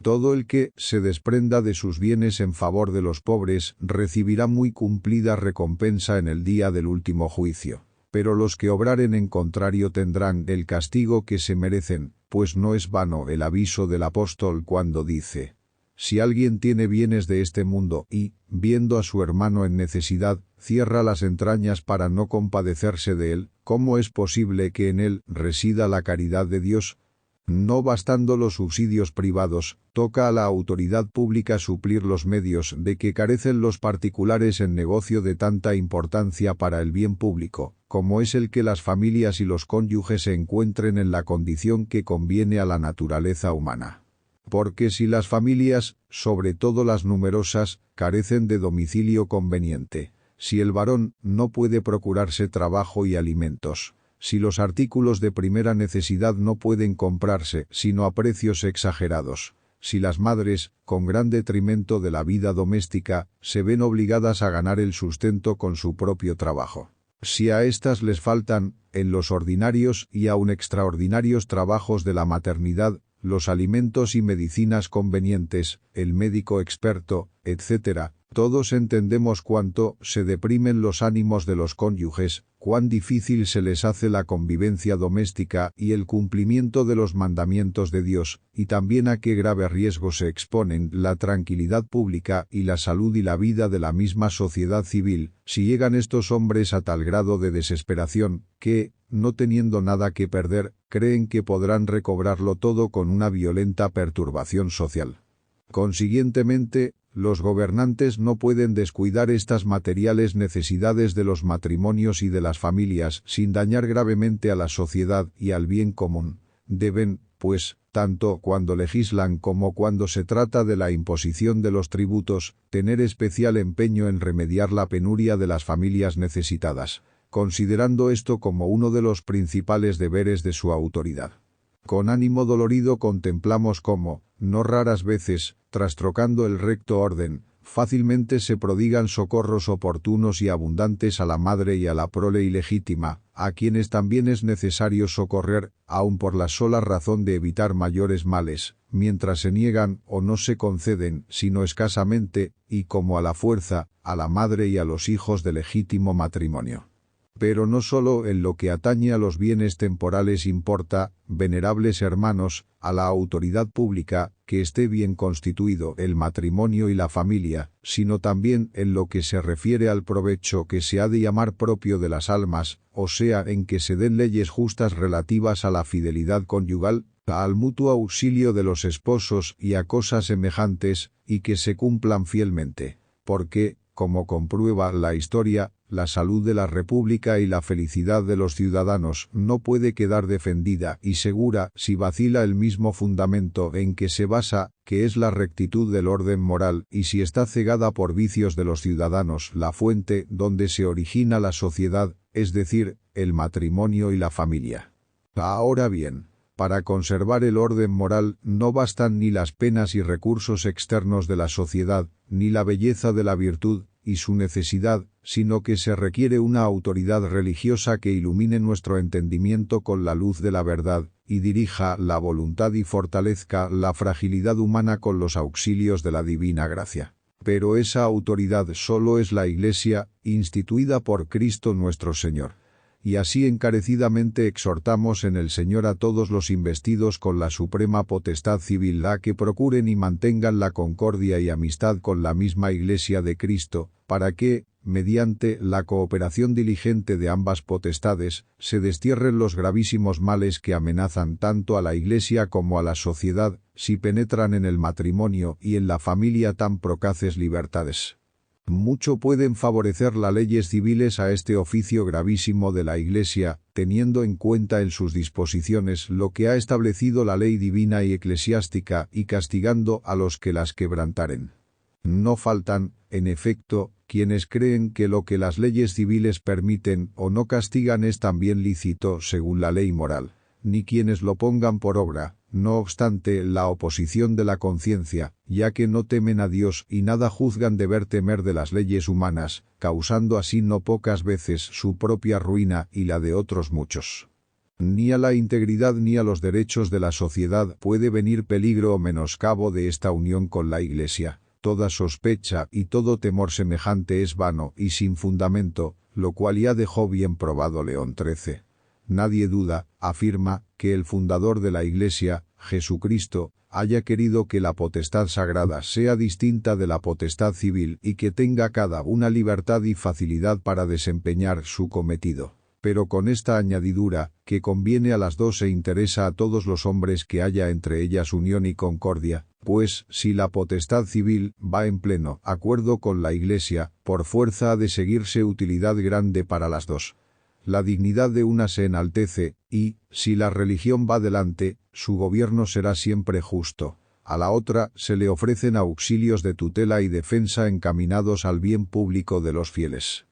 Todo el que se desprenda de sus bienes en favor de los pobres recibirá muy cumplida recompensa en el día del último juicio. Pero los que obraren en contrario tendrán el castigo que se merecen, pues no es vano el aviso del apóstol cuando dice: si alguien tiene bienes de este mundo y, viendo a su hermano en necesidad, cierra las entrañas para no compadecerse de él, ¿cómo es posible que en él resida la caridad de Dios? No bastando los subsidios privados, toca a la autoridad pública suplir los medios de que carecen los particulares en negocio de tanta importancia para el bien público, como es el que las familias y los cónyuges se encuentren en la condición que conviene a la naturaleza humana. Porque si las familias, sobre todo las numerosas, carecen de domicilio conveniente, si el varón no puede procurarse trabajo y alimentos, si los artículos de primera necesidad no pueden comprarse sino a precios exagerados, si las madres, con gran detrimento de la vida doméstica, se ven obligadas a ganar el sustento con su propio trabajo, si a éstas les faltan, en los ordinarios y aun extraordinarios trabajos de la maternidad, los alimentos y medicinas convenientes, el médico experto, etc., todos entendemos cuánto se deprimen los ánimos de los cónyuges, cuán difícil se les hace la convivencia doméstica y el cumplimiento de los mandamientos de Dios, y también a qué grave riesgo se exponen la tranquilidad pública y la salud y la vida de la misma sociedad civil, si llegan estos hombres a tal grado de desesperación, que, no teniendo nada que perder, creen que podrán recobrarlo todo con una violenta perturbación social. Consiguientemente, los gobernantes no pueden descuidar estas materiales necesidades de los matrimonios y de las familias sin dañar gravemente a la sociedad y al bien común. Deben, pues, tanto cuando legislan como cuando se trata de la imposición de los tributos, tener especial empeño en remediar la penuria de las familias necesitadas, considerando esto como uno de los principales deberes de su autoridad. Con ánimo dolorido contemplamos cómo, no raras veces, trastrocando el recto orden, fácilmente se prodigan socorros oportunos y abundantes a la madre y a la prole ilegítima, a quienes también es necesario socorrer, aun por la sola razón de evitar mayores males, mientras se niegan o no se conceden, sino escasamente, y como a la fuerza, a la madre y a los hijos de legítimo matrimonio. Pero no solo en lo que atañe a los bienes temporales importa, venerables hermanos, a la autoridad pública, que esté bien constituido el matrimonio y la familia, sino también en lo que se refiere al provecho que se ha de llamar propio de las almas, o sea, en que se den leyes justas relativas a la fidelidad conyugal, al mutuo auxilio de los esposos y a cosas semejantes, y que se cumplan fielmente. Porque, como comprueba la historia, la salud de la República y la felicidad de los ciudadanos no puede quedar defendida y segura si vacila el mismo fundamento en que se basa, que es la rectitud del orden moral, y si está cegada por vicios de los ciudadanos la fuente donde se origina la sociedad, es decir, el matrimonio y la familia. Ahora bien, para conservar el orden moral no bastan ni las penas y recursos externos de la sociedad, ni la belleza de la virtud y su necesidad, sino que se requiere una autoridad religiosa que ilumine nuestro entendimiento con la luz de la verdad, y dirija la voluntad y fortalezca la fragilidad humana con los auxilios de la divina gracia. Pero esa autoridad solo es la Iglesia, instituida por Cristo nuestro Señor. Y así encarecidamente exhortamos en el Señor a todos los investidos con la suprema potestad civil a que procuren y mantengan la concordia y amistad con la misma Iglesia de Cristo, para que, mediante la cooperación diligente de ambas potestades, se destierren los gravísimos males que amenazan tanto a la Iglesia como a la sociedad, si penetran en el matrimonio y en la familia tan procaces libertades. Mucho pueden favorecer las leyes civiles a este oficio gravísimo de la Iglesia, teniendo en cuenta en sus disposiciones lo que ha establecido la ley divina y eclesiástica y castigando a los que las quebrantaren. No faltan, en efecto, quienes creen que lo que las leyes civiles permiten o no castigan es también lícito según la ley moral, ni quienes lo pongan por obra, no obstante la oposición de la conciencia, ya que no temen a Dios y nada juzgan deber temer de las leyes humanas, causando así no pocas veces su propia ruina y la de otros muchos. Ni a la integridad ni a los derechos de la sociedad puede venir peligro o menoscabo de esta unión con la Iglesia. Toda sospecha y todo temor semejante es vano y sin fundamento, lo cual ya dejó bien probado León XIII. Nadie duda, afirma, que el fundador de la Iglesia, Jesucristo, haya querido que la potestad sagrada sea distinta de la potestad civil y que tenga cada una libertad y facilidad para desempeñar su cometido. pero con esta añadidura, que conviene a las dos e interesa a todos los hombres que haya entre ellas unión y concordia, pues, si la potestad civil va en pleno acuerdo con la Iglesia, por fuerza ha de seguirse utilidad grande para las dos. La dignidad de una se enaltece, y, si la religión va delante, su gobierno será siempre justo. A la otra se le ofrecen auxilios de tutela y defensa encaminados al bien público de los fieles.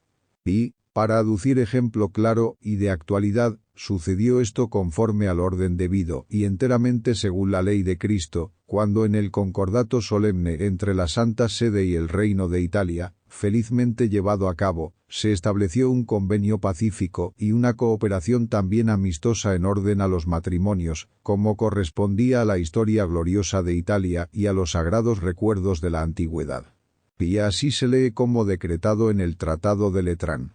Y, para aducir ejemplo claro y de actualidad, sucedió esto conforme al orden debido y enteramente según la ley de Cristo, cuando en el concordato solemne entre la Santa Sede y el Reino de Italia, felizmente llevado a cabo, se estableció un convenio pacífico y una cooperación también amistosa en orden a los matrimonios, como correspondía a la historia gloriosa de Italia y a los sagrados recuerdos de la antigüedad. Y así se lee como decretado en el Tratado de Letrán.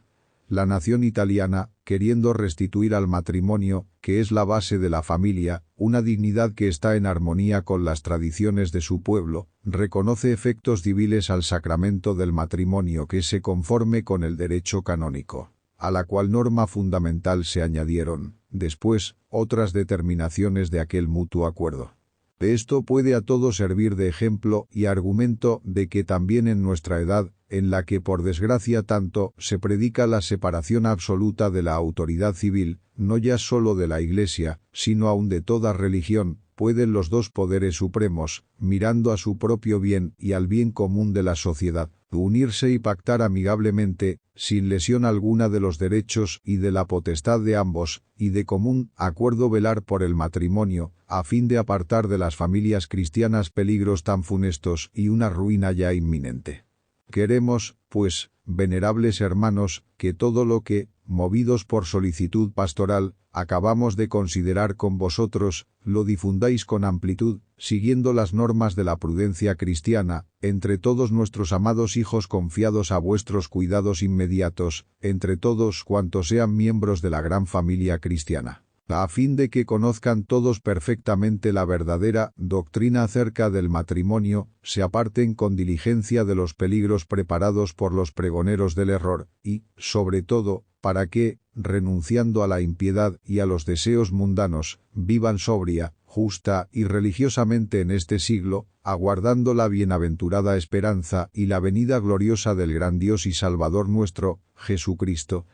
La nación italiana, queriendo restituir al matrimonio, que es la base de la familia, una dignidad que está en armonía con las tradiciones de su pueblo, reconoce efectos civiles al sacramento del matrimonio que se conforme con el derecho canónico, a la cual norma fundamental se añadieron, después, otras determinaciones de aquel mutuo acuerdo. Esto puede a todos servir de ejemplo y argumento de que también en nuestra edad, en la que por desgracia tanto se predica la separación absoluta de la autoridad civil, no ya sólo de la Iglesia, sino aun de toda religión, pueden los dos poderes supremos, mirando a su propio bien y al bien común de la sociedad, unirse y pactar amigablemente, sin lesión alguna de los derechos y de la potestad de ambos, y de común acuerdo velar por el matrimonio, a fin de apartar de las familias cristianas peligros tan funestos y una ruina ya inminente. Queremos, pues, venerables hermanos, que todo lo que, movidos por solicitud pastoral, acabamos de considerar con vosotros, lo difundáis con amplitud, siguiendo las normas de la prudencia cristiana, entre todos nuestros amados hijos confiados a vuestros cuidados inmediatos, entre todos cuantos sean miembros de la gran familia cristiana, a fin de que conozcan todos perfectamente la verdadera doctrina acerca del matrimonio, se aparten con diligencia de los peligros preparados por los pregoneros del error, y, sobre todo, para que, renunciando a la impiedad y a los deseos mundanos, vivan sobria, justa y religiosamente en este siglo, aguardando la bienaventurada esperanza y la venida gloriosa del gran Dios y Salvador nuestro, Jesucristo.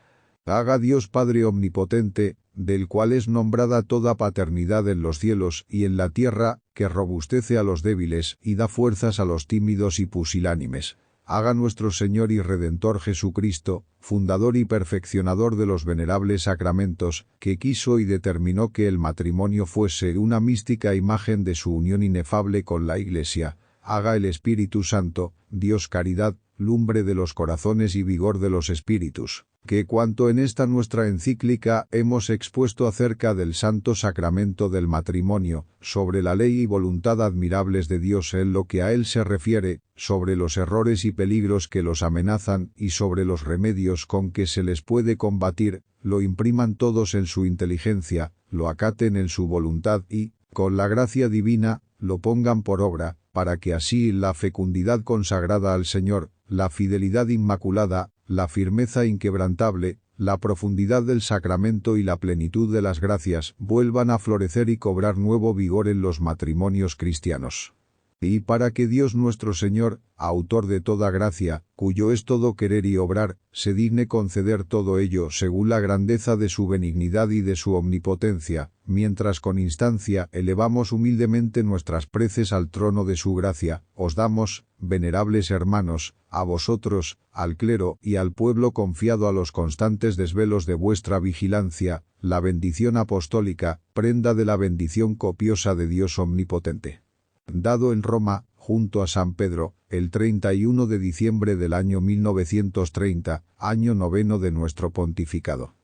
Haga Dios Padre omnipotente, del cual es nombrada toda paternidad en los cielos y en la tierra, que robustece a los débiles y da fuerzas a los tímidos y pusilánimes. Haga nuestro Señor y Redentor Jesucristo, fundador y perfeccionador de los venerables sacramentos, que quiso y determinó que el matrimonio fuese una mística imagen de su unión inefable con la Iglesia. Haga el Espíritu Santo, Dios caridad, lumbre de los corazones y vigor de los espíritus, que cuanto en esta nuestra encíclica hemos expuesto acerca del santo sacramento del matrimonio, sobre la ley y voluntad admirables de Dios en lo que a él se refiere, sobre los errores y peligros que los amenazan y sobre los remedios con que se les puede combatir, lo impriman todos en su inteligencia, lo acaten en su voluntad y, con la gracia divina, lo pongan por obra, para que así la fecundidad consagrada al Señor, la fidelidad inmaculada, la firmeza inquebrantable, la profundidad del sacramento y la plenitud de las gracias vuelvan a florecer y cobrar nuevo vigor en los matrimonios cristianos. Y para que Dios nuestro Señor, autor de toda gracia, cuyo es todo querer y obrar, se digne conceder todo ello según la grandeza de su benignidad y de su omnipotencia, mientras con instancia elevamos humildemente nuestras preces al trono de su gracia, os damos, venerables hermanos, a vosotros, al clero y al pueblo confiado a los constantes desvelos de vuestra vigilancia, la bendición apostólica, prenda de la bendición copiosa de Dios omnipotente. Dado en Roma, junto a San Pedro, el 31 de diciembre del año 1930, año 9 de nuestro pontificado.